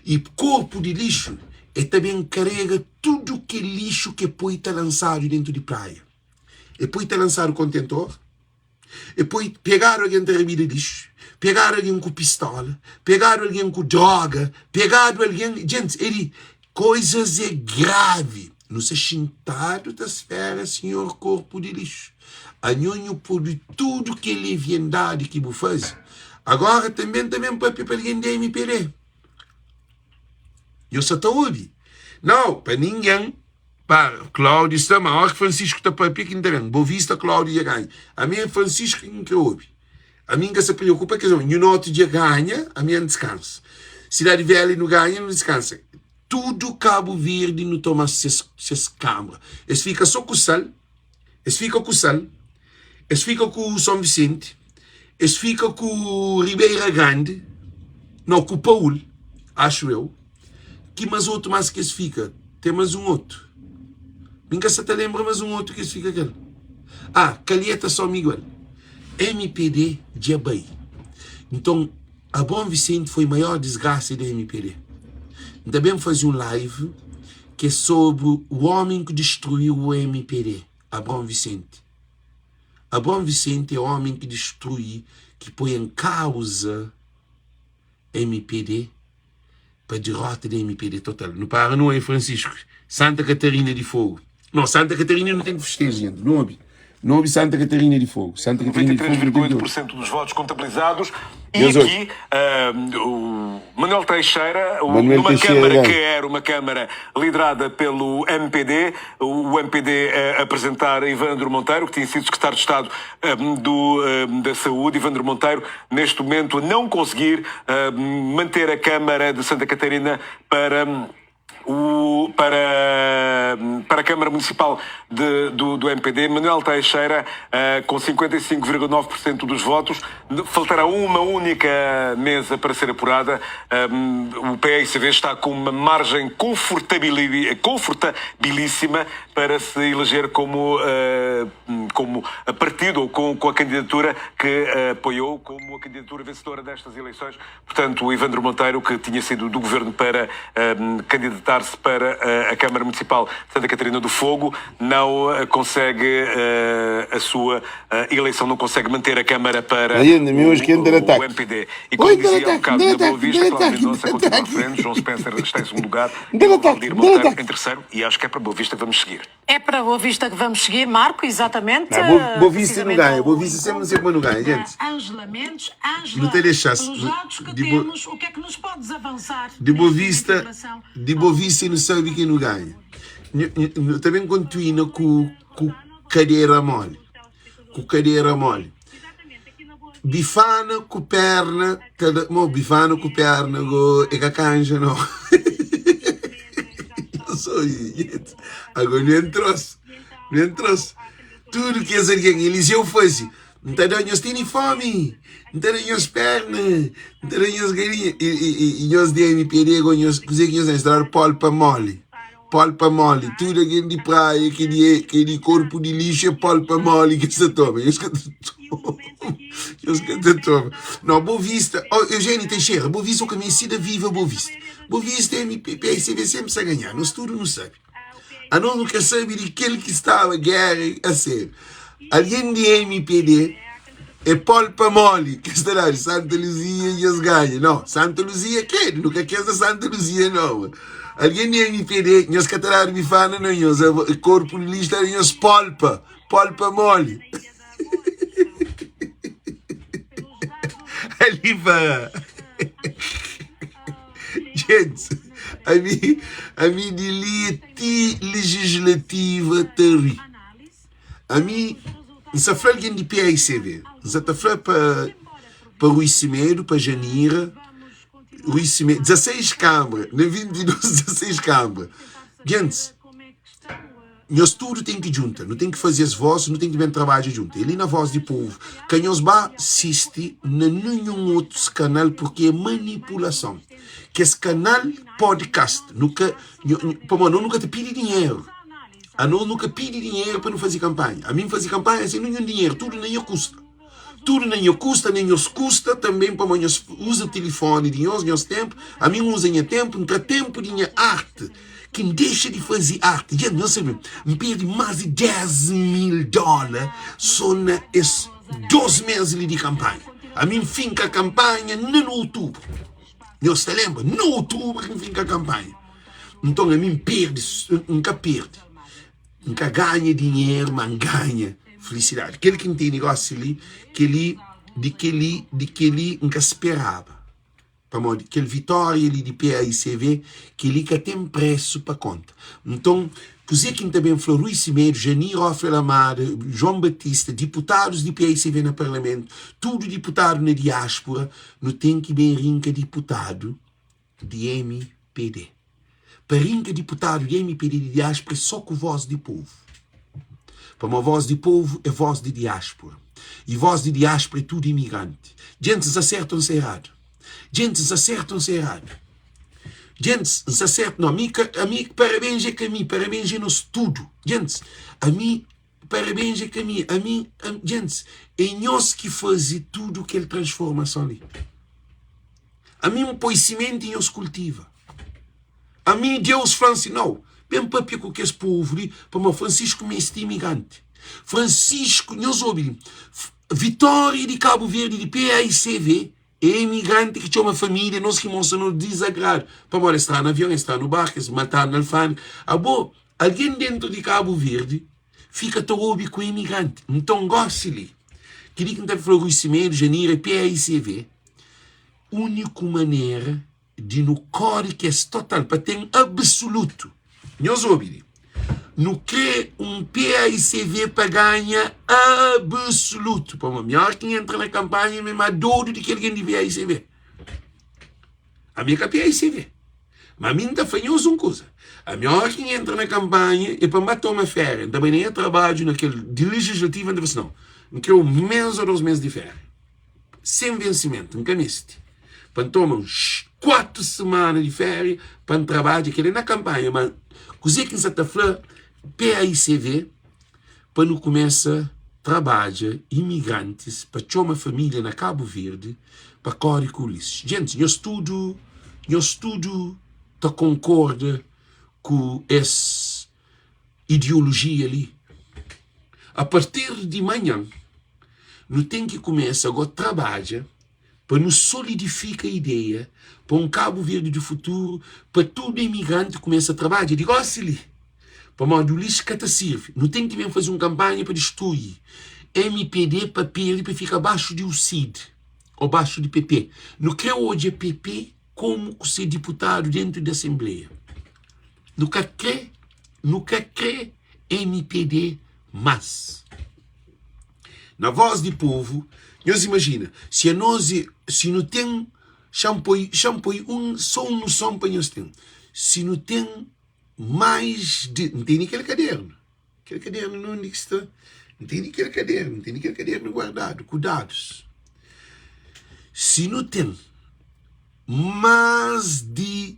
E corpo de lixo, ele também carrega tudo que é lixo que pode estar lançado dentro de praia. Ele pode estar lançado o contentor, ele pode pegar alguém da bebida de lixo, pegar alguém com pistola, pegar alguém com droga, pegar alguém... Gente, ele... Coisas é grave. Não se chintado da esfera, senhor corpo de lixo. A nhonho por tudo que é leviandade que você faz. Agora também para alguém da MPD. Eu só estou ouvindo. Não, para ninguém. Para Cláudio está maior que Francisco está para aqui também. Boa vista, Cláudio ia ganhar. A minha Francisco que ouve. A minha que se preocupa que no outro dia ganha, a minha descansa. Cidade Velha não ganha, não descansa. Tudo Cabo Verde não toma essas câmaras. Eles ficam só com o sal. Eles ficam com o sal. Eles ficam com o São Vicente. Eles ficam com o Ribeira Grande. Não, com o Paulo. Acho eu. Que mais outro mais que eles ficam? Tem mais um outro. Nunca se te lembra mais um outro que eles ficam aquele. Calheta São Miguel. MPD de Abai. Então, a Bom Vicente foi a maior desgraça da MPD. Também fazia um live que é sobre o homem que destruiu o MPD, a Bom Vicente. A Bom Vicente é o homem que destrui, que põe em causa MPD para a derrota da MPD total. Não para, não é, Francisco? Santa Catarina de Fogo. Não, Santa Catarina não tem festejo, gente. Não houve Santa Catarina de Fogo. Santa Catarina de Fogo. 93,8% dos votos contabilizados. E aqui, o Manuel Teixeira, numa Câmara que era uma Câmara liderada pelo MPD, o MPD a apresentar Evandro Monteiro, que tinha sido secretário de Estado da Saúde. Evandro Monteiro, neste momento, a não conseguir manter a Câmara de Santa Catarina para a Câmara Municipal do MPD. Manuel Teixeira, com 55,9% dos votos. Faltará uma única mesa para ser apurada. O PSV está com uma margem confortabilíssima para se eleger como partido ou com a candidatura que apoiou como a candidatura vencedora destas eleições. Portanto, o Evandro Monteiro, que tinha sido do governo para candidatar-se para a Câmara Municipal de Santa Catarina do Fogo, não consegue a sua eleição, não consegue manter a Câmara para o MPD. E como dizia há um bocado na Boa Vista, Cláudio Mendonça continua à frente, João Spencer está em segundo lugar, e o Valdir Monteiro em terceiro, e acho que é para Boa Vista que vamos seguir. É para Boa Vista que vamos seguir, Marco, exatamente. Boa Vista não ganha, Boa Vista sempre não ganha, gente. Ângela Mendes, Ângela, não teria chance. Pelos dados que temos, o que é que nos podes avançar? De Boa Vista não sabe quem não ganha. Eu também continuo com cadeira mole. Com cadeira mole. Bifana com perna, bifana com perna, e com a canja, não. Eu sou gente. Agora não entrou-se. Tudo que é alguém, Eliseu faz. Não está dando têm fome. Não está dando pernas. Não está dando galinhas. E nós de MPD, nós conseguimos instalar polpa mole. Polpa mole. Tudo aqui de praia, que de corpo de lixo é polpa mole que se toma. Eu toma. Não, Boa Vista. Eugênio Teixeira, Boa Vista é o conhecida viva Boa Vista. Boa Vista é PSV sempre a ganhar. Nós tudo não sabe. A nós nunca sabe de aquele que estava a guerra a ser. Alguém de MPD é polpa mole, que estará de Santa Luzia e as ganha. Não, Santa Luzia quer, nunca quer da Santa Luzia não. Alguém nem MPD, nós catalar me fala, não, nós corpo lista, nós polpa mole. Ali vai. Gente, a mim de legislativa teri. A mim, se fala alguém de PAICV, se fala para Rui Cimeiro, para Janira, Rui Cimeiro, 16 câmaras, na 22, 16 câmaras. Gente, nós tudo tem que juntar, não tem que fazer as vozes, não tem que ver trabalho junto. Ele na Voz do Povo, que nós vai assistir em nenhum outro canal porque é manipulação. Que esse canal podcast, nunca te pede dinheiro. A nós nunca pede dinheiro para não fazer campanha. A mim fazer campanha sem nenhum dinheiro, tudo nem custa. Tudo nem custa, nem nos custa, também para nós usa o telefone de nós tempo, a mim usa em tempo, não tempo de arte. Quem deixa de fazer arte, gente, não sabe, me perde mais de $10 mil só nesses 2 meses de campanha. A mim finca a campanha no outubro. Não se lembra? No outubro que finca a campanha. Então a mim perde, nunca perde. Nunca ganha dinheiro, mas ganha felicidade. Aquele que tem negócio ali, que ele nunca esperava. Aquele vitória ali de PAICV, que ele que tem preço para conta. Então, così que também falou, Rui Cimeiro, Janir Offer Lamada, João Batista, deputados de PAICV no Parlamento, tudo deputado na diáspora, não tem que bem rinca deputado de MPD. Para rinca deputado de MPD de diáspora, só com voz de povo. Para uma voz de povo é voz de diáspora. E voz de diáspora é tudo imigrante. Gente, acertam-se errado. Gente, acertam-se errado. Gente, acertam. A mim, parabéns é que a mim, parabéns é no estudo. Gente, a mim, parabéns é que a mim, gente, é nós que fazemos tudo aquela transformação ali. A mim, um conhecimento e nós cultiva. A mim, Deus Francisco, não. Bem para com que esse povo ali, para o Francisco me este imigrante. Francisco, nós ouvimos, Vitória de Cabo Verde, de PAICV, é imigrante que tinha uma família, nós que mostramos desagrado. Para estar no avião, estar no barco, matar no alfândega. Alguém dentro de Cabo Verde fica tão com imigrante. Então, goste-lhe. Queria que não tenha falado Rui Cimeiro, Janira, PAICV. Única maneira de no core que é total, para ter absoluto. Nós ouvimos. Não quer um PAICV para ganhar absoluto. Para o melhor que entra na campanha, mesmo a dor de que alguém de PAICV. A minha é PAICV. Mas a mim está fanhoso uma coisa. A melhor que entra na campanha é para matar uma férias. Também nem é trabalho naquele de legislativo, não quer 1 mês ou 2 meses de férias. Sem vencimento, nunca miste. Para tomar 4 semanas de férias, para trabalhar aquele na campanha. Mas, coisa que está falando, PAICV, para não começar a trabalhar imigrantes, para ter uma família na Cabo Verde, para correr com isso. Gente, nós tudo concorda com essa ideologia ali. A partir de manhã, não tem que começar agora a trabalhar para nos solidificar a ideia, para um Cabo Verde do futuro, para todo imigrante começar a trabalhar. Digo, ali. Para modo lixo que te serve. Não tem que vir fazer uma campanha para destruir. MPD para perder para ficar abaixo de UCID. Ou abaixo de PP. Não quer hoje a PP como ser deputado dentro da Assembleia. Nunca quer MPD mais. Na Voz do Povo, nós imagina, se não tem shampoo só um som para nós ter. Se não tem mais de... Não tem nem aquele caderno. Aquele caderno não está... Não tem nem aquele caderno guardado, cuidados. Se não tem mais de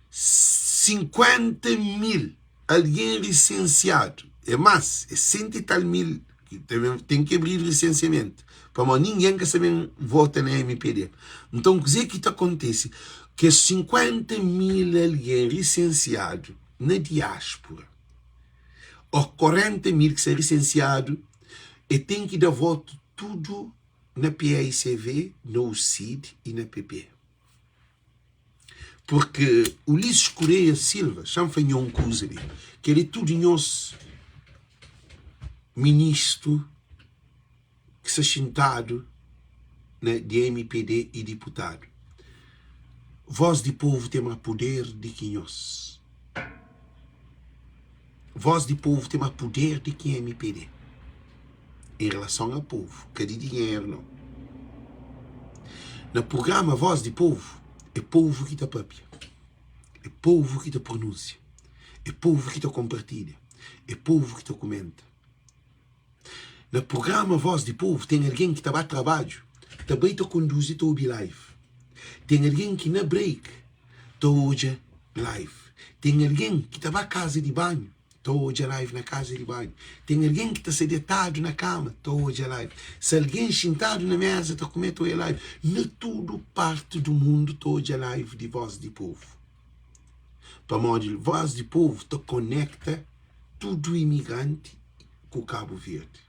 50 mil alguém licenciado, é mais, é 100 e tal mil, que tem que abrir licenciamento. Para ninguém que sabe vota na MPD. Então, o que acontece? Que 50 mil alguém licenciado na diáspora, ou 40 mil que são licenciados, e tem que dar voto tudo na PAICV, no CID e na PP. Porque Ulisses Correia Silva, champanhou um coisa ali, que ele é tudo nosso ministro que se sentado, né, de MPD e deputado. Voz de povo tem mais poder de que nós. Voz de povo tem mais poder de que MPD. Em relação ao povo, que de dinheiro não. No programa Voz de Povo, é povo que te papia. É povo que te pronuncia. É povo que te compartilha. É povo que te comenta. No programa Voz de Povo, tem alguém que está a trabalho, também te conduz e te ouve live. Tem alguém que na break te ouve live. Tem alguém que está a casa de banho, te ouve live na casa de banho. Tem alguém que está sedentado na cama, te ouve live. Se alguém sentado na mesa, te comer, te ouve live. Na tudo parte do mundo, te ouve live de Voz de Povo. Para modo, Voz de Povo te conecta tudo imigrante com Cabo Verde.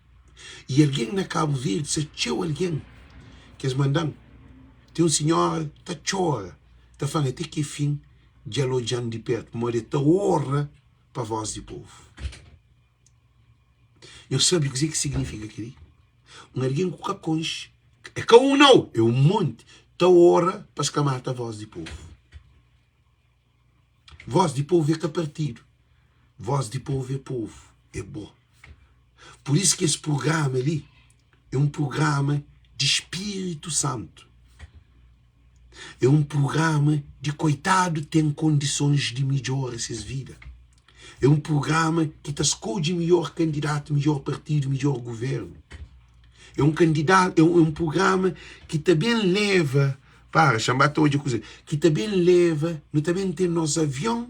E alguém na Cabo Verde, se tinha alguém que eles mandam, tem um senhor que chora, está falando até que fim de elogiando de perto, mas está honra para a Voz de Povo. Eu sabe o que significa aquilo? Um alguém com cacões, é que um não, é um monte, está honra para escamar a Voz de Povo. Voz de Povo é que partido, Voz de Povo é povo, é bom. Por isso que esse programa ali é um programa de Espírito Santo. É um programa de coitado tem condições de melhor essas vidas. É um programa que te escolhe melhor candidato, melhor partido, melhor governo. É um candidato, é um programa que também leva, para chamar toda coisa, que também leva, não também tem nos avião,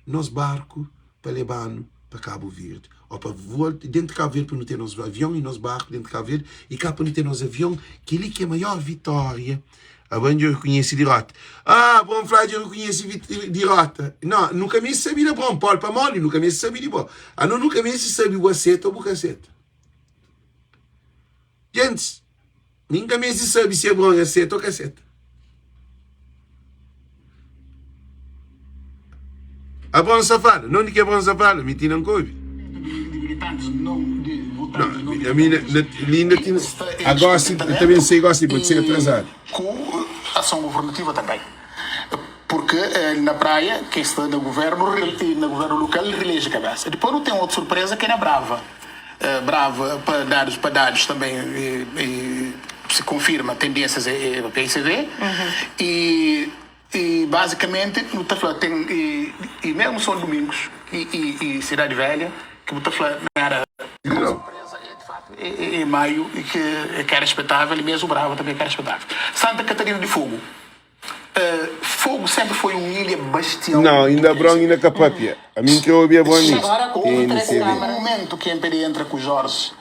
nos barcos para levar para Cabo Verde. Ou para voar dentro de Cabo Verde para não ter nos avião e nos barcos dentro de Cabo Verde e cá para não ter nos avião, que ali que é a maior vitória. A banda eu reconheci derrota. Ah, bom, Flávio, eu reconheci derrota. Não, nunca me sabia bom, Paulo para mole, nunca me sabia de bom. Ah, não, nunca me sabia o aceta ou o caceta. Gente, nunca me sabia se é bom aceta ou caceta. A bom safado, não que é bom safado, me tinha um couve. Não, a minha linda tinha. Agora sim, eu também sei, gosto de ser atrasado. Com ação governativa também. Porque na praia, que está no governo local, relege a cabeça. Depois não tem outra surpresa que é na Brava. Brava, para dados também se confirma tendências para PICV. E basicamente, tem, e mesmo São Domingos e Cidade Velha, que o Tafla não era surpresa, de fato, em maio, que era expectável, e mesmo Brava também que era expectável. Santa Catarina de Fogo. Fogo sempre foi uma ilha bastião. Não, ainda Brão e ainda Capapia. A mim que eu ouvi a boa nisso. Agora, o momento que a MPD entra com o Jorge.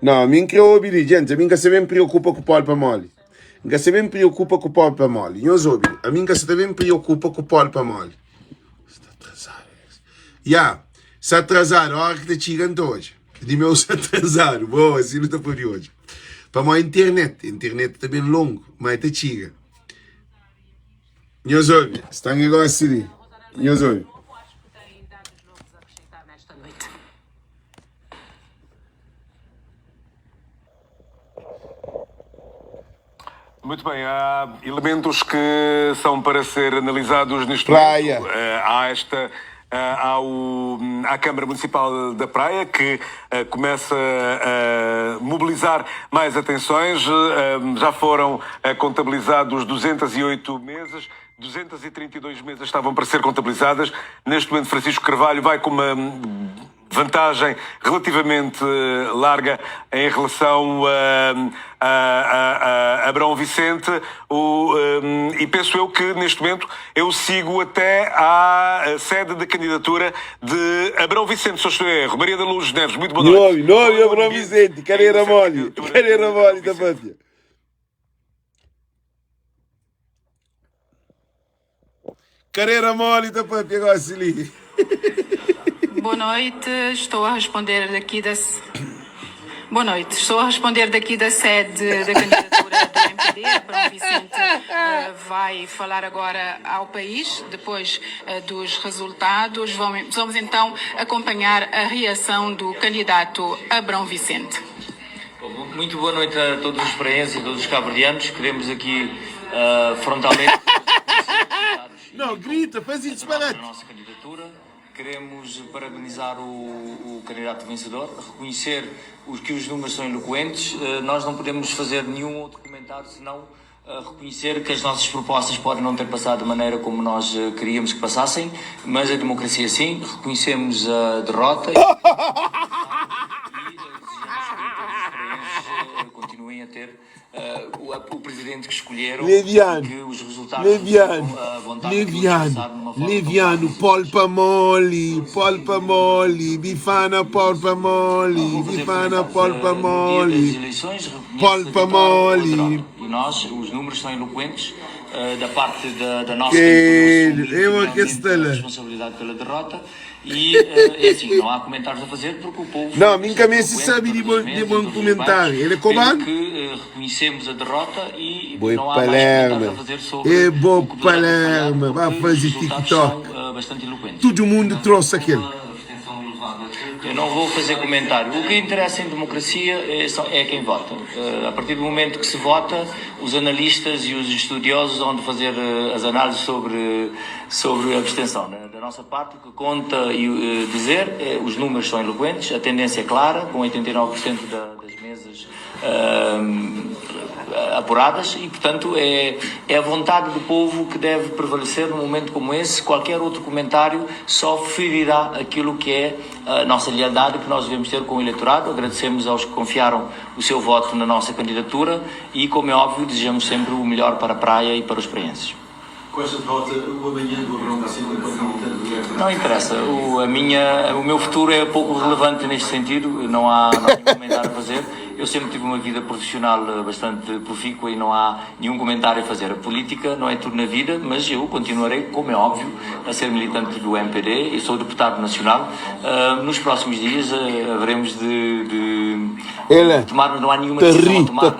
Não, a mim que eu ouvi, gente, a mim que se bem preocupa com o Paulo Pamoli. A se bem preocupa com o Paulo Pamoli. Eu ouvi, a mim que se também preocupa com o Paulo Pamoli. Está atrasado. Já. Se atrasar, a hora que te chegando hoje. De meu se atrasar, boa, assim não está por hoje. Para a internet está bem longo, mas te chega. Eu ouvi, está um negócio ali. Eu ouvi. Muito bem, há elementos que são para ser analisados neste Praia. momento. Há a Câmara Municipal da Praia, que começa a mobilizar mais atenções. Já foram contabilizados 208 mesas, 232 mesas estavam para ser contabilizadas. Neste momento, Francisco Carvalho vai com uma vantagem relativamente larga em relação a Abrão Vicente, e penso eu que neste momento eu sigo até à sede de candidatura de Abrão Vicente. Sou eu, Maria da Luz Neves, muito boa noite. Não, Abrão Vicente, carreira mole da Pátria. Carreira mole da Pátria, agora se liga. Boa noite, estou a responder daqui da... Boa noite, estou a responder daqui da sede da candidatura do MPD, Abrão Vicente, vai falar agora ao país, depois dos resultados. Vamos então acompanhar a reação do candidato Abrão Vicente. Muito boa noite a todos os experientes e todos os cabo-verdianos. Queremos aqui frontalmente... Não, grita, faz isso disparate. A nossa candidatura. Queremos parabenizar o candidato vencedor, reconhecer que os números são eloquentes. Nós não podemos fazer nenhum outro comentário senão reconhecer que as nossas propostas podem não ter passado da maneira como nós queríamos que passassem, mas a democracia sim, reconhecemos a derrota e continuem a ter o presidente que escolheram, que os resultados Leviano, polpa mole, bifana polpa mole, polpa mole. E nós, os números são eloquentes da parte da nossa responsabilidade pela derrota. E é assim, não há comentários a fazer porque o povo... Não, nunca me se sabe de bom comentário. Ele é comando? Que reconhecemos a derrota e Boi não há mais comentários a fazer sobre bom Palermo, vai fazer TikTok. Bastante eloquentes. Todo mundo trouxe aquele. Eu não vou fazer comentário. O que interessa em democracia é quem vota. A partir do momento que se vota, os analistas e os estudiosos vão fazer as análises sobre a abstenção. Da nossa parte, o que conta dizer, os números são eloquentes, a tendência é clara, com 89% das mesas apuradas e, portanto, é a vontade do povo que deve prevalecer num momento como esse. Qualquer outro comentário só ferirá aquilo que é a nossa lealdade que nós devemos ter com o eleitorado. Agradecemos aos que confiaram o seu voto na nossa candidatura e, como é óbvio, desejamos sempre o melhor para a praia e para os praenses. Com esta derrota, o amanhã do Abrão Vicente enquanto militante do governo? Não interessa. O meu futuro é pouco relevante neste sentido. Não há nenhum comentário a fazer. Eu sempre tive uma vida profissional bastante profícua e não há nenhum comentário a fazer. A política não é tudo na vida, mas eu continuarei, como é óbvio, a ser militante do MPD e sou deputado nacional. Nos próximos dias haveremos de tomar, não há nenhuma decisão a tomar. A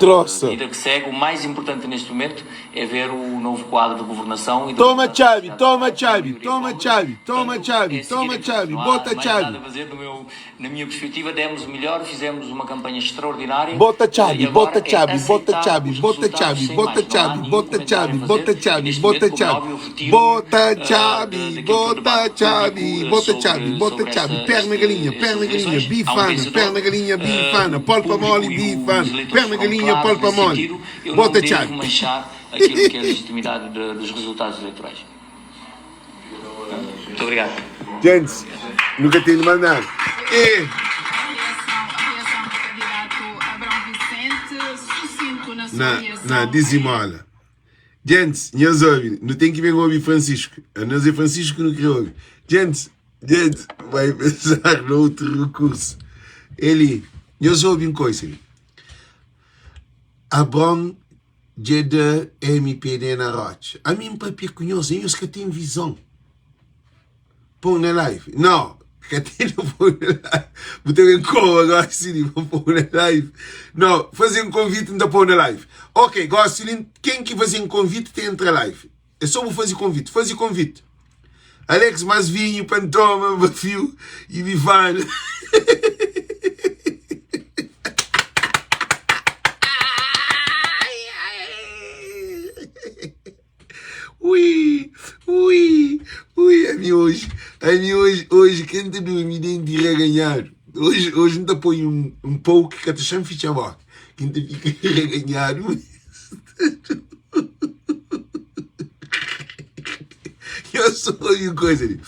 vida que segue. O mais importante neste momento é ver o novo quadro de governação. E toma chave, bota chave. Na minha perspectiva, demos o melhor, fizemos uma campanha extraordinária. Bota chave. Perna galinha, bifana, polpa mole, bifana, perna galinha, polpa mole. Bota chave. Aquilo que é a legitimidade dos resultados eleitorais. Muito obrigado. Gente, nunca tenho mais nada. Não, dizimola. Gente, nós ouvimos. Não tem que ver com ouvir Francisco. A nós é Francisco não quer ouvir. Gente, vai pensar no outro recurso. Ele, nós ouvimos coisa. Abrão de MPD na rocha. A mim, papi, conhece, eu que tenho visão. Põe na live. Não, que tem não põe na live. Vou ter um call agora, sim, vou pôr na live. Não, fazer um convite, não pôr na live. Ok, Gosselin, quem que fazer um convite tem entre a live. É só vou fazer convite. Fazer convite. Alex, mais vinho, Pantoma, Bafio e Vivan. Ui, a mim hoje, quem te dormir dentro de reganhar. Hoje não te põe um pouco que te chama ficha boa. Quem te fica reganhar. Eu sou uma coisa ali.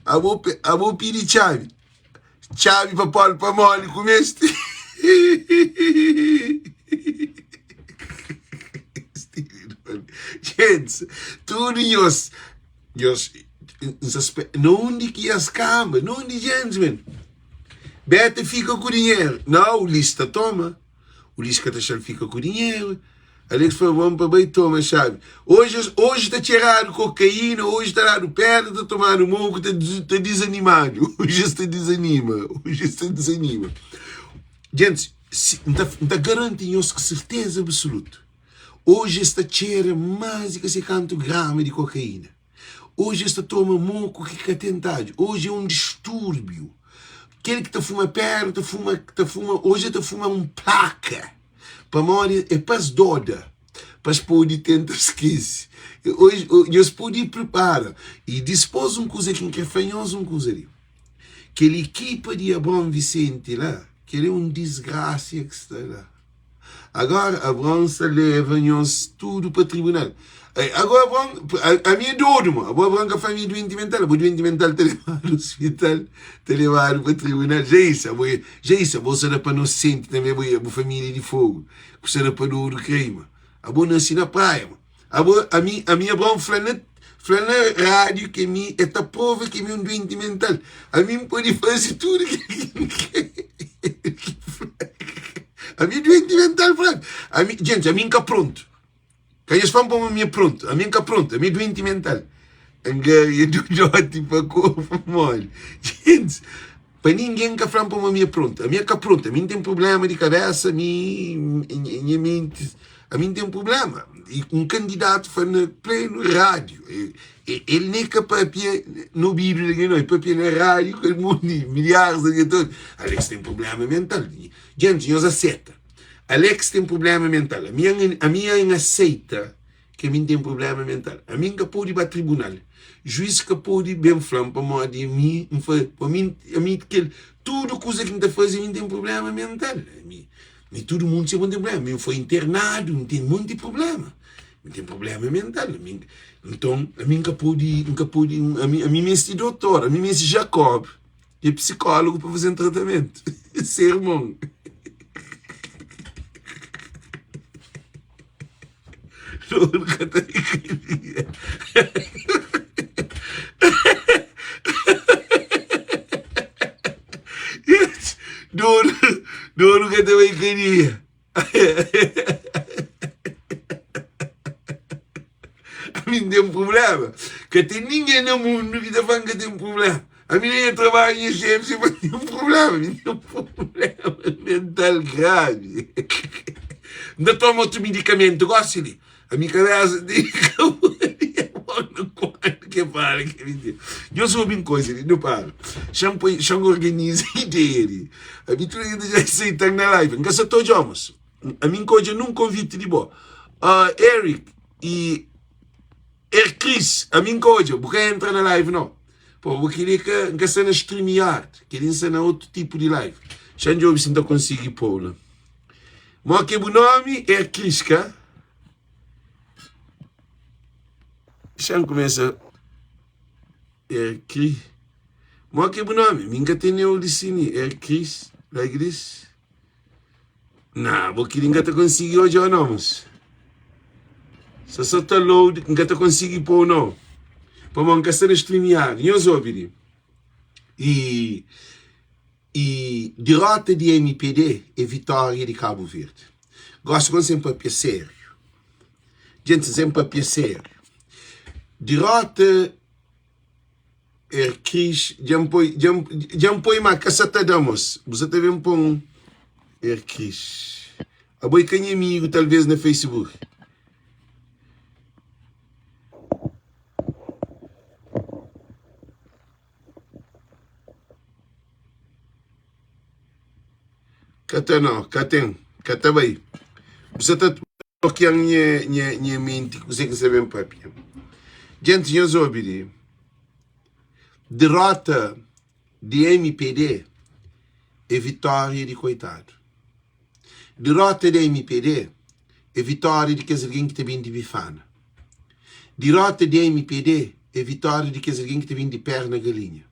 A vou pedir chave. Chave para Paulo, para mole, comeste. Gente, tudo isso. Não onde que as câmeras, não onde gente, man. Beta fica com o dinheiro. Não, o lista toma. O lista fica com o dinheiro. Alex foi bom para bem, toma, chave. Hoje está tirando cocaína, hoje está dando pedra, está tomando moco, está desanimado. Hoje está desanima. Gente, Não garantimos com certeza absoluta. Hoje esta cheira mais de 50 gramas de cocaína. Hoje esta toma moco que é tentado. Hoje é um distúrbio. Aquele que te fuma perto, hoje te fuma placa. Para morrer é para as doda. Para poder tentar esquecer. Hoje, eles podem preparar. E depois coisa que é fanhoso, coisa ali. Aquela equipa de Abrão Vicente lá, que ele é um desgraça que está lá. Agora, Abrão se leva-nos tudo para o tribunal. Agora, Abrão, a minha dor, Abrão com a família doente mental, a doente mental te levar ao hospital, te levar para o tribunal. Já isso, você era para nós sentir também, a família de fogo, você era para o crime. A boa nasci na praia, a minha Abrão falando na rádio que é a prova que é um doente mental. A mim pode fazer tudo que a mim doente mental, gente, a mim está pronto. Quem é fã para a minha pronto, a mim está pronto, a mim doente mental. Eu dou tipo a corpo mole. Gente, para ninguém que fã para a minha pronto, a minha está pronta, a mim tem problema de cabeça, a minha mente, a mim tem problema. E um candidato foi no pleno rádio. Ele nem é capaz de no Bíblia, não é para na rádio, com o mundo, milhares de todos. Alex tem problema mental. Gente, nós aceita. Alex tem problema mental. A minha aceita que a mim tem problema mental. A mim que pode ir para o tribunal. Juiz que pode ir bem falar para mim, que tudo coisa que me faz, a mim tem problema mental. E todo mundo tem problema. Eu fui internado, não tem muito de problema. Não tem problema mental. Então, a mim a mim me esse doutor, a mim me esse Jacob, que é psicólogo para fazer um tratamento. Sermão. Dono que também queria. A mim tem um problema. Que tem ninguém no mundo que está falando que tem um problema. A mim nem trabalho em chefe, mas tem um problema. A mim tem um problema mental grave. Ainda toma outro medicamento, gosta de. A minha cabeça tem que para, que mentira. Eu sou bem coisa, não paro. Chamo organiza ideia. A minha tudo já aceita na live. Não só todos homens. A minha coisa num convite de boa. Eric e Chris, a minha coisa, porque entra na live não. Pô, eu queria que seja na StreamYard, queria ser na outro tipo de live. Já não se não consigo pôr lá. Mas que o nome é Chris, cá? Já começa é Chris. Mas que o nome? Minha tem o licine é Chris, like this. Não, porque ninguém consegue hoje ou não. Só está load, ninguém consegue pôr não. Para mancar ser streamear, eu soube. E derrota de MPD é vitória de Cabo Verde. Gosto quando sempre papel sério. Gente, sempre papel sério. Derrota é Cris, já me põe uma caçata damos. Você teve um pão é Cris. A boi quem é amigo talvez no Facebook. Cata não, cata bem. Você está bloqueando minha mente, você que sabe um papel. Gente, eu sou obediente. Derrota de MPD é vitória de coitado. Derrota de MPD é vitória de que alguém que te vem de bifana. Derrota de MPD é vitória de que alguém que te vem de perna galinha.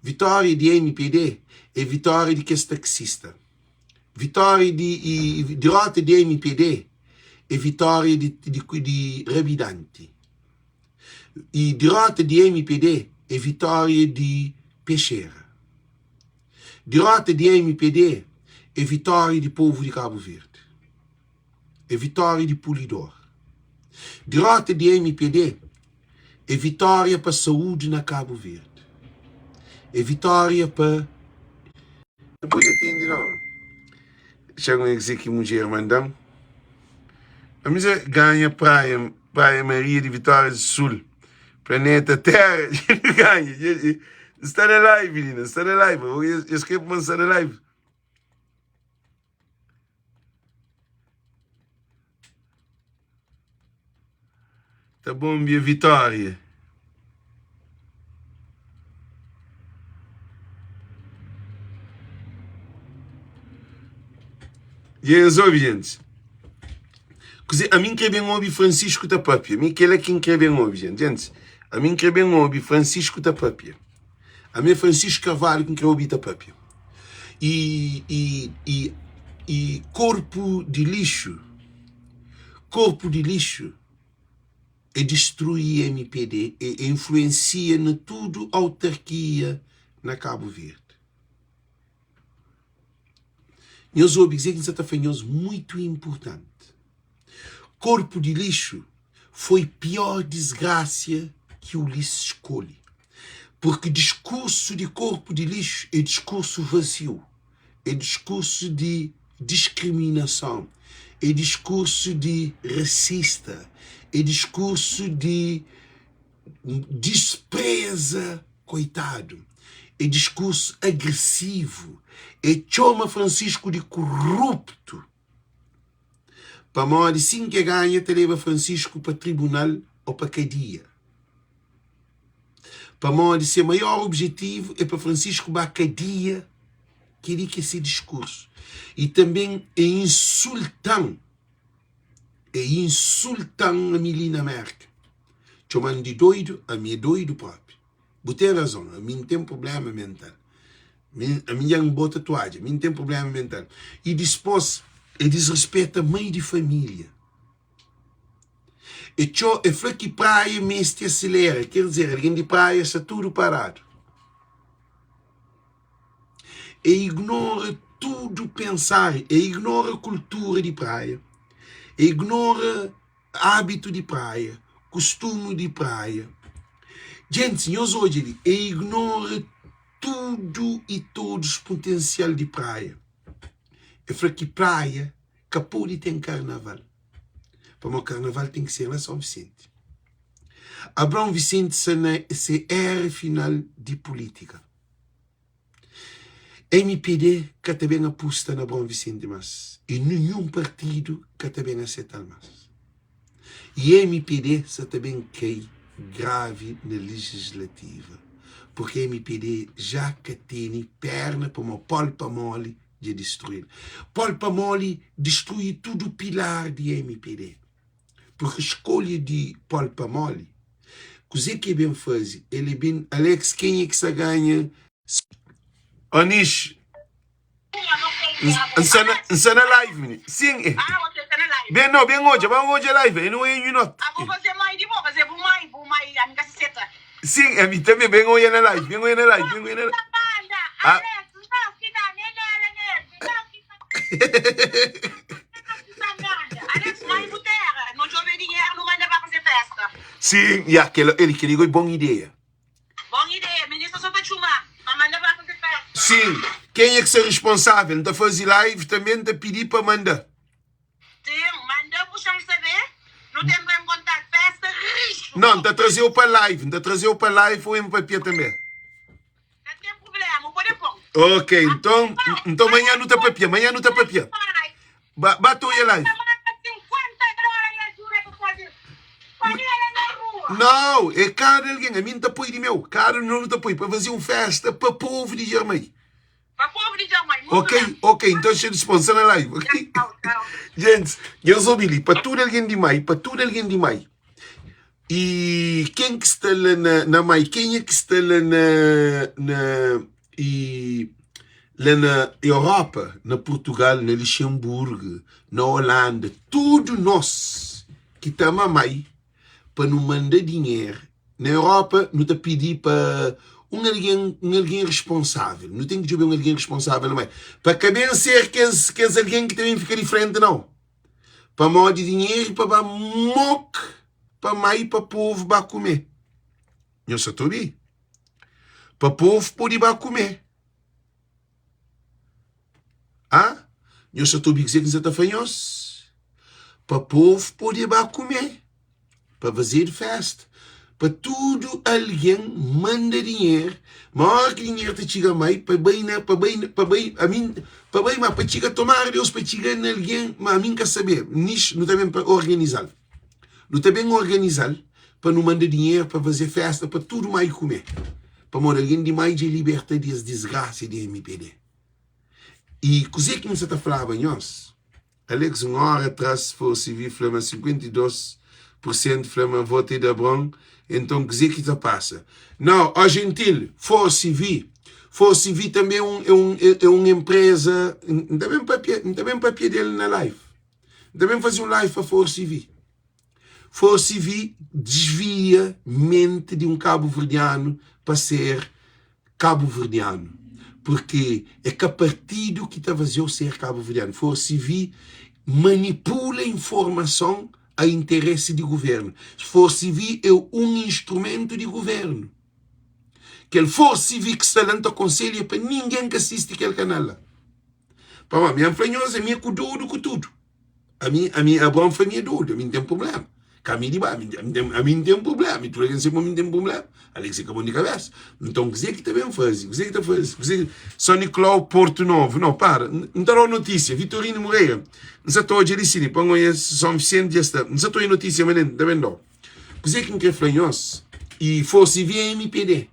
Vitória de MPD é vitória de que é taxista. Derrota de MPD é vitória de rabidante. E derrota de MPD é vitória de peixeira. Derrota de MPD é vitória de povo de Cabo Verde. É vitória de polidor. Derrota de MPD é vitória para a saúde na Cabo Verde. É vitória para... Depois atende não. Chegam a dizer que mulher mandam. A misa ganha Praia Maria de Vitória do Sul. Planeta Terra. Ganha. Está na live, menina. Está na live. Eu escrevo para estar na live. Tá bom, minha Vitória. E aí, gente. A mim quer bem ouvir Francisco da Papia. A mim que ele é quem quer bem ouvir, gente. A mim quer bem ouvir Francisco da Papia. A mim é Francisco Carvalho que quer ouvir da Papia. E corpo de lixo. Corpo de lixo é destruir MPD, é influencia na tudo autarquia na Cabo Verde. Nós ouvimos dizer que isso está muito importante. Corpo de lixo foi pior desgraça que o lixo escolhe. Porque discurso de corpo de lixo é discurso vazio. É discurso de discriminação. É discurso de racista. É discurso de despreza, coitado. É discurso agressivo. É chama Francisco de corrupto. Para morrer sim que ganha, te leva Francisco para tribunal ou para cadeia. Para morrer ser maior objetivo é para Francisco para cadeia, querer que esse discurso. E também é insultante a Melina Merkel. Chamando de doido, a mim é doido próprio. Botei razão, a mim tem problema mental. A mim não bota tatuagem, a mim tem problema mental. E depois, ele desrespeita a mãe de família. E tchau, é fala que praia mestre acelera. Quer dizer, alguém de praia está tudo parado. E ignora tudo pensar. E ignora a cultura de praia. E ignora hábito de praia. Costume de praia. Gente, nós hoje, e ignora tudo e todos potencial de praia. É fala que praia, Capone tem carnaval. Para o carnaval tem que ser lá São Vicente. Abrão Vicente se era final de política. MPD que também aposta na Abrão Vicente mas e nenhum partido que também aceita mais. E MPD se também cai grave na legislativa. Porque MPD já que tem perna para uma polpa mole de destruir. Polpa mole destrui tudo o pilar de MPD. Porque a escolha de polpa mole, o que é bem fazer? Ele é bem, Alex, quem é que se ganha? Anish, está na live, menino. Sim. Você está na live? Bem, não, bem hoje é live, não é minuto. Vou fazer mais de boa, fazer por mais, a minha caceta. Sim, a mim também, bem hoje na live, bem hoje na live, bem hoje na live. Alex, mãe do terra, não chove dinheiro, não manda para fazer festa. Sim, e ele que ligou boa ideia. Boa ideia, ministro só para chumar, mas manda para fazer festa. Sim, quem é que é responsável? Não fazer live também, não pedir para mandar. Sim, manda, puxamos saber, não tem bem contato, festa, risco. Não, está trazer o para live, está trazer o para live ou em papel também. Não tem problema, pode pôr. Ok, então amanhã não está papel, amanhã não está papel. Bate o live. Não, é caro alguém, a mim não te apoio de meu. Caro não te apoio, para fazer uma festa para o povo de Germãe. Para o povo de Germãe, ok, então deixa de sponsor na live, ok? Gente, eu sou Billy, para tudo alguém de Mai, E quem que está lá na Mai, quem é que está lá lá na Europa, na Portugal, na Luxemburgo, na Holanda, tudo nós que estamos a Mai, para não mandar dinheiro. Na Europa, não te pedir para alguém responsável. Não tem que jogar alguém responsável, não é? Para caber ser que és alguém que também fica diferente, não. Para mal de dinheiro, para moc, para mais para o povo para comer. Eu só estou bem. Para o povo poder comer. Eu só estou a dizer que você está fanhoso. Para o povo poder comer. Para fazer festa. Para tudo alguém manda dinheiro. Maior que dinheiro te chega mais. Para bem, para chegar a tomar Deus, para chegar em alguém. Mas a mim quer saber. Nisso, não também para organizar. Não também organizar. Para não mandar dinheiro, para fazer festa, para tudo mais comer. Para morrer alguém de mais de liberta das desgraças de MPD. E coisa que você está falando, nós, Alex, uma hora atrás, fosse vir, flama 52% flama voto da Bron, então coisa que está passa. Não, a gentil, fosse vir também é uma empresa, também papel dele na live, também fazer um live para Force vir. Force vir desvia mente de um cabo-verdiano para ser cabo-verdiano. Porque é que a partido que está a fazer ser cabo-verdiano. Force vir manipula a informação a interesse de governo. Force vir é um instrumento de governo. Aquele Force vir que está dando conselho é para ninguém que assiste aquele canal. Para mim, a minha é minha cuidado com tudo. A minha bom família é doido, a mim tem problema. A mim tem problema, e tu que sempre tem problema. Alex acabou de cabeça. Então, o que também faz? O que está fazendo? São Nicolau Porto Novo. Não, para. Não está lá notícia. Vitorino Moreira. Não sei estou a dizer, põe aí São Vicente e esta. Não sei estou a notícia, mas também não. O que quer flanhos? E Force vir é MPD.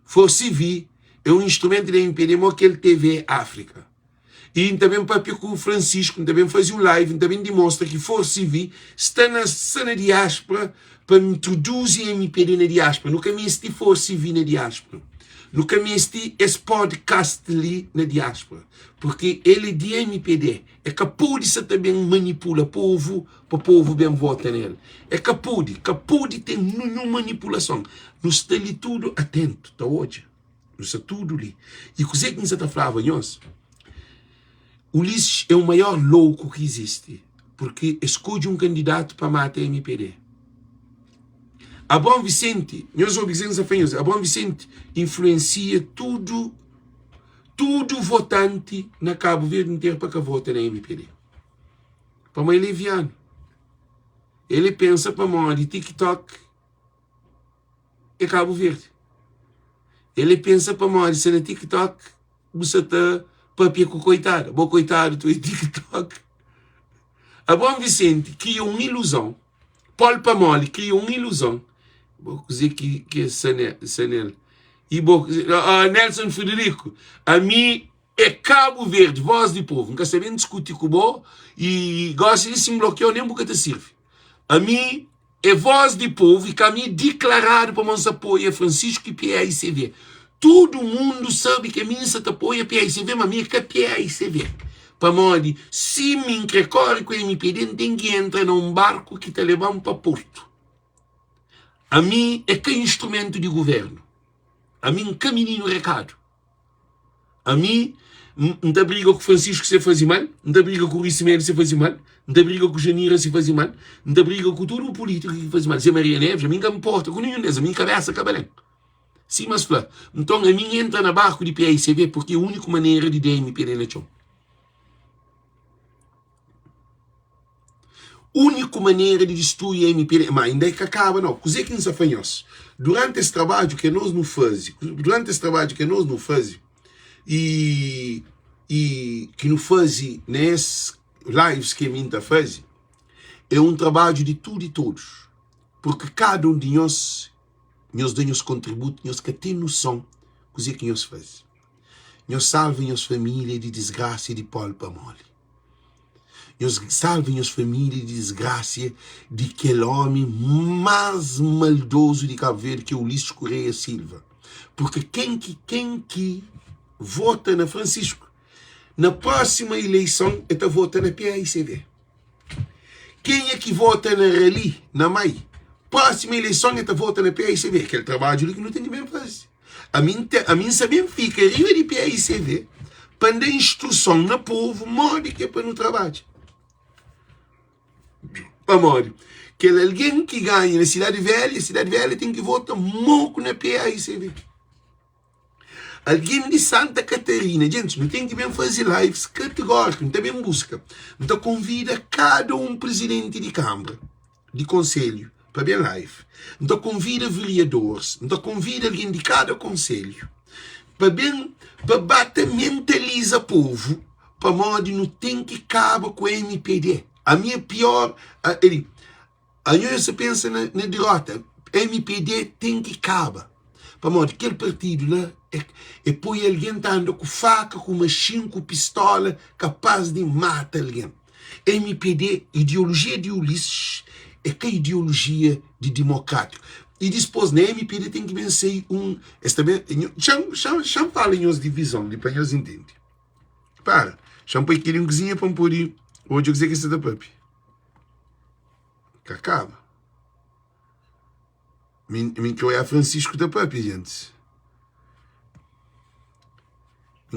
Force vir é um instrumento da MPD, mas que ele TV África. E também para com o Francisco, também faz um live, também demonstra que Force vir está na diáspora para introduzir a MPD na diáspora. Nunca me esti Force vir na diáspora. Nunca me esti esse podcast ali na diáspora. Porque ele é de MPD. É capaz de também manipula o povo, para o povo bem votar nele. É capaz de ter nenhuma manipulação. Nós está ali tudo atento, tá hoje. Nós está tudo ali. E o que você está falando, nós? Ulisses é o maior louco que existe, porque escolhe um candidato para matar a MPD. A Bom Vicente, a Bom Vicente influencia tudo votante na Cabo Verde inteiro para que vote na MPD. Para mim ele é viano. Ele pensa para mim de TikTok é Cabo Verde. Ele pensa para mim de ser na TikTok você está papia com coitado. Bom coitado, tu é TikTok. A Bom Vicente criou uma ilusão. Paulo Pamoli criou uma ilusão. Vou dizer que é Sanel. E Nelson Frederico. A mim é Cabo Verde, voz do povo. Nunca sabendo discutir com o bom. E gosta de se bloquear nem um bocado serve. A mim é voz do povo e que a mim é declarado para nos apoio a Francisco e PAICV. Todo mundo sabe que a minha se apoia a PAICV, mas a minha que é PAICV. Para mim, se me recorre com a MPD, tem que entrar num barco que te leva para Porto. A mim é que instrumento de governo. A mim que menino recado. A mim não te briga com o Francisco se faz mal, não te briga com o Ricimero se faz mal, não te briga com o Janira se faz mal, não te briga com todo o político que faz mal. Se Maria Neves, a mim que me importa, com nenhum deles, a mim cabeça cabalém. Sim, mas flá. Então a mim entra na barco de PAICV porque é a única maneira de DMPD na chão. Única maneira de destruir a MPD, mas ainda é que acaba, não. Coisa que nos afanhamos. Durante esse trabalho que nós não fazemos, e que não fazemos nesses lives que a mim está fazendo, é um trabalho de tudo e todos. Porque cada um de nós damos contributo, nós que tem noção coisa que nós fazemos. Nós salvamos as famílias de desgraça e de Paulo Pamoli. Nós salvem as famílias de desgraça de aquele homem mais maldoso de Cabo Verde, que é Ulisses Correia Silva. Porque quem que vota na Francisco, na próxima eleição, está votando na PAICV. Quem é que vota na Rally, na MAI? Próxima eleição, está votando na PAICV. Aquele trabalho que não tem ninguém para fazer. A mim também fica arriba de PAICV para dar instrução no povo, modo que é para no trabalho. Amor, que alguém que ganha na Cidade Velha tem que votar muito na PAICV. Alguém de Santa Catarina, gente, não tem que bem fazer lives categóricos, não tem bem busca. Então convida cada presidente de Câmara, de Conselho, para bem live. Então convida vereadores, então convida alguém de cada conselho, para bater, mentaliza o povo, para modo não tem que acabar com o MPD. A minha pior, aí você pensa na derrota, MPD tem que acabar. Para modo aquele partido lá, e põe alguém andando com faca, com machine, com pistola, capaz de matar alguém. MPD, ideologia de Ulisses, é que a ideologia de democrático. E depois, na MPD tem que vencer chama para as divisões, de para nós entender. Para, chama para aquele cozinha para pôr hoje eu dizer que isso é da papi. Que acaba. Que eu é Francisco da papi, gente.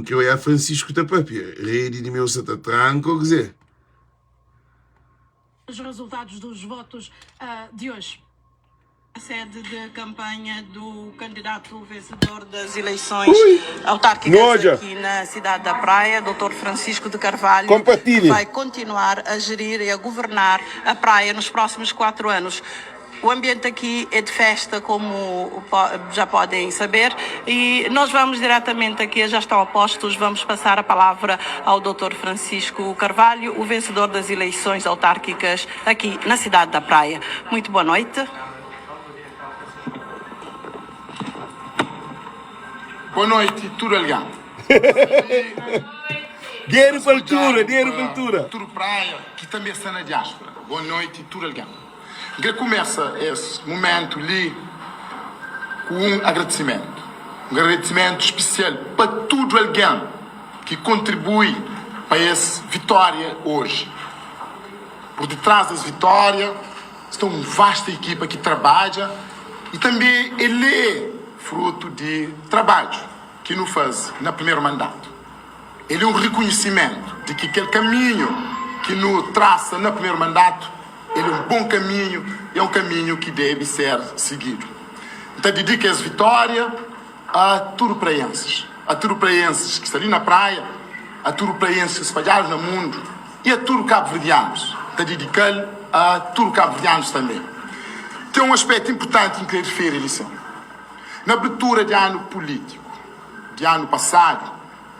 Que eu é Francisco da papi. Rede de meu sata tranco, quer dizer. Os resultados dos votos de hoje. A sede de campanha do candidato vencedor das eleições autárquicas aqui na cidade da Praia, Dr. Francisco de Carvalho, que vai continuar a gerir e a governar a Praia nos próximos 4 anos. O ambiente aqui é de festa, como já podem saber, e nós vamos diretamente aqui, já estão a postos, vamos passar a palavra ao Dr. Francisco Carvalho, o vencedor das eleições autárquicas aqui na cidade da Praia. Muito boa noite. Boa noite, tudo elegante. Dinheiro cultura. Tudo Praia, que também está na diáspora. Boa noite, tudo elegante. Que começa esse momento ali com um agradecimento especial para todo alguém que contribui para essa vitória hoje. Por detrás dessa vitória está uma vasta equipa que trabalha e também ele é fruto de trabalho que nos faz no primeiro mandato. Ele é um reconhecimento de que aquele caminho que nos traça no primeiro mandato ele é um bom caminho e é um caminho que deve ser seguido. Então, dedico essa vitória a turupraenses. A turupraenses que estão ali na praia, a turupraenses espalhados no mundo e a turo-cabo-verdianos. Então, dedico-lhe a turo-cabo-verdianos também. Tem um aspecto importante em que refere a eleição. Na abertura de ano político, de ano passado,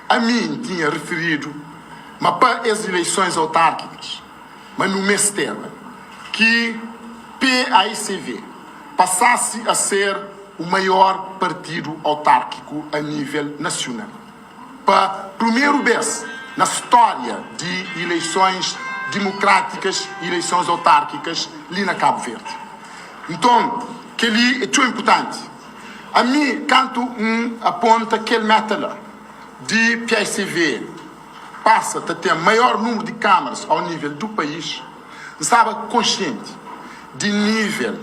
a mim tinha referido, mas para as eleições autárquicas, mas no mês termo, que PAICV passasse a ser o maior partido autárquico a nível nacional. Para primeiro vez na história de eleições democráticas e eleições autárquicas ali na Cabo Verde. Então, que ali é tão importante. A mim, quando aponta aquele meta lá de PAICV passa a ter maior número de câmaras ao nível do país, estava consciente de nível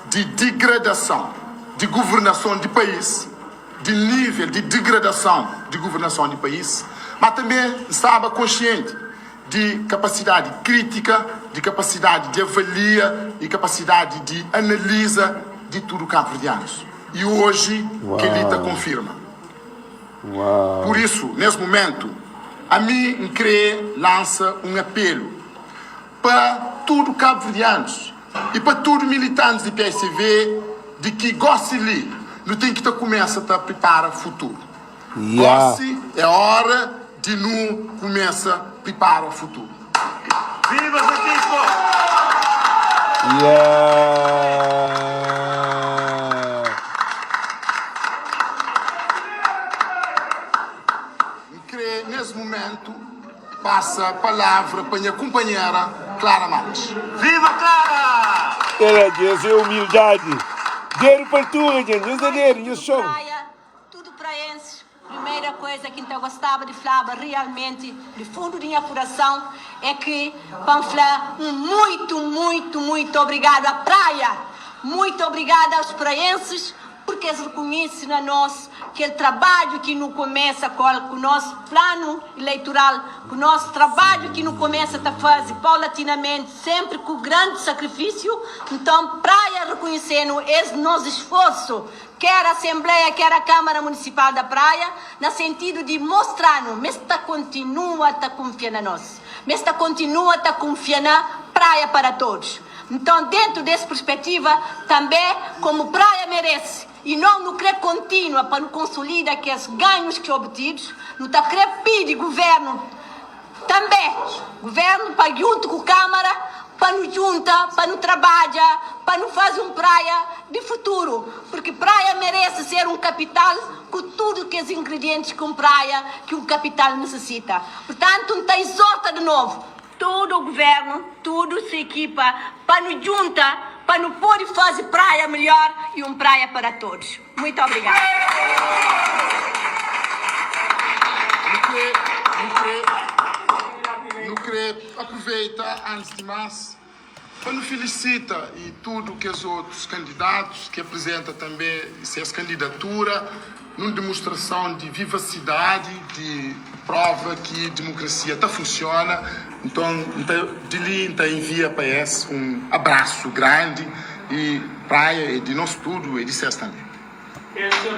de degradação de governação de país, de nível de degradação de governação de país, mas também estava consciente de capacidade crítica, de capacidade de avalia e capacidade de analisa de tudo cabo-verdianos. E hoje, que ele confirma. Por isso, nesse momento, a mim, lança um apelo para tudo cabo-verdianos e para todos os militantes de PSV de que goste ali, não tem que começar a preparar o futuro. Goste, é hora de não começar a preparar o futuro. Viva Francisco! Nesse momento, passa a palavra para a minha companheira Clara Marques. Viva Clara! Essa é humildade. Dinheiro para tudo, gente. Não é dinheiro, não é show. Tudo praenses. Primeira coisa que eu gostava de falar realmente, do fundo do meu coração, é que vamos falar muito obrigado à praia. Muito obrigada aos praenses porque eles reconhecem a nós que o trabalho que não começa com o nosso plano eleitoral, com o nosso trabalho que não começa a fazer paulatinamente, sempre com grande sacrifício. Então, Praia reconhecendo esse nosso esforço, quer a Assembleia, quer a Câmara Municipal da Praia, no sentido de mostrar-nos, mas continua a confiar em nós, mas continua a confiar na Praia para todos. Então, dentro dessa perspectiva, também, como Praia merece, e não querer continua para não consolidar aqueles ganhos que obtidos, não está querer pedir governo, também, governo para junto com a Câmara, para não junta, para não trabalha, para não fazer Praia de futuro, porque Praia merece ser um capital com tudo que os ingredientes com Praia que um capital necessita. Portanto, não está exorta de novo, todo o governo, toda a equipa, para nos juntar, para não poder fazer Praia melhor e Praia para todos. Muito obrigada. Eu queria aproveitar, antes de mais, para nos felicitar e tudo que os outros candidatos que apresentam também essa candidatura, numa demonstração de vivacidade, de prova que a democracia funciona. Então, de ali, envia para esse abraço grande e Praia e de nós tudo e de vocês também. O senhor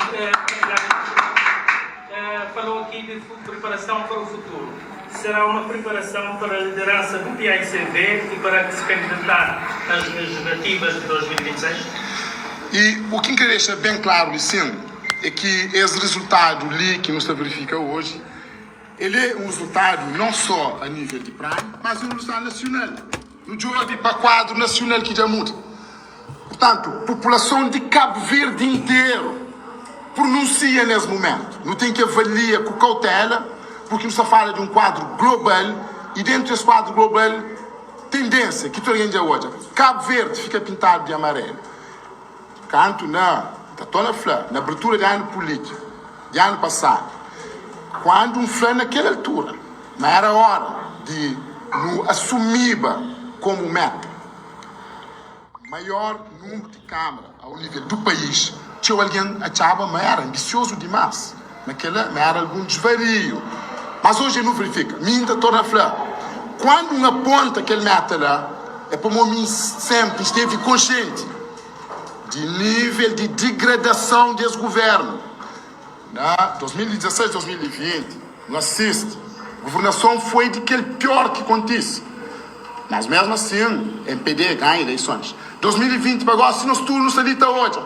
falou aqui de preparação para o futuro. Será uma preparação para a liderança do PAICV e para se candidatar às legislativas de 2026? E o que eu queria deixar bem claro, sim, é que esse resultado ali que nos verifica hoje, ele é um resultado não só a nível de Praia, mas um resultado nacional. No jogo para quadro nacional que já muda. Portanto, a população de Cabo Verde inteiro pronuncia nesse momento. Não tem que avaliar com cautela, porque não se fala de um quadro global, e dentro desse quadro global, tendência que todo mundo hoje. Cabo Verde fica pintado de amarelo. Canto na abertura de ano político, de ano passado, quando foi naquela altura, mas era hora de nos assumir como meta maior número de câmara ao nível do país. Tinha alguém achava, mas era ambicioso demais, mas era algum desvario. Mas hoje não verifica. Minta toda a flor. Quando uma aponta aquele meta lá, é para mim sempre esteve consciente de nível de degradação desse governo. Na 2016, 2020, não assiste. A governação foi de aquele pior que acontece. Mas mesmo assim, MPD ganha eleições. 2020, agora, se nós turnos ali está hoje.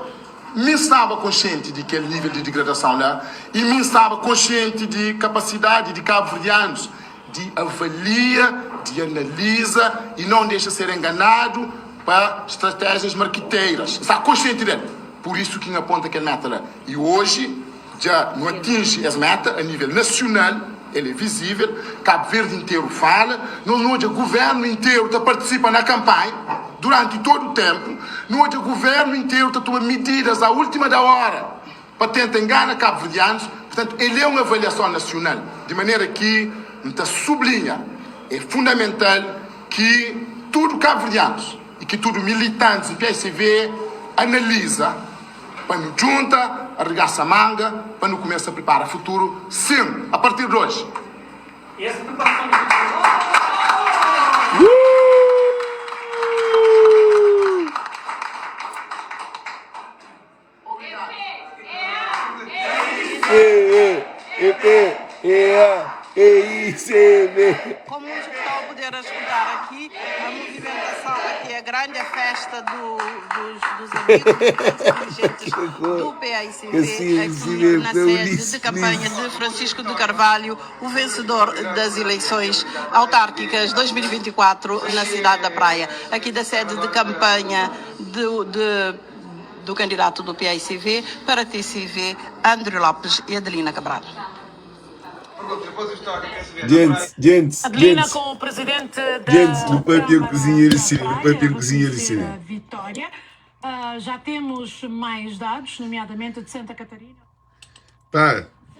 Me estava consciente de aquele nível de degradação lá e me estava consciente de capacidade de cabo-verdianos de avaliar, de analisa e não deixa ser enganado para estratégias marqueteiras. Está consciente dele. Por isso que aponta aquele meta lá. E hoje já não atinge essa meta a nível nacional, ele é visível, Cabo Verde inteiro fala, não o governo inteiro participa na campanha durante todo o tempo, não o governo inteiro toma medidas à última da hora para tentar enganar cabo-verdianos. Portanto, ele é uma avaliação nacional, de maneira que sublinha, é fundamental que tudo cabo-verdianos e que tudo militantes do PSV analisa, para nos junta, arregaça a manga, para não começar a preparar o futuro, sim, a partir de hoje. E essa preparação do futuro? Como muitos estão a poder escutar aqui, a movimentação aqui, a grande festa dos amigos dirigentes do PAICV, aqui na sede de campanha de Francisco de Carvalho, o vencedor das eleições autárquicas 2024 na cidade da Praia. Aqui da sede de campanha do candidato do PAICV para TCV, André Lopes e Adelina Cabral. Adelina com o presidente no papel cozinha de Vitória. Já temos mais dados, nomeadamente de Santa Catarina.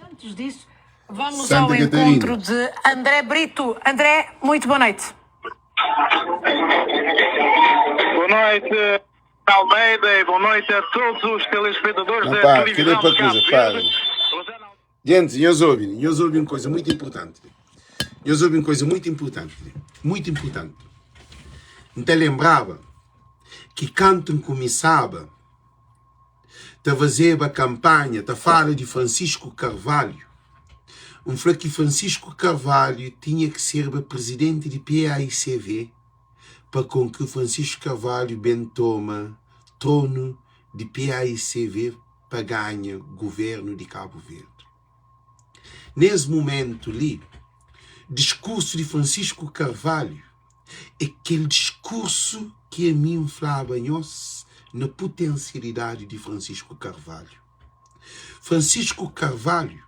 Antes disso, vamos ao encontro de André Brito. André, muito boa noite. Boa noite. Almeida e boa noite a todos os telespectadores da televisão de Cabo Verde. Gente, nós ouvimos uma coisa muito importante. Muito importante. Então lembrava que quando começava a fazer a campanha, a fala de Francisco Carvalho, falou que Francisco Carvalho tinha que ser o presidente de PAICV para com que Francisco Carvalho bem toma trono de PAICV para ganhar governo de Cabo Verde. Nesse momento ali, discurso de Francisco Carvalho é aquele discurso que a mim falava na potencialidade de Francisco Carvalho. Francisco Carvalho,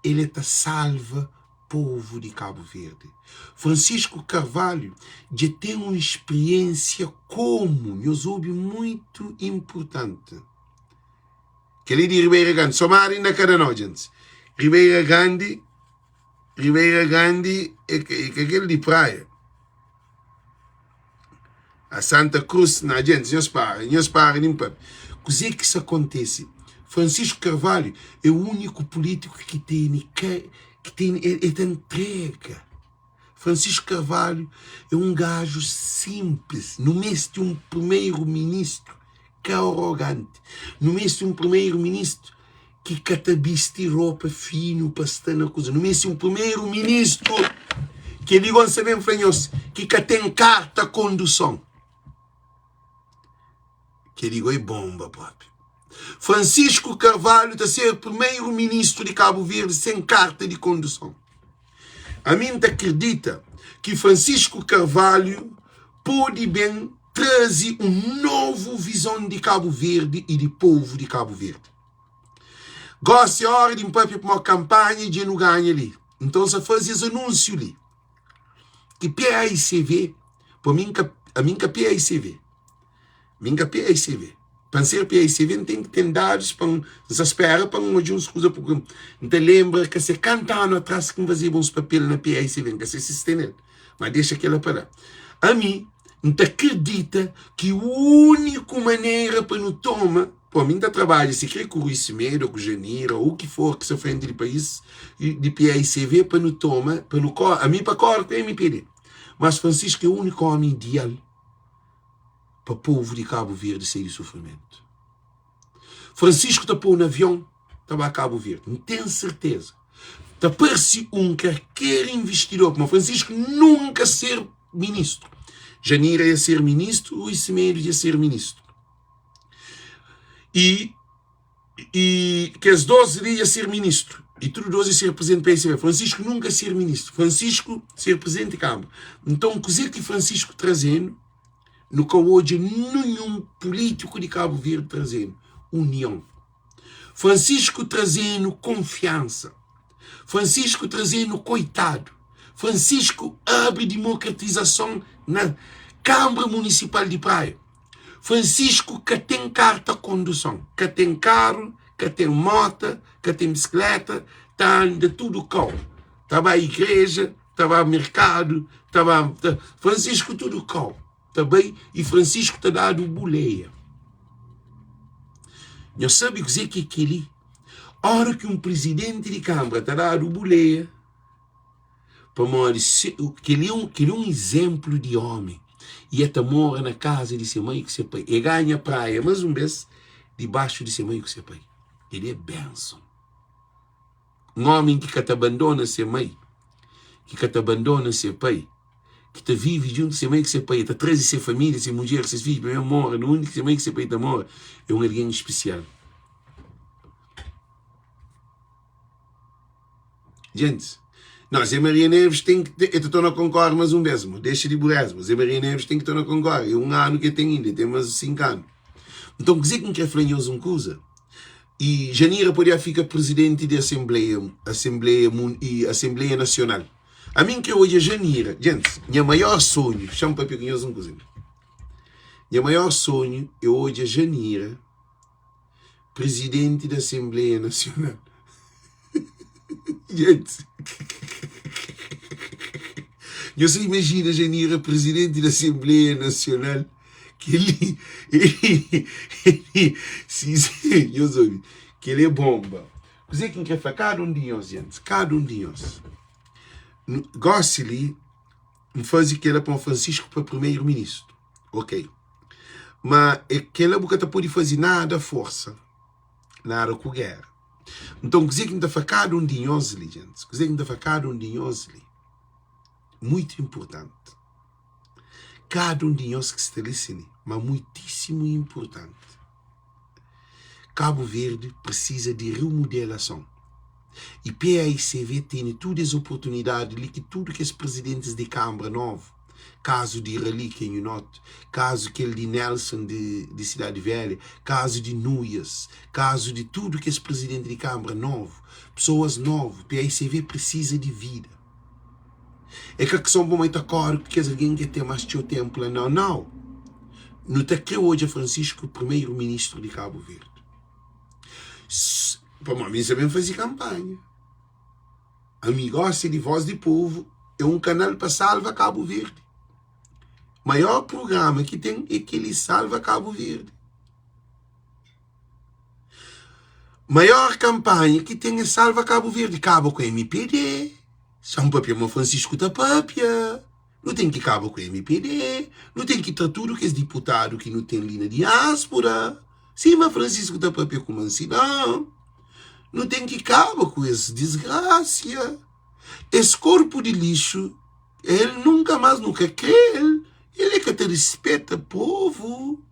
ele está salva povo de Cabo Verde. Francisco Carvalho já tem uma experiência como, nos ouve muito importante. Que ele de Ribeira Grande, somar ainda cada nós, gente. Ribeira Grande é aquele de praia. A Santa Cruz, na gente, nós para, limpa. Como é que isso acontece? Francisco Carvalho é o único político que tem entrega. Francisco Carvalho é um gajo simples, no mês de um primeiro-ministro que é arrogante, no mês de um primeiro-ministro que catabiste roupa fino para estar na coisa, no mês de um primeiro-ministro que ele não sabe que tem carta condução, que ele é bomba própria. Francisco Carvalho está a ser primeiro-ministro de Cabo Verde sem carta de condução. A mim acredita que Francisco Carvalho pode bem trazer uma nova visão de Cabo Verde e de povo de Cabo Verde. Gosta a hora de para uma campanha e não ganha ali. Então, se faz esse anúncio ali, que PAICV, para mim, a minha PAICV, para ser PAICV tem que ter dados para se espera para uma de uns coisas porque então lembra que se canta ano atrás que fazia uns papéis na PAICV que se assiste mas deixa aquela para a mim não acredita que a única maneira para não tomar para mim trabalho se quer com o Ismeiro com o Janeiro ou o que for que se ofende de país de PAICV para não tomar para não a mim para corpo é me pedir mas Francisco é o único homem ideal para o povo de Cabo Verde sair de sofrimento. Francisco está pôr no avião, estava a Cabo Verde, não tenho certeza. Está parece quer investidor, mas Francisco nunca ser ministro. Janeiro ia ser ministro, o Ismeiro ia ser ministro. E que as 12 ia ser ministro. E tudo 12 ia ser presidente do PSV. Francisco nunca ser ministro. Francisco ser presidente de Câmara. Então, o que Francisco trazendo no que hoje nenhum político de Cabo Verde trazendo união. Francisco trazendo confiança. Francisco trazendo coitado. Francisco abre democratização na Câmara Municipal de Praia. Francisco que tem carta condução, que tem carro, que tem moto, que tem bicicleta, está de tudo cão. Estava à igreja, estava ao mercado, Francisco tudo cão. Também, e Francisco está dado boleia. Não sabe dizer que aquele, a hora que um presidente de Câmara está dado boleia, para que ele é um exemplo de homem, e até mora na casa de seu mãe que seu pai, e ganha praia, mas um vez, debaixo de seu mãe que seu pai. Ele é bênção. Um homem que te abandona seu mãe, que te abandona seu pai, que te vive junto com seu mãe que seu pai, te traz sua família, sua mulher, seus filhos, mas mora, no único que seu mãe que seu pai mora, é um alguém especial. Gente, não, Zé Maria Neves tem que, eu estou não concordo mais um mesmo, deixa de burresmo, Zé Maria Neves tem que estar não concordo, é um ano que tem ainda, tem mais 5 anos. Então, quer dizer que não quer falar uma coisa? E Janeiro podia ficar presidente da Assembleia Nacional. A mim que hoje é Janeiro, gente, meu maior sonho, chama para pegar uma coisa. Meu maior sonho é hoje é Janeiro, presidente da Assembleia Nacional. Gente, você imagina Janeiro, presidente da Assembleia Nacional, que ele é bomba. Dizer quem quer fazer cada um de nós, gente, cada um de nós. Gosto de fazer que ela para Francisco para primeiro-ministro, ok? Mas que ela nunca pode fazer nada à força, nada com guerra. Então, dizer que fazer cada um de nós, gente, dizer que fazer cada um de nós, muito importante. Cada um de nós que está ali, mas muitíssimo importante. Cabo Verde precisa de remodelação. E PAICV tem todas as oportunidades de que tudo que os presidentes de Câmara novo, caso de Relíquia em Norte, caso aquele de Nelson de Cidade Velha, caso de Núñez, caso de tudo que os presidentes de Câmara novo, pessoas novas, PAICV precisa de vida. É que são muito acordo que alguém quer ter mais seu tempo lá. Não. Não está aqui hoje Francisco, primeiro-ministro de Cabo Verde. Para mim, sabemos fazer campanha. A mim gosta de Voz do Povo, é um canal para salvar Cabo Verde. O maior programa que tem é que ele salva Cabo Verde. Maior campanha que tem é salva Cabo Verde. Acaba com a MPD. São papia, mas Francisco da papia. Não tem que acabar com o MPD. Não tem que tratar tudo que é deputado que não tem ali na diáspora. Sim, mas Francisco da papia como assim, não. Não tem que acabar com essa desgraça. Esse corpo de lixo, ele nunca quer. Ele é que te respeita o povo.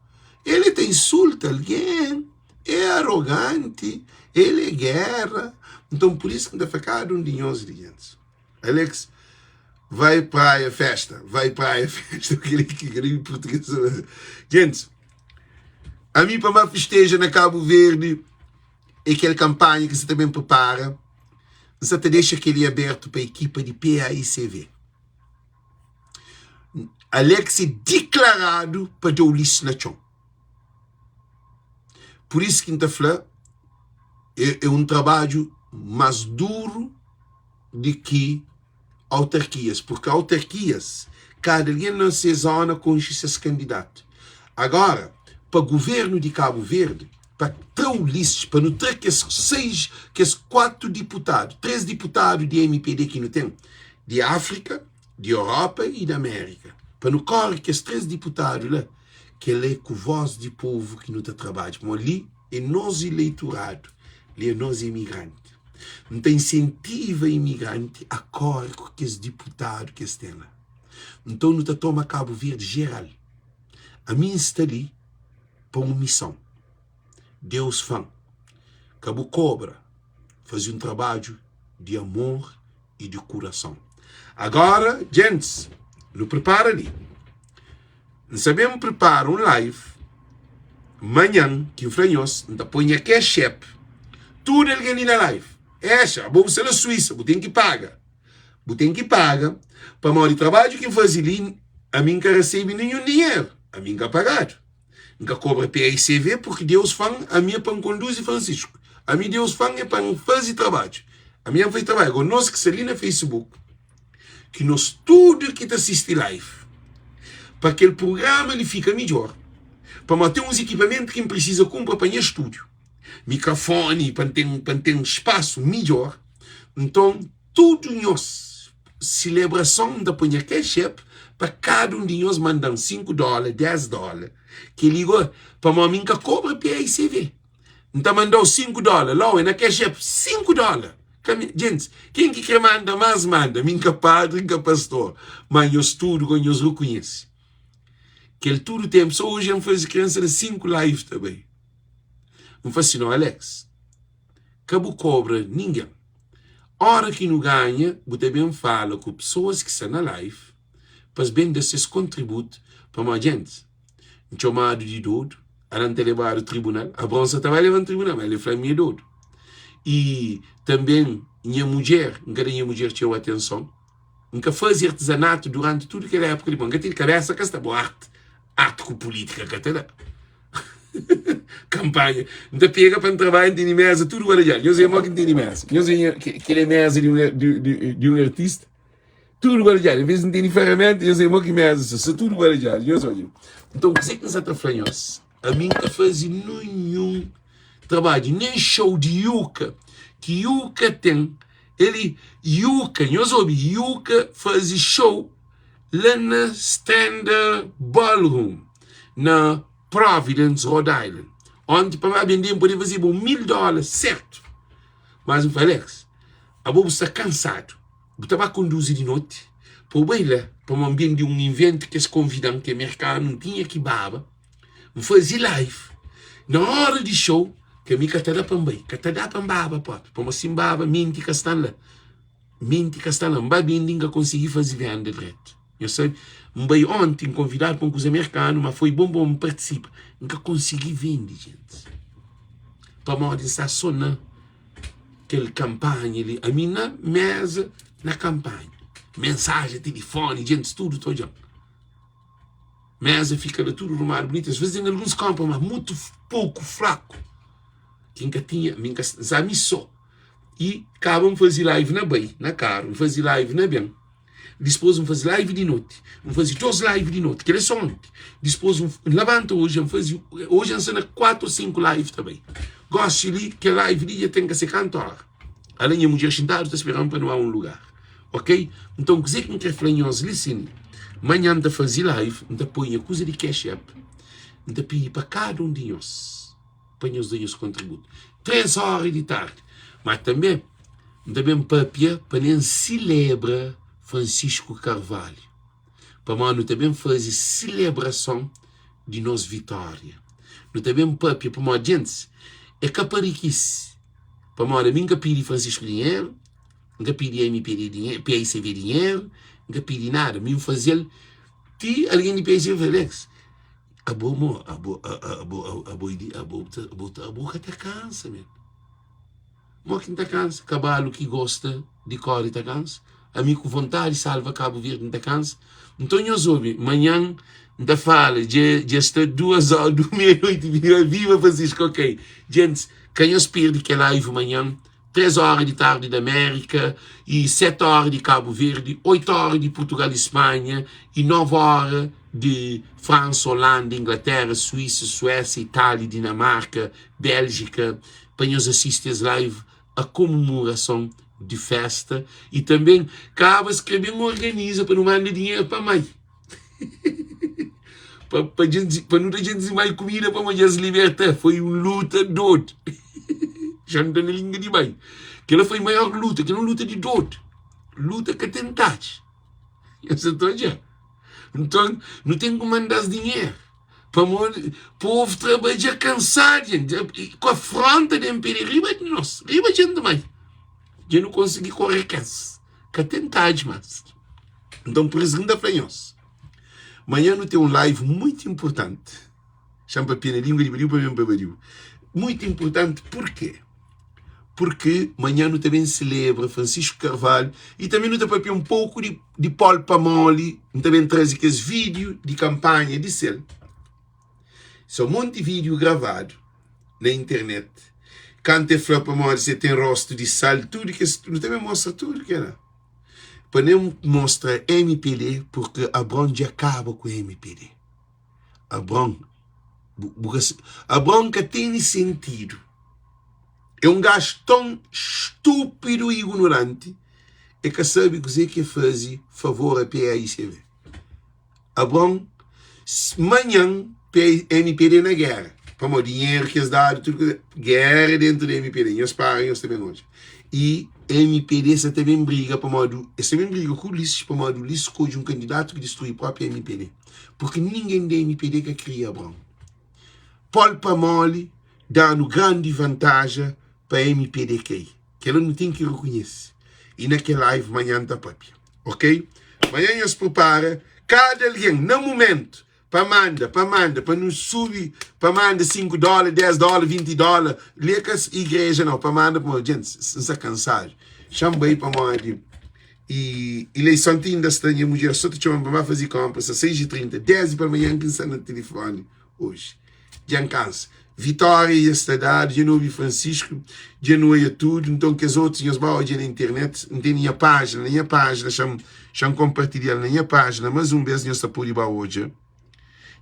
Ele te insulta alguém. É arrogante. Ele é guerra. Então, por isso que ainda fica cada um de nós, gente. Alex, vai praia festa, aquele português. Gente, a mim para uma festeja na Cabo Verde, é aquela campanha que você também prepara, você te deixa aquele aberto para a equipa de PAICV. Alex é declarado para dar o lixo na chão. Por isso que é um trabalho mais duro de que autarquias, porque autarquias, cada alguém na sua zona conhece seus candidatos. Agora, para o governo de Cabo Verde, para ter o lixo, para não ter que esses 4 deputados, 3 deputados de MPD que não tem, de África, de Europa e da América, para não correr que esses 3 deputados lá, que ele é com voz de povo que não está trabalhando, mas ali é nós eleitorado, ali é nós imigrantes. Não tem incentivo a imigrante a correr com aqueles deputados que estão lá. Então não toma Cabo Verde geral. A mim está ali para uma missão. Deus fã. Cabo Cobra fazia um trabalho de amor e de coração. Agora, gente, não prepara ali. Não sabemos preparar um live amanhã que o Franhos não põe aqui a chefe. Tudo ele ganha na live. Vamos ser na Suíça, você tem que pagar. Você tem que pagar para o trabalho que faz ali, a mim não recebe nenhum dinheiro. A mim não pagado. Não cobra PAICV porque Deus fã, a minha para conduzir Francisco. A mim Deus fã é para fazer trabalho. A minha faz trabalho. Agora nós que estamos ali no Facebook, que nós tudo que te assiste live, para que o programa ele fica melhor, para manter uns equipamentos que precisa comprar para o estúdio. Microfone, para ter um espaço melhor. Então, tudo nós, celebração da Punha Ketchup, para cada um de nós mandar $5, $10, que ligou para mim que cobra PAICV. Então, mandou $5, lá na Ketchup, $5. Gente, quem que quer mandar mais, manda. Minha padre, minha pastor. Mas eu estudo, eu reconheço. Que ele todo tempo, só hoje eu faço criança de 5 lives também. Não faz assim, não, Alex. Cabo cobra ninguém. Hora que não ganha, você também fala com pessoas que estão na live, para bem desses contributos para a gente. Um chamado de dodo, ela não te levar ao tribunal. A bronça estava levando ao tribunal, mas ele foi minha dodo. E também, minha mulher, minha mulher tinha atenção. Nunca fazia artesanato durante tudo aquela época. Nunca tinha cabeça que está boa arte com política, que está campanha. Não pega para trabalhar em mesa, tudo guardado. Eu sei mal que tem mesa. Eu sei que ele é mesa de um artista. Tudo guarajado. Às vezes não tem ferramenta, eu sei o que mesmo. Se tudo guarajado, eu sou. Então, o que é que você está falando? A mim não faz nenhum trabalho, nem show de yuca. Que yuca tem. Ele, yuca, eu soube, yuca faz show lá na Standard Ballroom, na Providence, Rhode Island. Onde para mim bem poder fazer $1.000, certo? Mas o Alex, a bobo está cansado. Eu estava conduzir de noite. Por bem lá, para um ambiente de um evento que se convidam, que o mercado não tinha que baba. Eu fazia live. Na hora de show, que me catada para bem. Catada para baba, pô. Para uma simbaba, minti castan lá. Minti castan lá. Mbaba ninguém conseguiu fazer venda direto. Eu sei, bem ontem convidado para um coisa americano, mas foi bom participar. Nunca consegui vender, gente. Para uma hora de estar só na aquela campanha ali. A minha mesa na campanha. Mensagem, telefone, gente, tudo, todo. Mesa fica lá tudo arrumado, bonito. Às vezes em alguns campos, mas muito pouco, fraco. Que nunca tinha, nunca sabe só. E acabam de fazer live na bem, na carro, fazer live na bem. Depois vão fazer live de noite. Vão fazer 2 lives de noite, que é só ontem. Depois vão levantar hoje, hoje ensina 4 ou 5 lives também. Gosto de que a live de tem que ser cantora. Além de mulher sentada, está esperando para não há um lugar. Ok? Então, dizer que não quer falar em nós, listen. Amanhã de fazer live, de põe a coisa de cash app, de pedir para cada um de nós, para nós dar os contributos. 3 horas de tarde. Mas também papia para nem celebra Francisco Carvalho. Para nós também fazer celebração de nossa vitória. Nós também papia para nós, gente, é capariquice. Para nós, eu nunca pedi Francisco dinheiro, nunca pedi MPD dinheiro, PICV dinheiro, nunca pedi nada. Me fazer alguém de PICV, Alex. A boca até cansa, mesmo. Mas quem está cansa, cavalo que gosta de cor está cansa. Amigo com vontade, salva Cabo Verde, está cansa. Então, eu soube, amanhã, da fala, já está 2 horas, do meia-noite, viva Francisco, ok. Gente, quem espera que é live amanhã, 3 horas de tarde da América, e 7 horas de Cabo Verde, 8 horas de Portugal e Espanha, e 9 horas de França, Holanda, Inglaterra, Suíça, Suécia, Itália, Dinamarca, Bélgica, para nos assistir às live, a comemoração de festa, e também cabas que bem organiza para não mandar dinheiro para a mãe. para não ter gente mais comida para amanhã se libertar. Foi uma luta doido. Já não está na língua de mãe. Aquela foi a maior luta, que não luta de doido. Luta que tentaste. Então, não tem como mandar dinheiro. Para o povo trabalhar cansado, gente. Com a fronte de MPD, riba de nós. Riba de gente mais. Eu não consegui correr cansa. Que tentade, mas. Então, por isso, ainda foi nós. Amanhã não tem um live muito importante. Chama para pena língua de Bariu para mim para Bariu. Muito importante, por quê? Porque amanhã não também celebra Francisco Carvalho e também não tem um pouco de Paulo Pamoli, não também traz aqueles vídeos de campanha de selo. São um monte de vídeo gravado na internet. Cante flor Pamoli, você tem rosto de sal, tudo que não também mostra tudo que era. Para não mostrar MPD, porque a bronca acaba com o MPD. A bronca tem sentido. É um gajo tão estúpido e ignorante é que sabe dizer que faz favor a PAICV. A bronca, amanhã, MPD na guerra. Para o dinheiro que eles dão, tudo guerra dentro da MPD. Eles param, eles também hoje. E MPD se também briga para modo, esse também briga com o Ulisses para modo Ulisses escolhe um candidato que destrui o próprio MPD, porque ninguém da MPD que cria bom. Paulo Pamoli dando grande vantagem para MPD que ela não tem que reconhecer. E naquela live amanhã da papia, ok? Amanhã se prepara cada alguém no momento para nos subir, para mandar $5, $10, $20, lecas igreja não, para mandar para gente, se está cansado. Chama aí para mandar. E eleição ainda estranha, mulher, só te chamam para fazer compras, às 6h30, 10 para amanhã, pensando no telefone, hoje. Já cansa. Vitória e esta cidade, de novo Francisco, de novo é tudo, então que as outras tinham hoje na internet, não tem minha página, cham compartilhar na minha página, mas vez não está por ir hoje.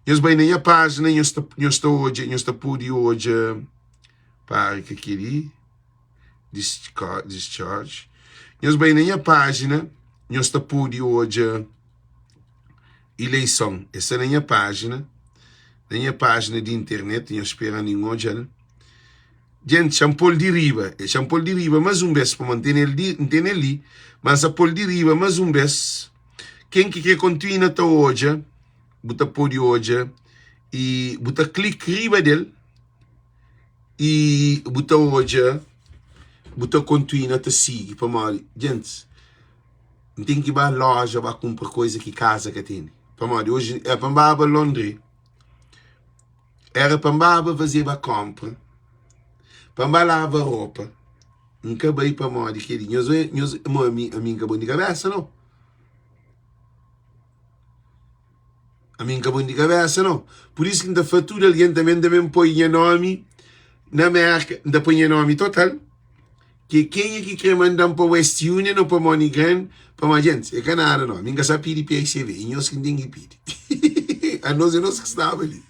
Nós bem na minha página, nós está por ir hoje, para que queria, discharge. Nós bem na minha página, nós está por ir hoje, eleição, essa é a minha página. Na minha página de internet, não espera nenhum hoje. Gente, champol de riba, mas vez para manter ali, mas a pol de riba, mas vez. Quem que quer continuar até hoje, bota por hoje, e bota clique riba dele, e bota hoje, bota continuar até seguir, para mal. Gente, não tem que ir para a loja para comprar coisa que casa que tem. Para mal, hoje é para Londres. Era para fazer a compra, para lavar roupa. Nunca bem para morrer, querido. A mim acabou de cabeça, não? A mim acabou de cabeça, não? Por isso que na fatura alguém também põe nome na marca, ainda põe nome total. Que quem é que quer mandar para West Union ou para MoneyGram, para uma gente? É que nada, não. A mim já sabe pedir PSV, e nós que não tem que pedir. A nós que estava ali.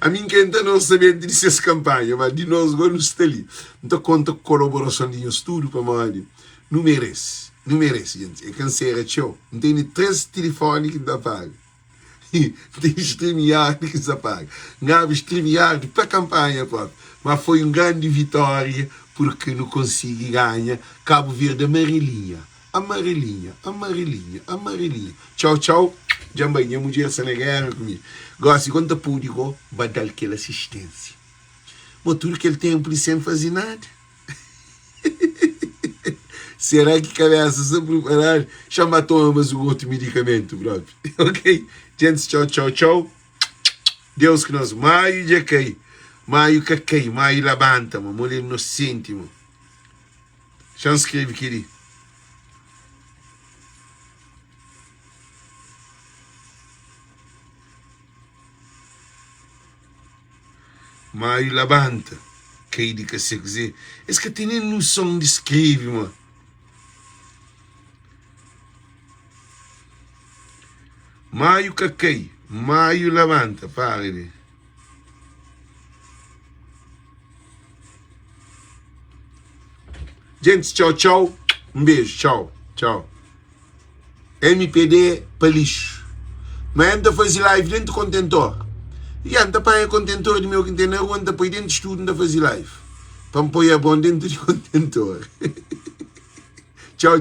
A mim que ainda não sabia dessas campanhas, mas de nós agora não está ali. Então conta com a colaboração de nós tudo para morrer. Não merece, gente. É canseira, tchau. Não tem nem 3 telefones que ainda paga. Tem StreamYard que se paga. Não StreamYard para a campanha própria. Mas foi uma grande vitória porque não consegui ganhar Cabo Verde amarelinha. Tchau, tchau. Já bem, a mulher se negar comigo. Gosto, quando eu pude, vai dar aquela assistência. Mas tudo que ele tem, por isso não fazer nada. Será que cabeça se preparar? Chama tomas o outro medicamento, brother. Ok? Gente, tchau. Deus que nós. Maio de cai. Maio cacai. Maio labanta, mulher inocente, mano. Já escreve, querido. Maio labanta. Que de que se quiser. É que tem noção de escrever, mano. Maio cacai. Maio labanta. Pare. Gente, tchau. Um beijo. Tchau. MPD para lixo. Mas ainda fazer live dentro do contentor. E anda para o contentor do meu contentor, anda para dentro de estudo, anda a fazer live. Para me pôr a bom dentro do contentor. Tchau.